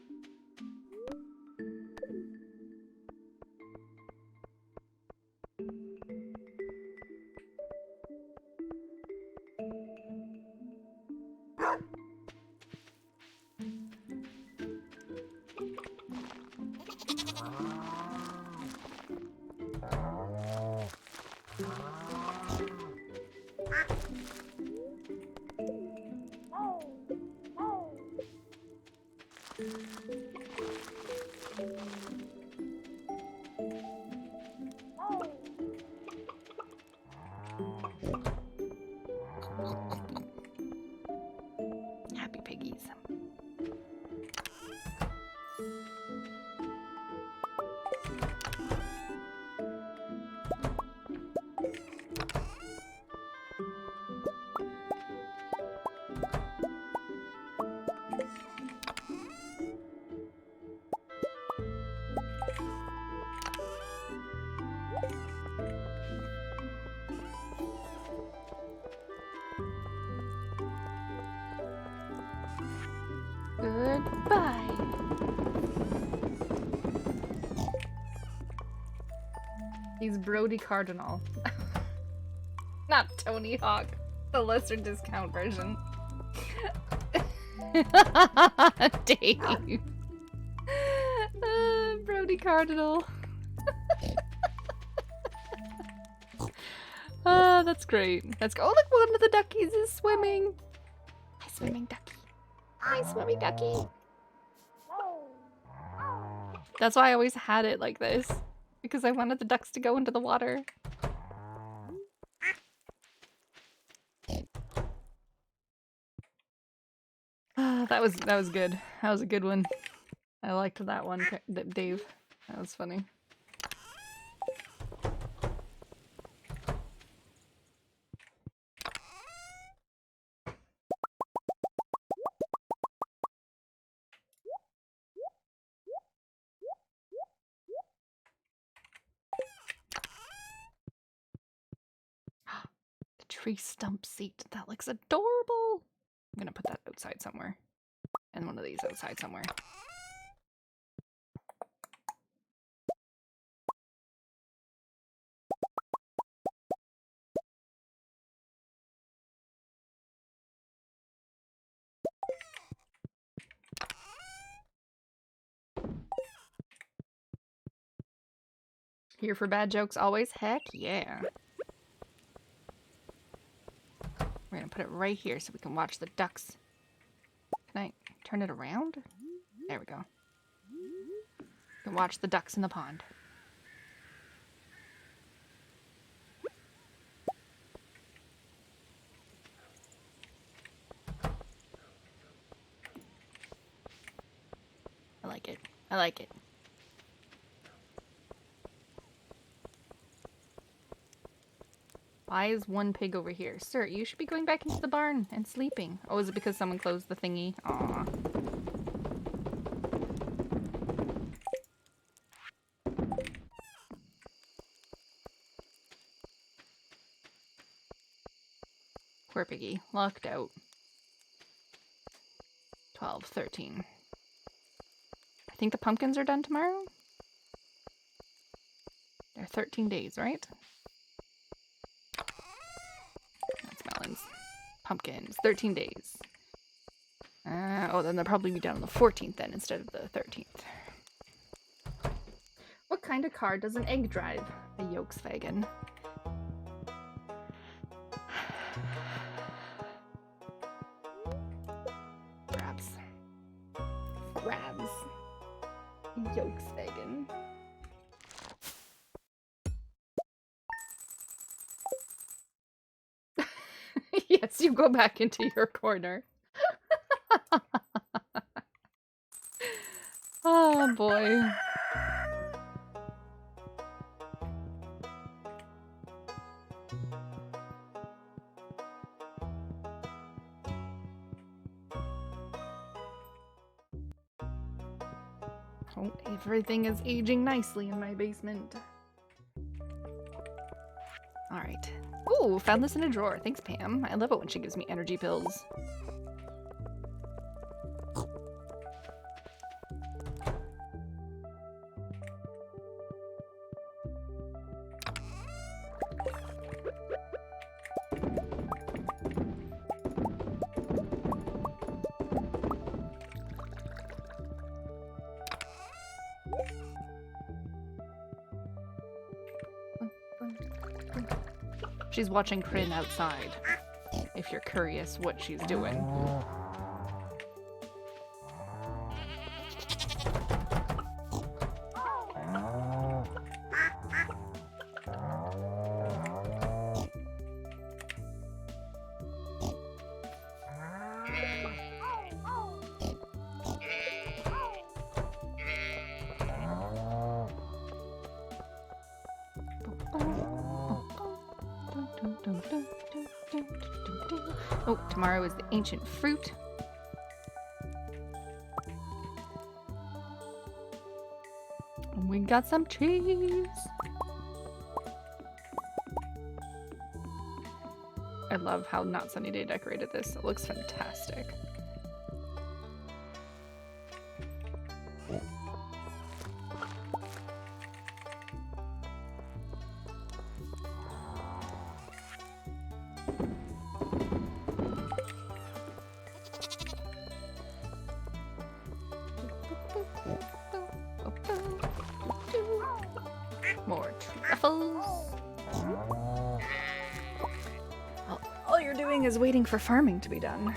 Happy piggies. Goodbye. He's Brody Cardinal. Not Tony Hawk, the lesser discount version. Dave. Brody Cardinal. Oh, that's great. Let's go. Oh, look, one of the duckies is swimming. Hi, swimming ducky. Hi, swimming ducky. That's why I always had it like this. Because I wanted the ducks to go into the water. That was good. That was a good one. I liked that one, Dave. That was funny. The tree stump seat. That looks adorable. I'm gonna put that outside somewhere. And one of these outside somewhere. Here for bad jokes always? Heck yeah. We're gonna put it right here so we can watch the ducks. Can I turn it around? There we go. We can watch the ducks in the pond. I like it. I like it. Why is one pig over here? Sir, you should be going back into the barn and sleeping. Oh, is it because someone closed the thingy? Aw. Poor piggy. Locked out. 12, 13. I think the pumpkins are done tomorrow? They're 13 days, right? That's melons. Pumpkins. 13 days. Oh, then they'll probably be done on the 14th then instead of the 13th. What kind of car does an egg drive? A Volkswagen. Crabs. Crabs. Volkswagen. Yes, you go back into your corner. Oh boy. Oh, everything is aging nicely in my basement. Alright. Ooh, found this in a drawer. Thanks, Pam. I love it when she gives me energy pills. She's watching Kryn outside, if you're curious what she's doing. Oh, tomorrow is the ancient fruit. And we got some cheese. I love how Not Sunny Day decorated this. It looks fantastic. More truffles. All you're doing is waiting for farming to be done.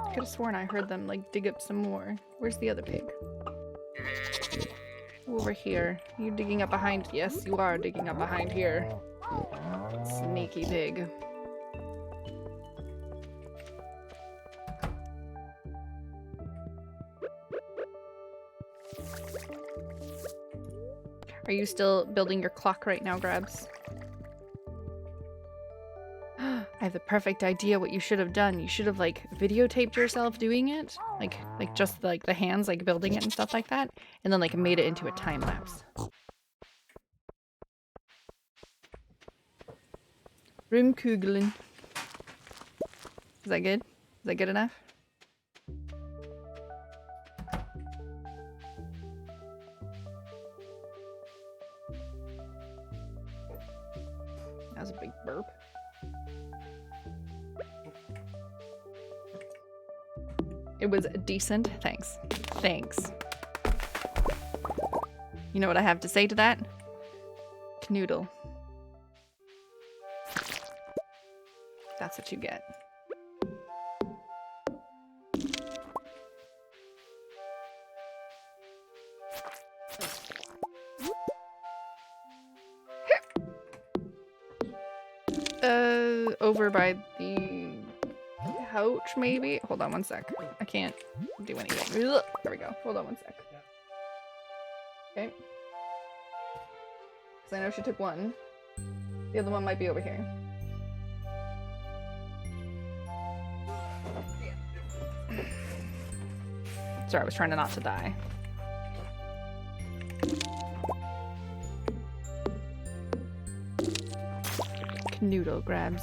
Could have sworn I heard them like dig up some more. Where's the other pig? Over here. You digging up behind? Yes, you are digging up behind here. Sneaky pig. Are you still building your clock right now, Grabs? I have the perfect idea what you should have done. You should have like videotaped yourself doing it. Like just like the hands like building it and stuff like that. And then like made it into a time lapse. Rumkugeln. Is that good? Is that good enough? That was a big burp. It was decent. Thanks. Thanks. You know what I have to say to that? Knoodle. That's what you get. Over by the couch, maybe? Hold on one sec. I can't do anything. There we go. Hold on one sec. Okay. Because I know she took one. The other one might be over here. Sorry, I was trying to not to die. Noodle Grabs.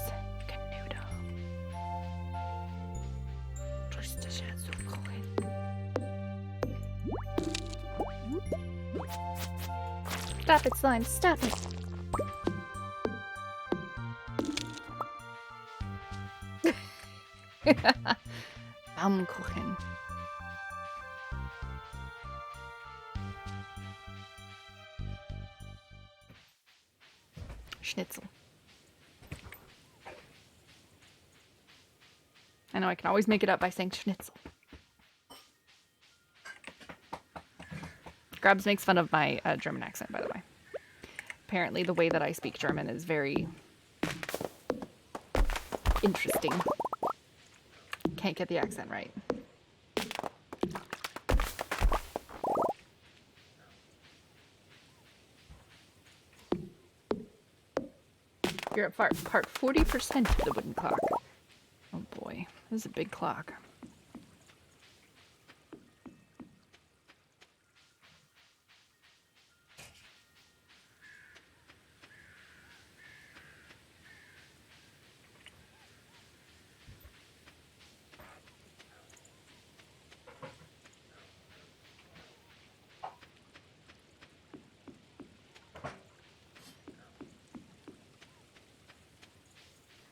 Stop it, slime. Stop it. Baumkuchen. Schnitzel. I know I can always make it up by saying schnitzel. Grabs makes fun of my German accent, by the way. Apparently the way that I speak German is very interesting. Can't get the accent right. You're at part 40% of the wooden clock. Oh boy, this is a big clock.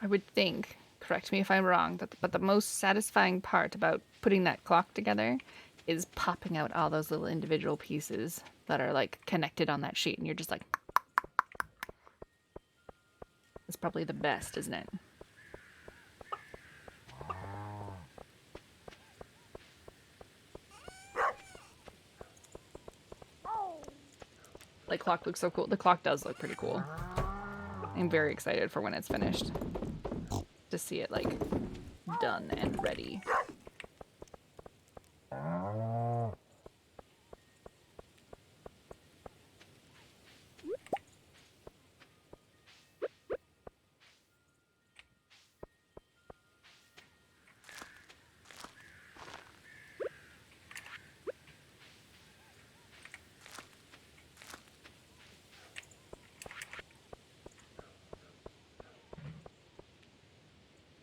I would think, correct me if I'm wrong, but the most satisfying part about putting that clock together is popping out all those little individual pieces that are like connected on that sheet, and you're just like, it's probably the best, isn't it? Like, clock looks so cool. The clock does look pretty cool. I'm very excited for when it's finished. To see it, like, done and ready.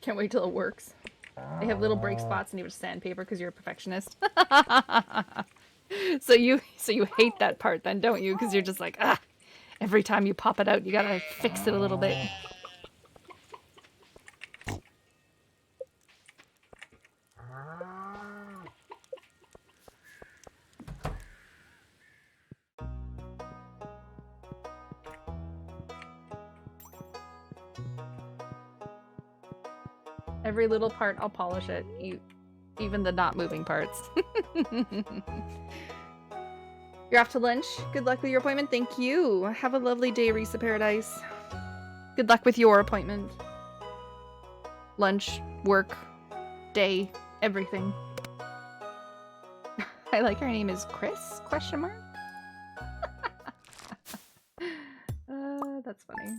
Can't wait till it works. They have little break spots and you have sandpaper because you're a perfectionist. So you hate that part then, don't you? Because you're just like, ah, every time you pop it out, you gotta fix it a little bit. Every little part, I'll polish it. Even the not moving parts. You're off to lunch. Good luck with your appointment. Thank you. Have a lovely day, Risa Paradise. Good luck with your appointment. Lunch, work, day, everything. I like her name is Chris? Question mark? That's funny.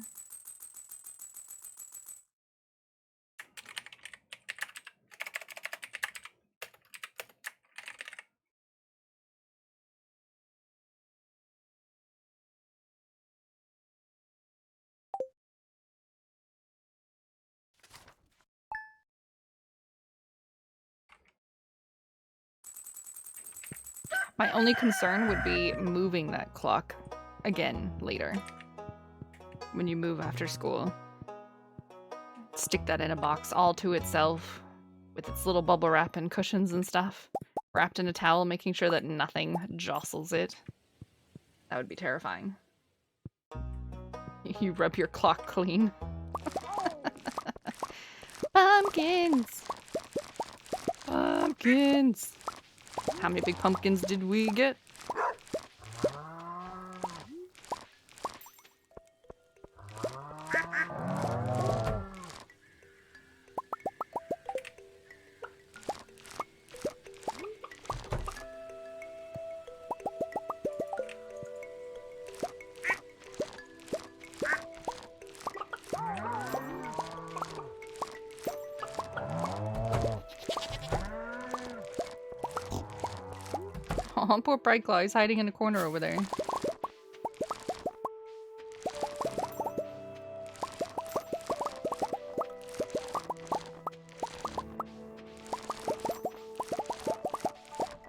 My only concern would be moving that clock again later. When you move after school. Stick that in a box all to itself with its little bubble wrap and cushions and stuff. Wrapped in a towel, making sure that nothing jostles it. That would be terrifying. You rub your clock clean. Pumpkins! Pumpkins! How many big pumpkins did we get? Oh, poor Brightclaw, he's hiding in a corner over there.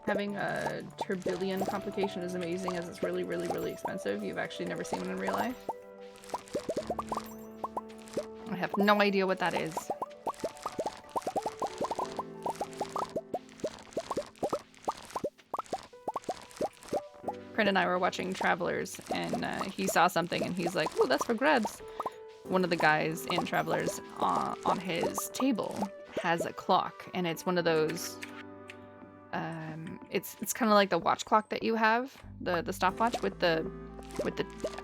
Having a turbillion complication is amazing as it's really, really, really expensive. You've actually never seen one in real life. I have no idea what that is. Crin and I were watching Travelers, and he saw something, and he's like, "Oh, that's for grabs." One of the guys in Travelers on his table has a clock, and it's one of those. It's kind of like the watch clock that you have, the stopwatch with the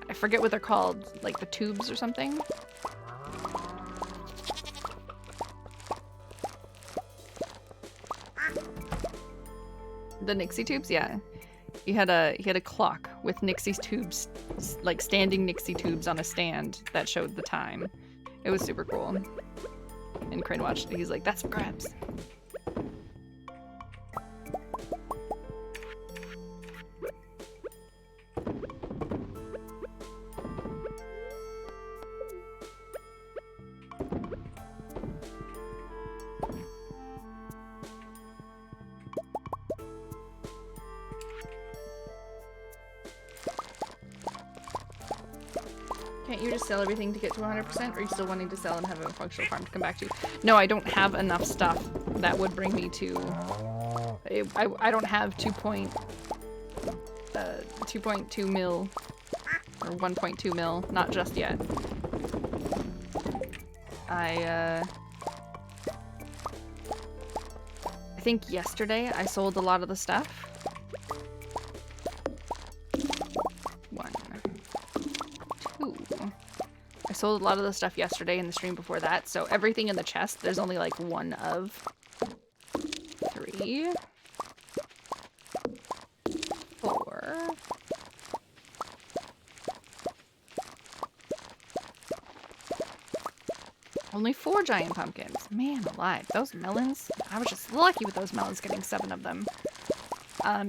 I forget what they're called, like the tubes or something. The Nixie tubes, yeah. He had a clock with Nixie's tubes, like standing Nixie tubes on a stand that showed the time. It was super cool. And Crin watched it. He's like, "That's for grabs." Can't you just sell everything to get to 100%? Or are you still wanting to sell and have a functional farm to come back to? No, I don't have enough stuff that would bring me to I don't have 2.2 mil or 1.2 mil, not just yet. I think yesterday I sold a lot of the stuff. 1, 2. I sold a lot of the stuff yesterday in the stream before that, so everything in the chest, there's only like 1 of 3, 4. Only 4 giant pumpkins. Man alive, those melons. I was just lucky with those melons getting 7 of them.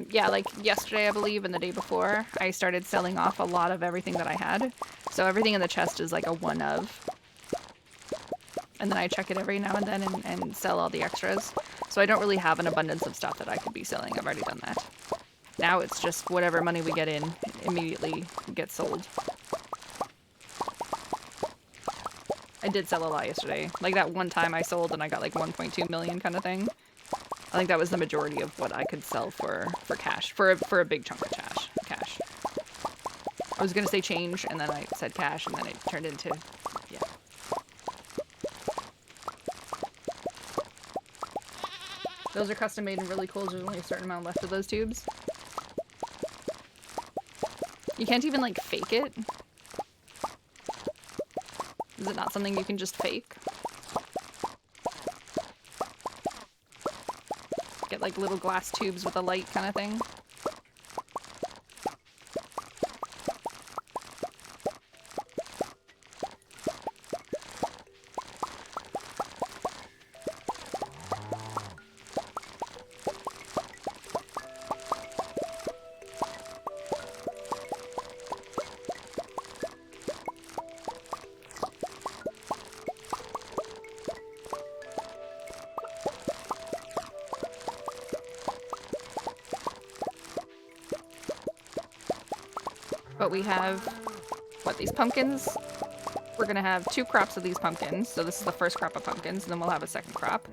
Yeah, like yesterday, I believe, and the day before, I started selling off a lot of everything that I had. So everything in the chest is like a 1 of. And then I check it every now and then and sell all the extras. So I don't really have an abundance of stuff that I could be selling. I've already done that. Now it's just whatever money we get in immediately gets sold. I did sell a lot yesterday. Like that one time I sold and I got like 1.2 million kind of thing. I think that was the majority of what I could sell for cash. For a big chunk of cash. I was gonna say change and then I said cash and then it turned into, yeah. Those are custom made and really cool. There's only a certain amount left of those tubes. You can't even like fake it. Is it not something you can just fake? Get like little glass tubes with a light kind of thing. But we have, what, these pumpkins? We're gonna have 2 crops of these pumpkins, so this is the first crop of pumpkins, and then we'll have a second crop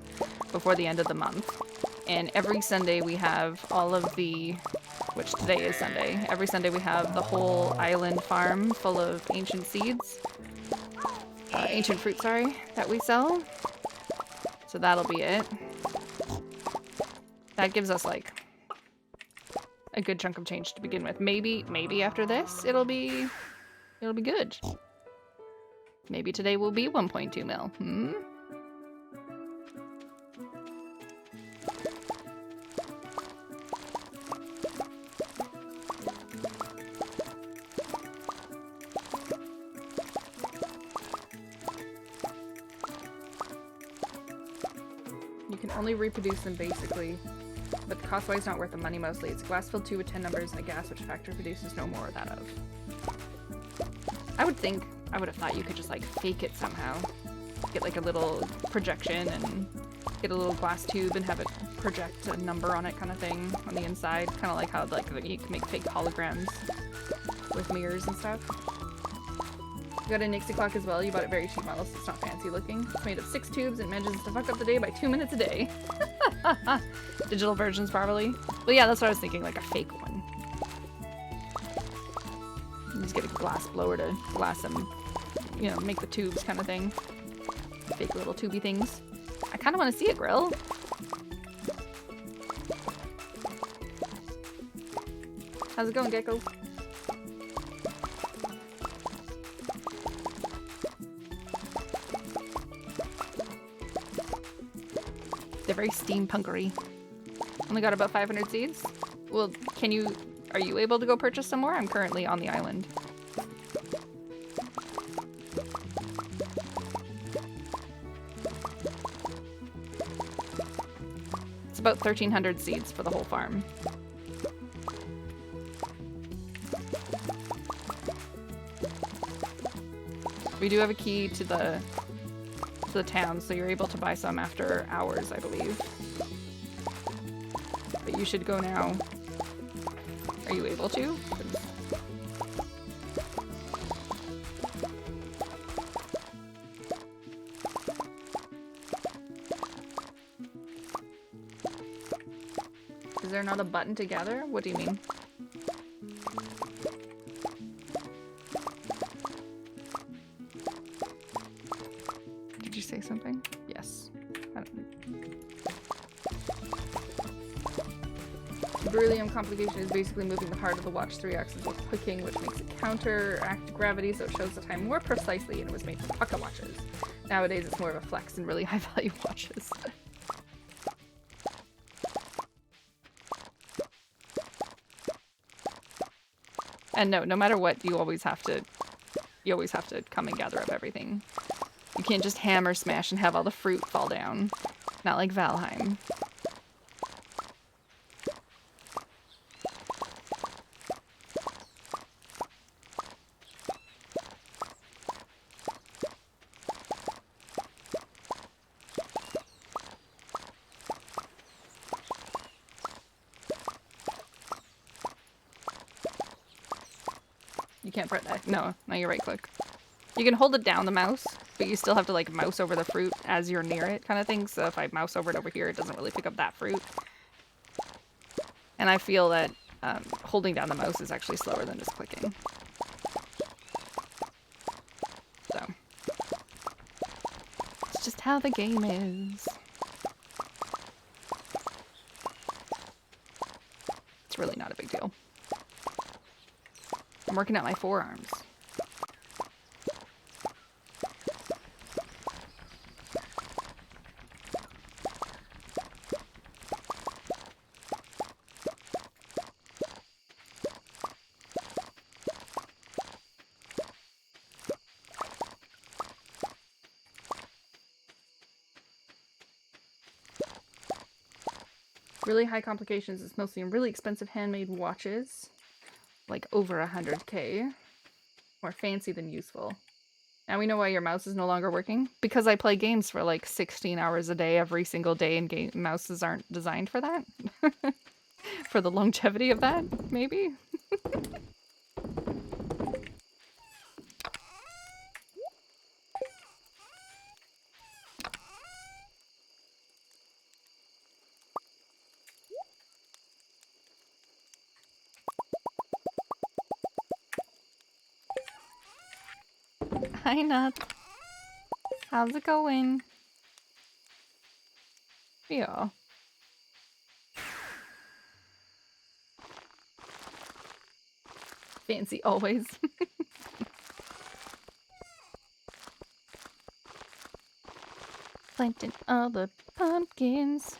before the end of the month. And every Sunday we have all of the, which today is Sunday, every Sunday we have the whole island farm full of ancient seeds. Ancient fruit, sorry, that we sell. So that'll be it. That gives us like a good chunk of change to begin with. Maybe after this it'll be good. Maybe today will be 1.2 mil. You can only reproduce them basically. But the cost-wise not worth the money mostly. It's a glass-filled tube with 10 numbers and a gas which factory produces no more of that of. I would have thought you could just like fake it somehow. Get like a little projection and get a little glass tube and have it project a number on it kind of thing on the inside. Kind of like how like you can make fake holograms with mirrors and stuff. You got a Nixie clock as well. You bought it very cheap model, so it's not fancy looking. It's made of 6 tubes and manages to fuck up the day by 2 minutes a day. Digital versions probably. Well, yeah, that's what I was thinking, like a fake one. You just get a glass blower to glass them, you know, make the tubes kind of thing. Fake little tubey things. I kind of want to see it, Grill. How's it going, Gecko? They're very steampunkery. Only got about 500 seeds. Well, are you able to go purchase some more? I'm currently on the island. It's about 1,300 seeds for the whole farm. We do have a key to the town, so you're able to buy some after hours, I believe. But you should go now. Are you able to? there not a button to gather? What do you mean? Did you say something? Yes. Beryllium complication is basically moving the heart of the watch 3 axis with clicking, which makes it counteract gravity, so it shows the time more precisely, and it was made for pocket watches. Nowadays, it's more of a flex in really high-value watches. And no matter what, you always have to come and gather up everything. You can't just hammer smash and have all the fruit fall down. Not like Valheim. You can't press that. No, you right click. You can hold it down, the mouse, but you still have to like mouse over the fruit as you're near it kind of thing. So if I mouse over it over here, it doesn't really pick up that fruit. And I feel that holding down the mouse is actually slower than just clicking. So it's just how the game is. It's really not a big deal. I'm working out my forearms. Really high complications is mostly in really expensive handmade watches, like over 100K. More fancy than useful. Now we know why your mouse is no longer working. Because I play games for like 16 hours a day every single day, and mouses aren't designed for that. For the longevity of that, maybe? Hi, Nut. How's it going? Yeah. Fancy always. Planting all the pumpkins.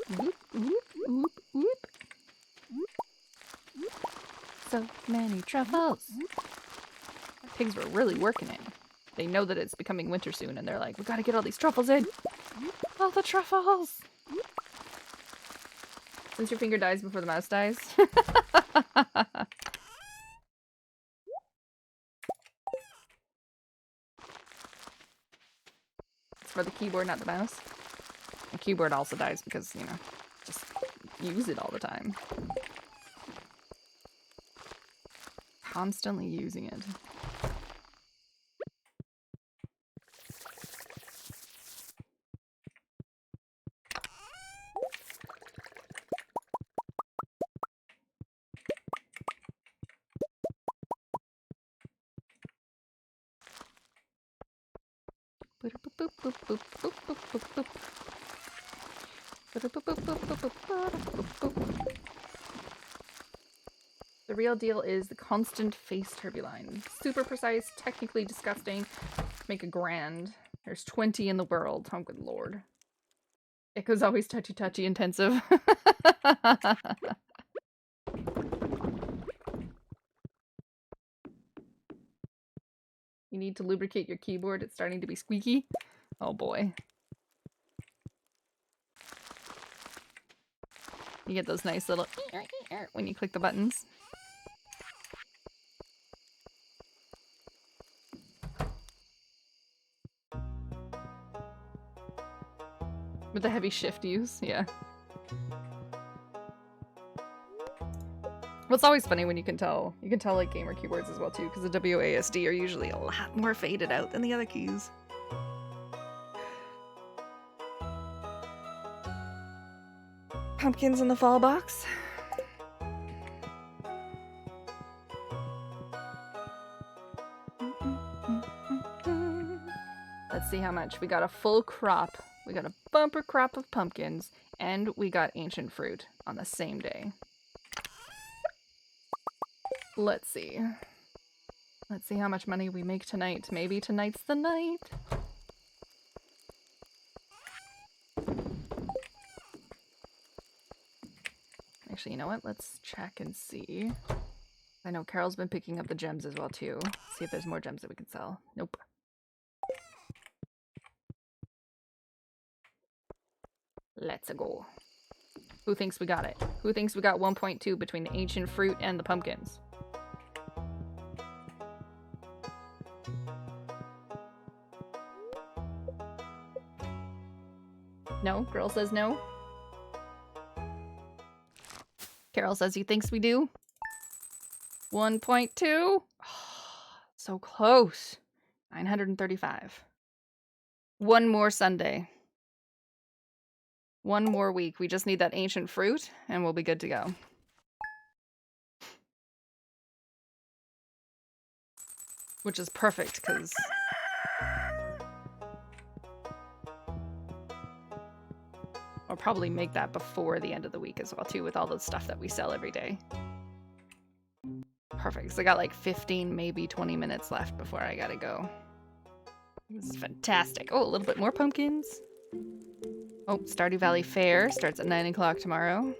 Whoop, whoop, whoop, whoop. So many truffles. Pigs were really working it. They know that it's becoming winter soon, and they're like, we gotta get all these truffles in. All the truffles! Since your finger dies before the mouse dies. It's for the keyboard, not the mouse. The keyboard also dies because, you know, just use it all the time. Constantly using it. The real deal is the constant face turbulence. Super precise, technically disgusting. Make a grand. There's 20 in the world. Oh, good lord. Echo's always touchy intensive. You need to lubricate your keyboard. It's starting to be squeaky. Oh boy. You get those nice little when you click the buttons. With the heavy shift use, yeah. Well, it's always funny when you can tell like gamer keywords as well too, because the WASD are usually a lot more faded out than the other keys. Pumpkins in the fall box. Let's see how much. We got a full crop. We got a bumper crop of pumpkins, and we got ancient fruit on the same day. Let's see. Let's see how much money we make tonight. Maybe tonight's the night. Actually, you know what? Let's check and see. I know Carol's been picking up the gems as well too. See if there's more gems that we can sell. Nope. Let's go. Who thinks we got it? Who thinks we got 1.2 between the ancient fruit and the pumpkins? No? Girl says no? Carol says he thinks we do. 1.2? Oh, so close. 935. One more Sunday. One more week. We just need that ancient fruit and we'll be good to go. Which is perfect because I'll probably make that before the end of the week as well too, with all the stuff that we sell every day. Perfect. So I got like 15, maybe 20 minutes left before I gotta go. This is fantastic. Oh, a little bit more pumpkins. Oh, Stardew Valley Fair starts at 9 o'clock tomorrow.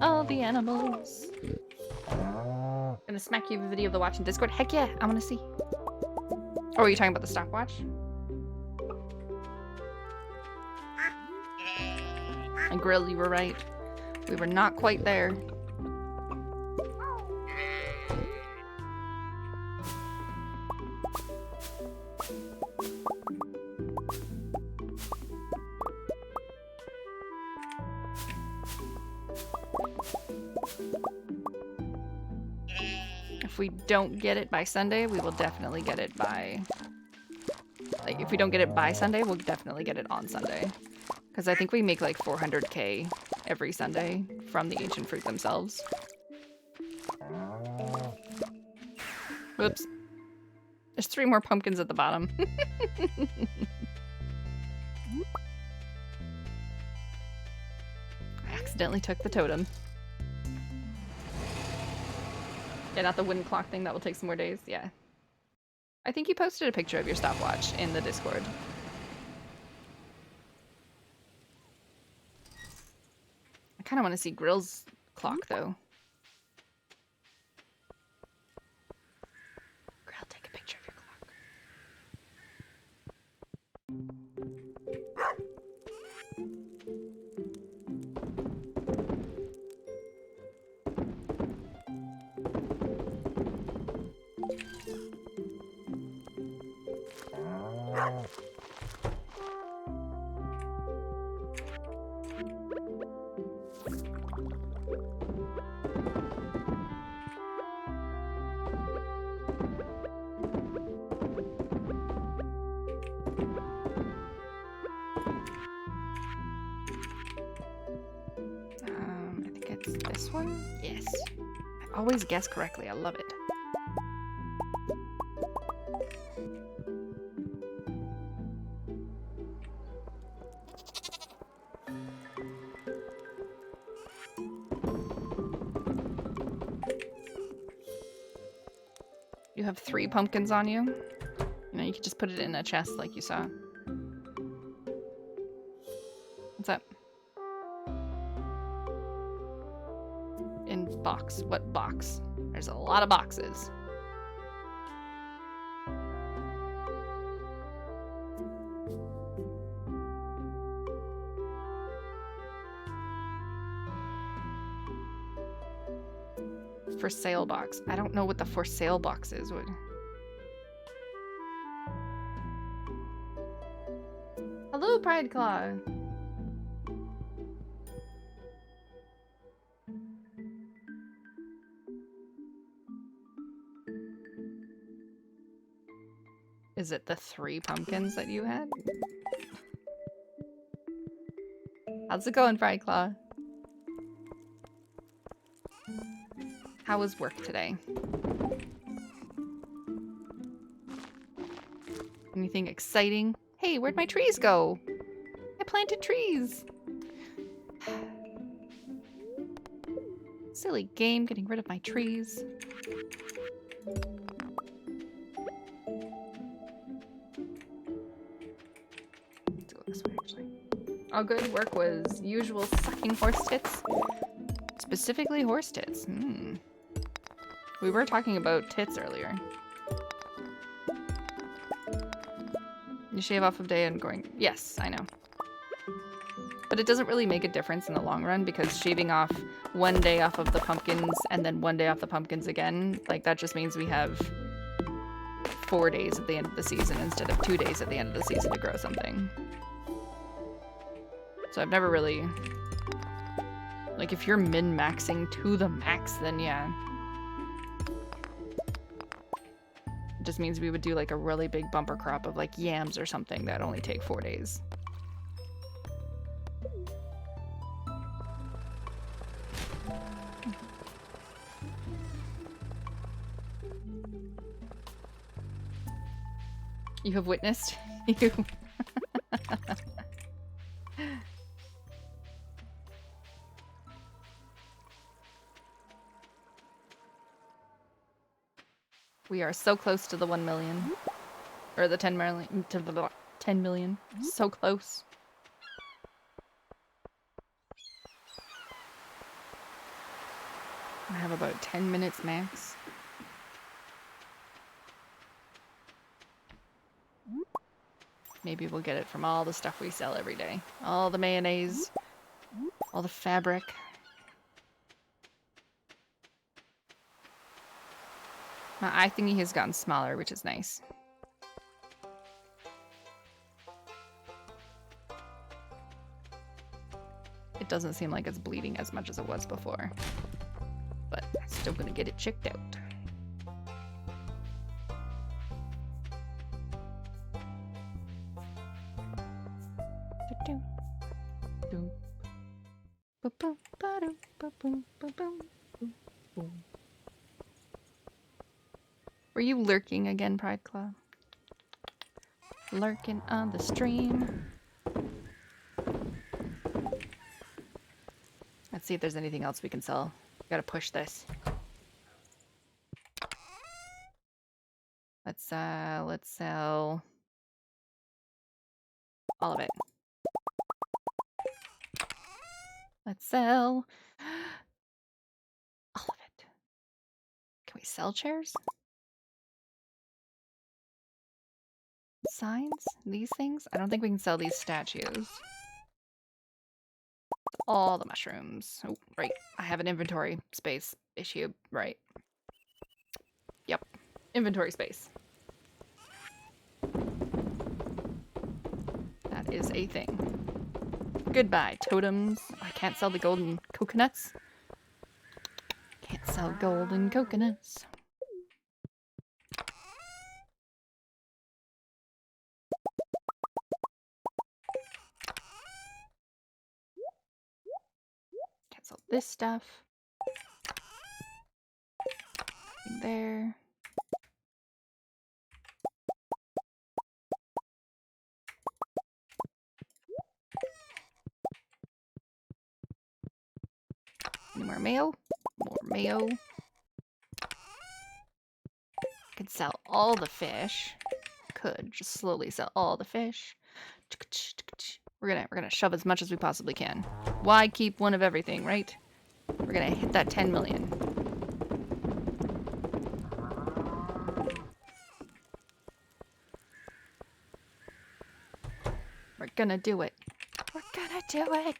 All the animals. Gonna smack you a video of the watch in Discord. Heck yeah, I wanna see. Oh, are you talking about the stopwatch? And Grill, you were right. We were not quite there. If we don't get it by Sunday, we will definitely get it by... Like, if we don't get it by Sunday, we'll definitely get it on Sunday. Because I think we make like 400k every Sunday from the ancient fruit themselves. Whoops. There's 3 more pumpkins at the bottom. I accidentally took the totem. Yeah, not the wooden clock thing. That will take some more days. Yeah. I think you posted a picture of your stopwatch in the Discord. I kind of want to see Grill's clock, though. Grill, take a picture of your clock. I think it's this one? Yes. I always guess correctly. I love it. You have 3 pumpkins on you. You know, you could just put it in a chest like you saw. What's up? In box. What box? There's a lot of boxes. For sale box. I don't know what the for sale box is. What? Hello, Pride Claw. Is it the 3 pumpkins that you had? How's it going, Pride Claw? How was work today? Anything exciting? Hey, where'd my trees go? I planted trees. Silly game, getting rid of my trees. Let's go this way, actually. All good work was usual sucking horse tits. Specifically horse tits. We were talking about tits earlier. You shave off a day and going... Yes, I know. But it doesn't really make a difference in the long run because shaving off 1 day off of the pumpkins and then 1 day off the pumpkins again, like that just means we have 4 days at the end of the season instead of 2 days at the end of the season to grow something. So I've never really... Like if you're min-maxing to the max, then yeah. It just means we would do like a really big bumper crop of like yams or something that only take 4 days. You have witnessed? You. We are so close to the 1 million. Or the 10 million. To the 10 million. So close. I have about 10 minutes max. Maybe we'll get it from all the stuff we sell every day. All the mayonnaise. All the fabric. My eye thingy has gotten smaller, which is nice. It doesn't seem like it's bleeding as much as it was before. But I'm still gonna get it checked out. Were you lurking again, Pride Claw? Lurking on the stream. Let's see if there's anything else we can sell. We gotta push this. Let's sell all of it. Let's sell all of it. Can we sell chairs? Signs? These things? I don't think we can sell these statues. All the mushrooms. Oh, right. I have an inventory space issue. Right. Yep. Inventory space. That is a thing. Goodbye, totems. I can't sell the golden coconuts. Can't sell golden coconuts. Can't sell this stuff. Nothing there. Any more mayo? More mayo. I could sell all the fish. Could just slowly sell all the fish. We're gonna shove as much as we possibly can. Why keep one of everything, right? We're gonna hit that 10 million. We're gonna do it. We're gonna do it.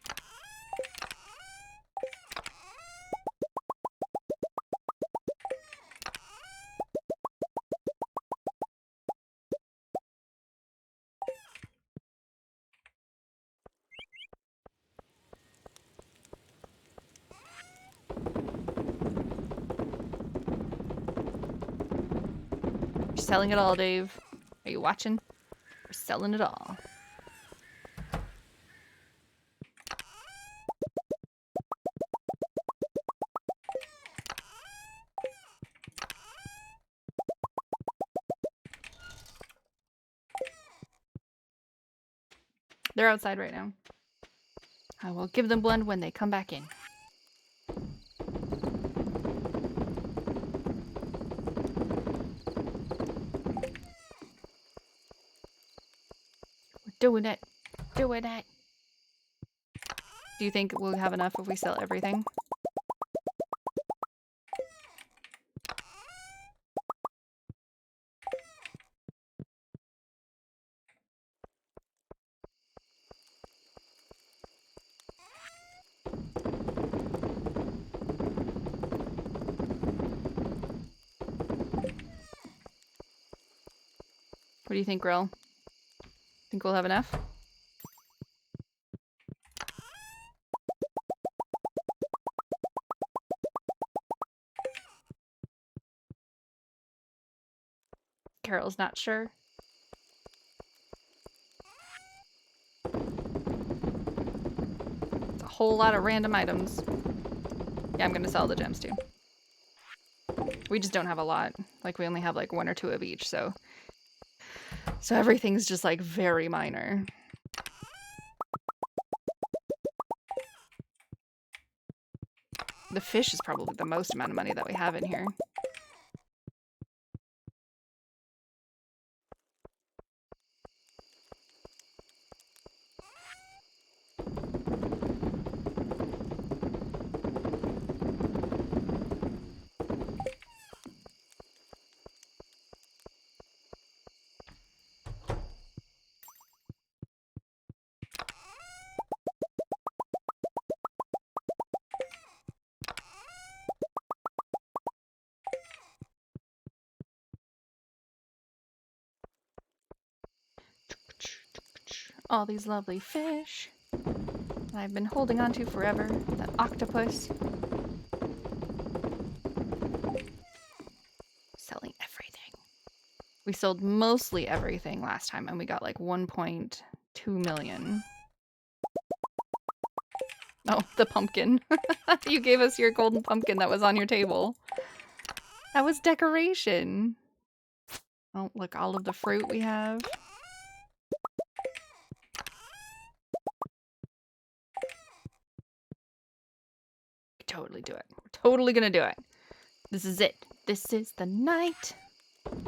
We're selling it all, Dave. Are you watching? We're selling it all. They're outside right now. I will give them blend when they come back in. We're doing it. Doing it. Do you think we'll have enough if we sell everything? What do you think, Grill? Think we'll have enough? Carol's not sure. It's a whole lot of random items. Yeah, I'm gonna sell the gems too. We just don't have a lot. Like, we only have like 1 or 2 of each, so everything's just like very minor. The fish is probably the most amount of money that we have in here. All these lovely fish that I've been holding on to forever. That octopus. Selling everything. We sold mostly everything last time and we got like 1.2 million. Oh, the pumpkin. You gave us your golden pumpkin that was on your table. That was decoration. Oh, look, all of the fruit we have. Totally do it. We're totally gonna do it. This is it. This is the night. You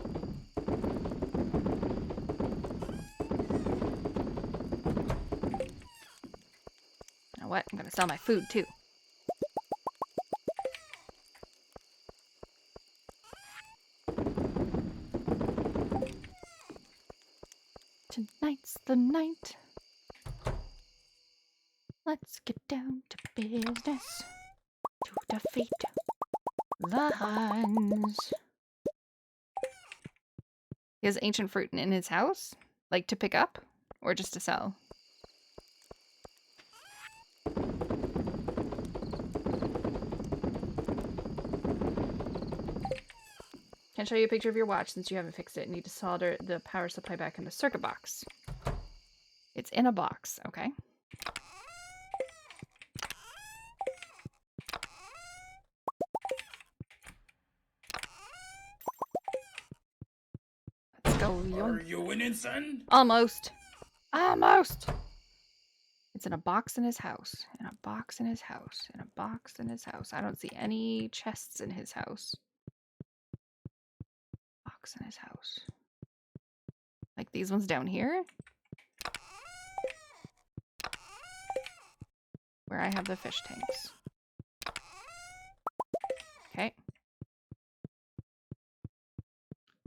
know what? I'm gonna sell my food too. Tonight's the night. Let's get down to business. To defeat the Huns. He has ancient fruit in his house? Like to pick up? Or just to sell? Can't show you a picture of your watch since you haven't fixed it. Need to solder the power supply back in the circuit box. It's in a box, okay? Let's go, Are you winning, son? Almost. Almost. It's in a box in his house. In a box in his house. In a box in his house. I don't see any chests in his house. clocks in his house. Like these ones down here? Where I have the fish tanks. Okay.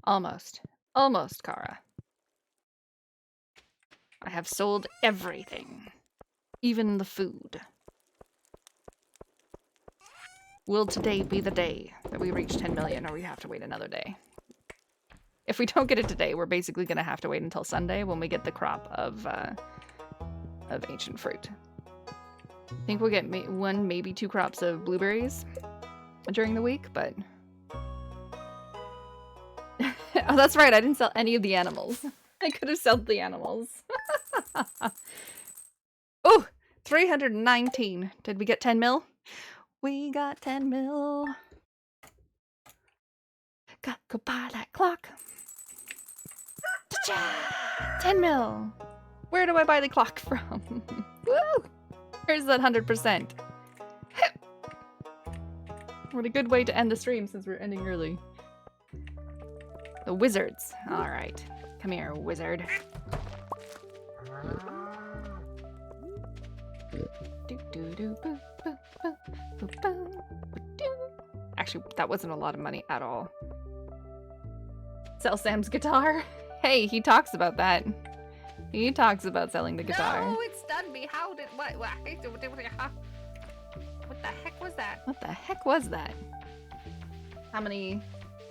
Almost. Almost, Kara. I have sold everything. Even the food. Will today be the day that we reach 10 million, or we have to wait another day? If we don't get it today, we're basically going to have to wait until Sunday when we get the crop of ancient fruit. I think we'll get one, maybe 2 crops of blueberries during the week, but... Oh, that's right, I didn't sell any of the animals. I could have sold the animals. Oh, 319. Did we get 10 mil? We got 10 mil. Gotta go buy that clock. 10 mil. Where do I buy the clock from? Woo! Here's that 100%. What a good way to end the stream since we're ending early. The wizards. Alright. Come here, wizard. Actually, that wasn't a lot of money at all. Sell Sam's guitar? Hey, he talks about that. He talks about selling the guitar. No, it's done me. How did what the heck was that? What the heck was that? How many?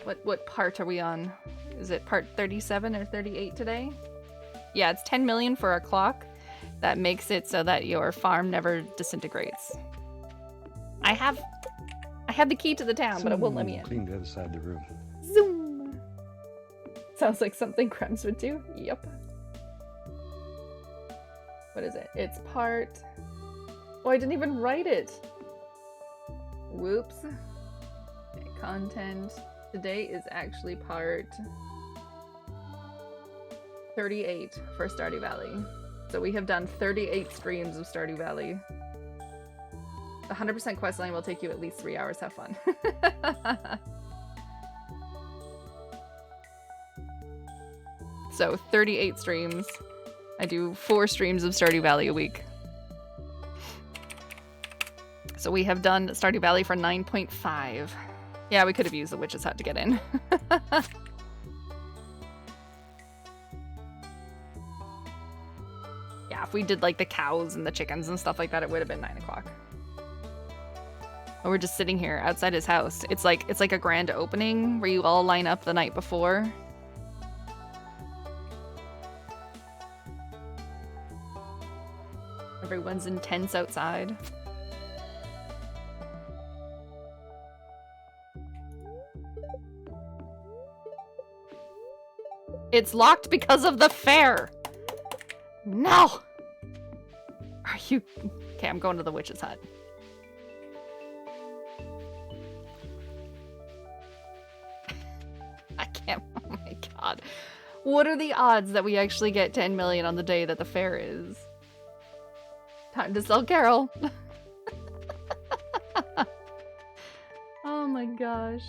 What part are we on? Is it part 37 or 38 today? Yeah, it's 10 million for a clock. That makes it so that your farm never disintegrates. I have the key to the town, but it won't let me in. Clean the other side of the room. Zoom. Sounds like something Krems would do. Yep. What is it? It's part... Oh, I didn't even write it. Whoops. Okay, content. Today is actually part 38 for Stardew Valley. So we have done 38 streams of Stardew Valley. The 100% questline will take you at least 3 hours. Have fun. So 38 streams. I do 4 streams of Stardew Valley a week. So we have done Stardew Valley for 9.5. Yeah, we could have used the witch's hut to get in. Yeah, if we did like the cows and the chickens and stuff like that, it would have been 9 o'clock. But we're just sitting here outside his house. It's like a grand opening where you all line up the night before. Everyone's intense outside. It's locked because of the fair. No! Are you... Okay, I'm going to the witch's hut. I can't... Oh my god. What are the odds that we actually get 10 million on the day that the fair is? Time to sell Carol. Oh my gosh.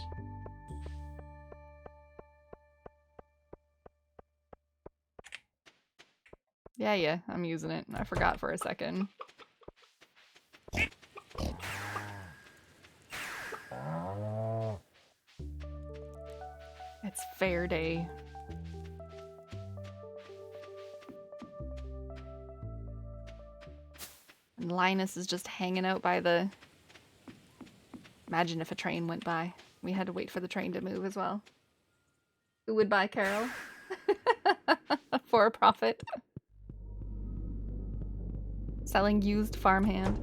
Yeah, I'm using it. I forgot for a second. It's fair day. And Linus is just hanging out by the... Imagine if a train went by. We had to wait for the train to move as well. Who would buy Carol? For a profit. Selling used farmhand.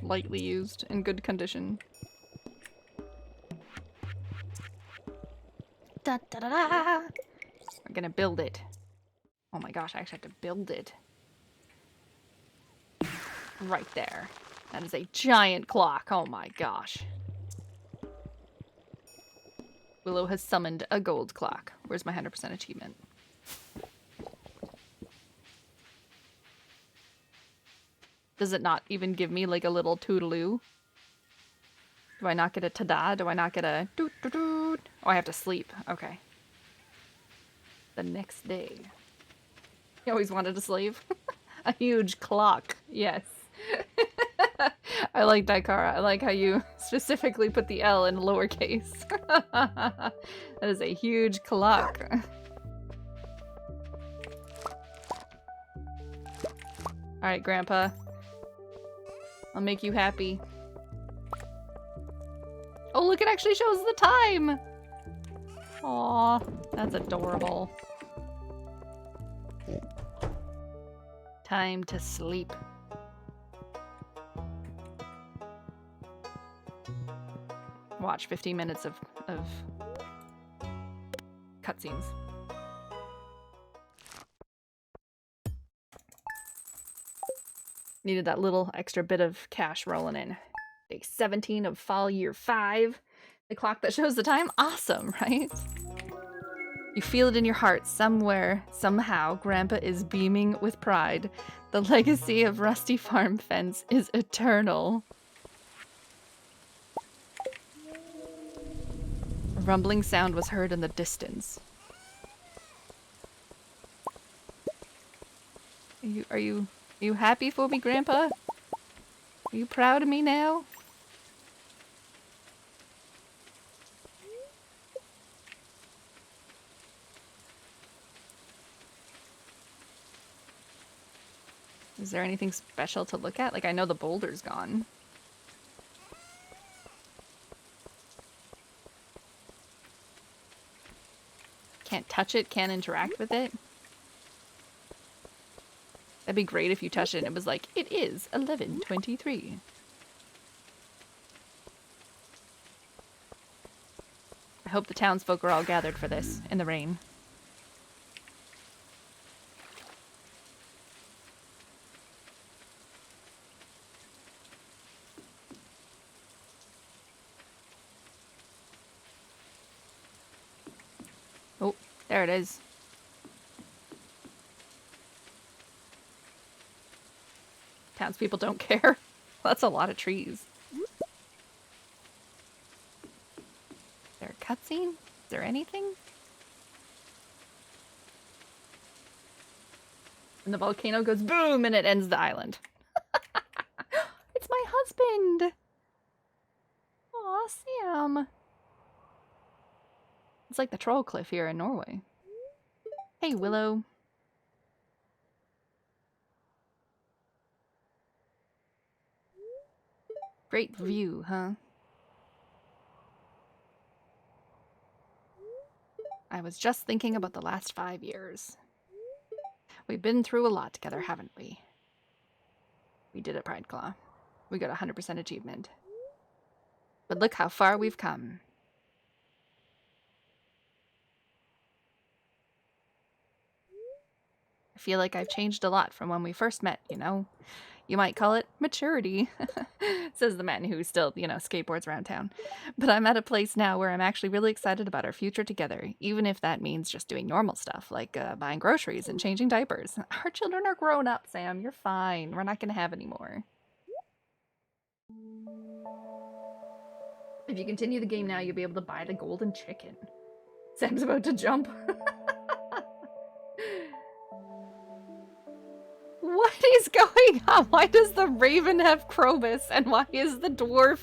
Lightly used, in good condition. Da, da, da, da. We're gonna build it. Oh my gosh, I actually have to build it. Right there. That is a giant clock. Oh my gosh. Willow has summoned a gold clock. Where's my 100% achievement? Does it not even give me like a little toodaloo? Do I not get a ta-da? Do I not get a doot-doot-doot? Oh, I have to sleep. Okay. The next day. You always wanted a slave? A huge clock. Yes. I like that, Kara. I like how you specifically put the L in lowercase. That is a huge clock. Alright, Grandpa. I'll make you happy. Oh, look, it actually shows the time! Aw, that's adorable. Time to sleep. Watch 15 minutes of cutscenes. Needed that little extra bit of cash rolling in. Day 17 of fall year 5. The clock that shows the time? Awesome, right? You feel it in your heart somewhere, somehow, Grandpa is beaming with pride. The legacy of Rusty Farm Fence is eternal. A rumbling sound was heard in the distance. Are you happy for me, Grandpa? Are you proud of me now? Is there anything special to look at? Like, I know the boulder's gone. Can't touch it, can't interact with it. That'd be great if you touched it and it was like, it is 11:23. I hope the townsfolk are all gathered for this, in the rain. Oh, there it is. Townspeople don't care. That's a lot of trees. Is there a cutscene? Is there anything? And the volcano goes boom and it ends the island. It's my husband! Aw, Sam. It's like the troll cliff here in Norway. Hey, Willow. Great view, huh? I was just thinking about the last 5 years. We've been through a lot together, haven't we? We did it, Pride Claw. We got 100% achievement. But look how far we've come. I feel like I've changed a lot from when we first met, you know? You might call it maturity, says the man who still, you know, skateboards around town. But I'm at a place now where I'm actually really excited about our future together, even if that means just doing normal stuff, like buying groceries and changing diapers. Our children are grown up, Sam. You're fine. We're not going to have any more. If you continue the game now, you'll be able to buy the golden chicken. Sam's about to jump. What is going on? Why does the raven have Krobus? And why is the dwarf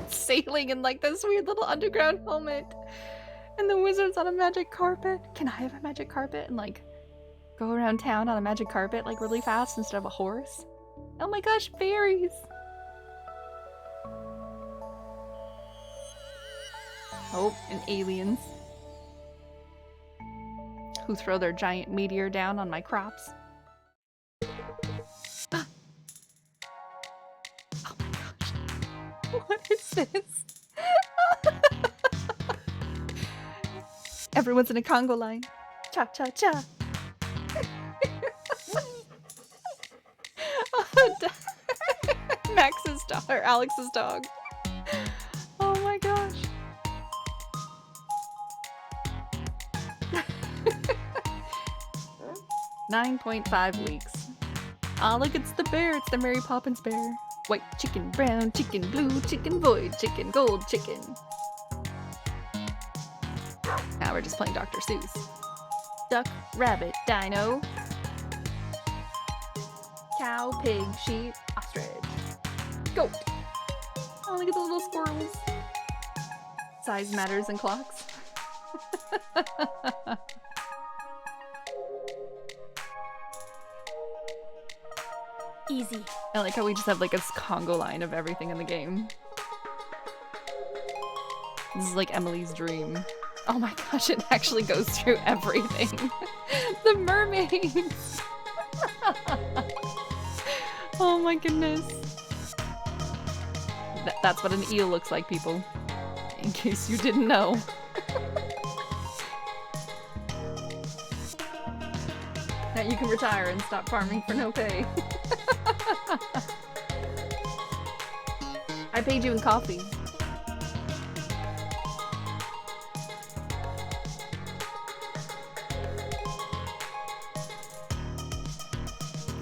sailing in like this weird little underground helmet? And the wizard's on a magic carpet? Can I have a magic carpet and like go around town on a magic carpet like really fast instead of a horse? Oh my gosh, fairies! Oh, and aliens. Who throw their giant meteor down on my crops. What is this? Everyone's in a Congo line. Cha cha cha. Max's dog, or Alex's dog. Oh my gosh. $9.5 weeks. Ah, look, it's the bear. It's the Mary Poppins bear. White chicken, brown chicken, blue chicken, void chicken, gold chicken. Now we're just playing Dr. Seuss. Duck, rabbit, dino. Cow, pig, sheep, ostrich. Goat. Oh, look at the little squirrels. Size matters in clocks. Easy. I like how we just have like a Congo line of everything in the game. This is like Emily's dream. Oh my gosh, it actually goes through everything. The mermaids! Oh my goodness. That's what an eel looks like, people. In case you didn't know. Now you can retire and stop farming for no pay. I paid you in coffee.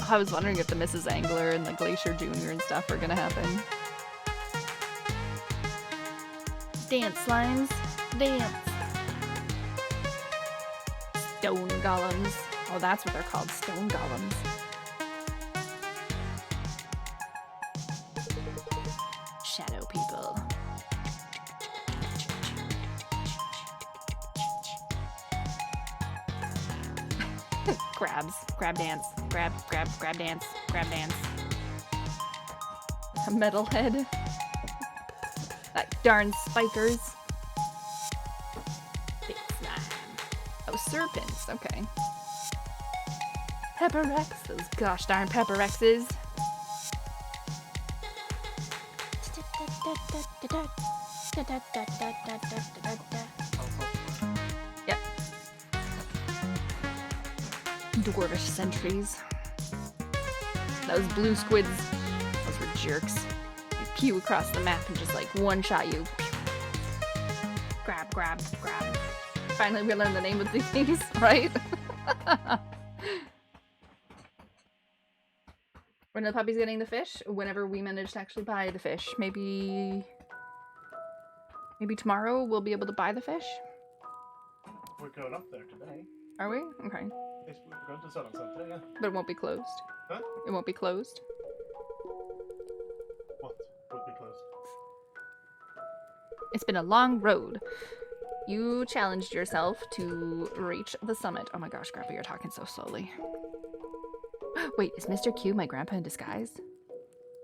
I was wondering if the Mrs. Angler and the Glacier Jr. and stuff are gonna happen. Dance, slimes. Dance. Stone golems. Oh, that's what they're called. Stone golems. Shadow people. Grabs. Grab dance. Grab dance. Grab dance. A metalhead. That darn spikers. Big slime. Oh, serpents. Okay. Pepperex. Those gosh darn pepperexes. Yep. Dwarvish sentries. Those blue squids. Those were jerks. They pew across the map and just like one-shot you. Grab, grab, grab. Finally we learned the name of these things, right? When the puppy's getting the fish? Whenever we manage to actually buy the fish. Maybe tomorrow we'll be able to buy the fish? We're going up there today. Are we? Okay. Yes, we're going to Southern Center, yeah. But it won't be closed. Huh? It won't be closed. What would be closed? It's been a long road. You challenged yourself to reach the summit. Oh my gosh, Grandpa, you're talking so slowly. Wait, is Mr. Q my grandpa in disguise?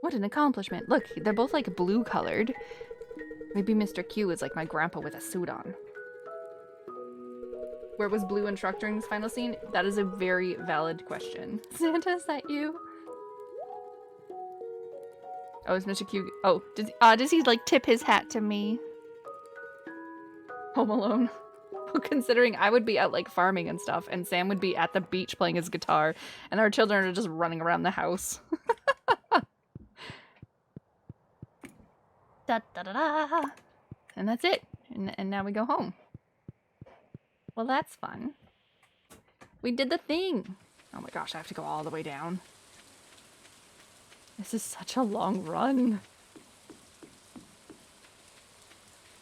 What an accomplishment. Look, they're both like blue colored. Maybe Mr. Q is like my grandpa with a suit on. Where was Blue and Truck during this final scene? That is a very valid question. Santa, is that you? Oh, is Mr. Q... Oh, does he like tip his hat to me? Home Alone. Well, considering I would be out like farming and stuff, and Sam would be at the beach playing his guitar, and our children are just running around the house. Da, da, da, da. And that's it. And now we go home. Well, that's fun. We did the thing. Oh my gosh, I have to go all the way down. This is such a long run.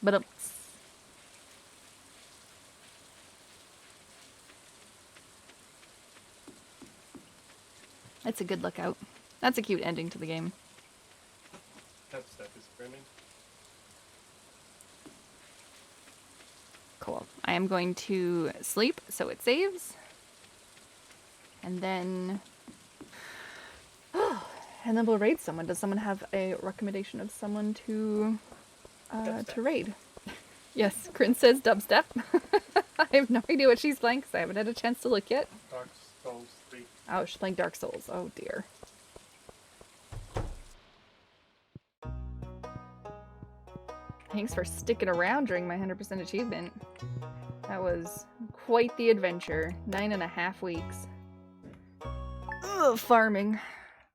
But it's a good lookout. That's a cute ending to the game. That stuff is screaming. Cool. I am going to sleep so it saves. And then... and then we'll raid someone. Does someone have a recommendation of someone to raid? Yes, Corinne says dubstep. I have no idea what she's playing because I haven't had a chance to look yet. Dark Souls 3. Oh, she's playing Dark Souls. Oh dear. Thanks for sticking around during my 100% achievement. That was quite the adventure. 9.5 weeks. Ugh, farming.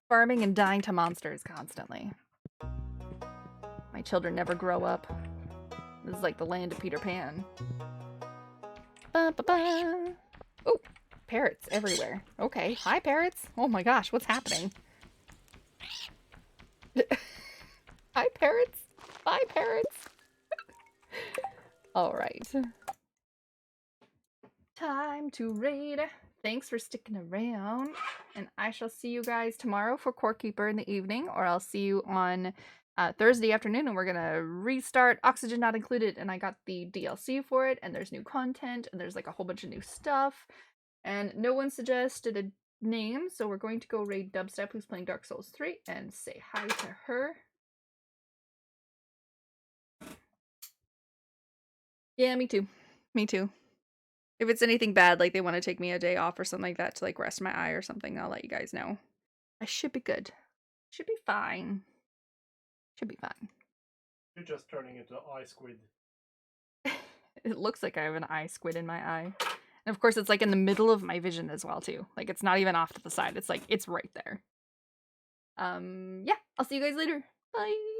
Farming and dying to monsters constantly. My children never grow up. This is like the land of Peter Pan. Ba, ba, ba. Oh, parrots everywhere. Okay. Hi, parrots. Oh my gosh, what's happening? Hi, parrots. Bye, parrots. All right. Time to raid. Thanks for sticking around. And I shall see you guys tomorrow for Core Keeper in the evening, or I'll see you on Thursday afternoon, and we're going to restart Oxygen Not Included, and I got the DLC for it, and there's new content, and there's like a whole bunch of new stuff. And no one suggested a name, so we're going to go raid Dubstep, who's playing Dark Souls 3, and say hi to her. Yeah, me too. Me too. If it's anything bad, like they want to take me a day off or something like that to like rest my eye or something, I'll let you guys know. I should be good. Should be fine. Should be fine. You're just turning into eye squid. It looks like I have an eye squid in my eye. And of course it's like in the middle of my vision as well too. Like it's not even off to the side. It's like it's right there. Yeah, I'll see you guys later. Bye.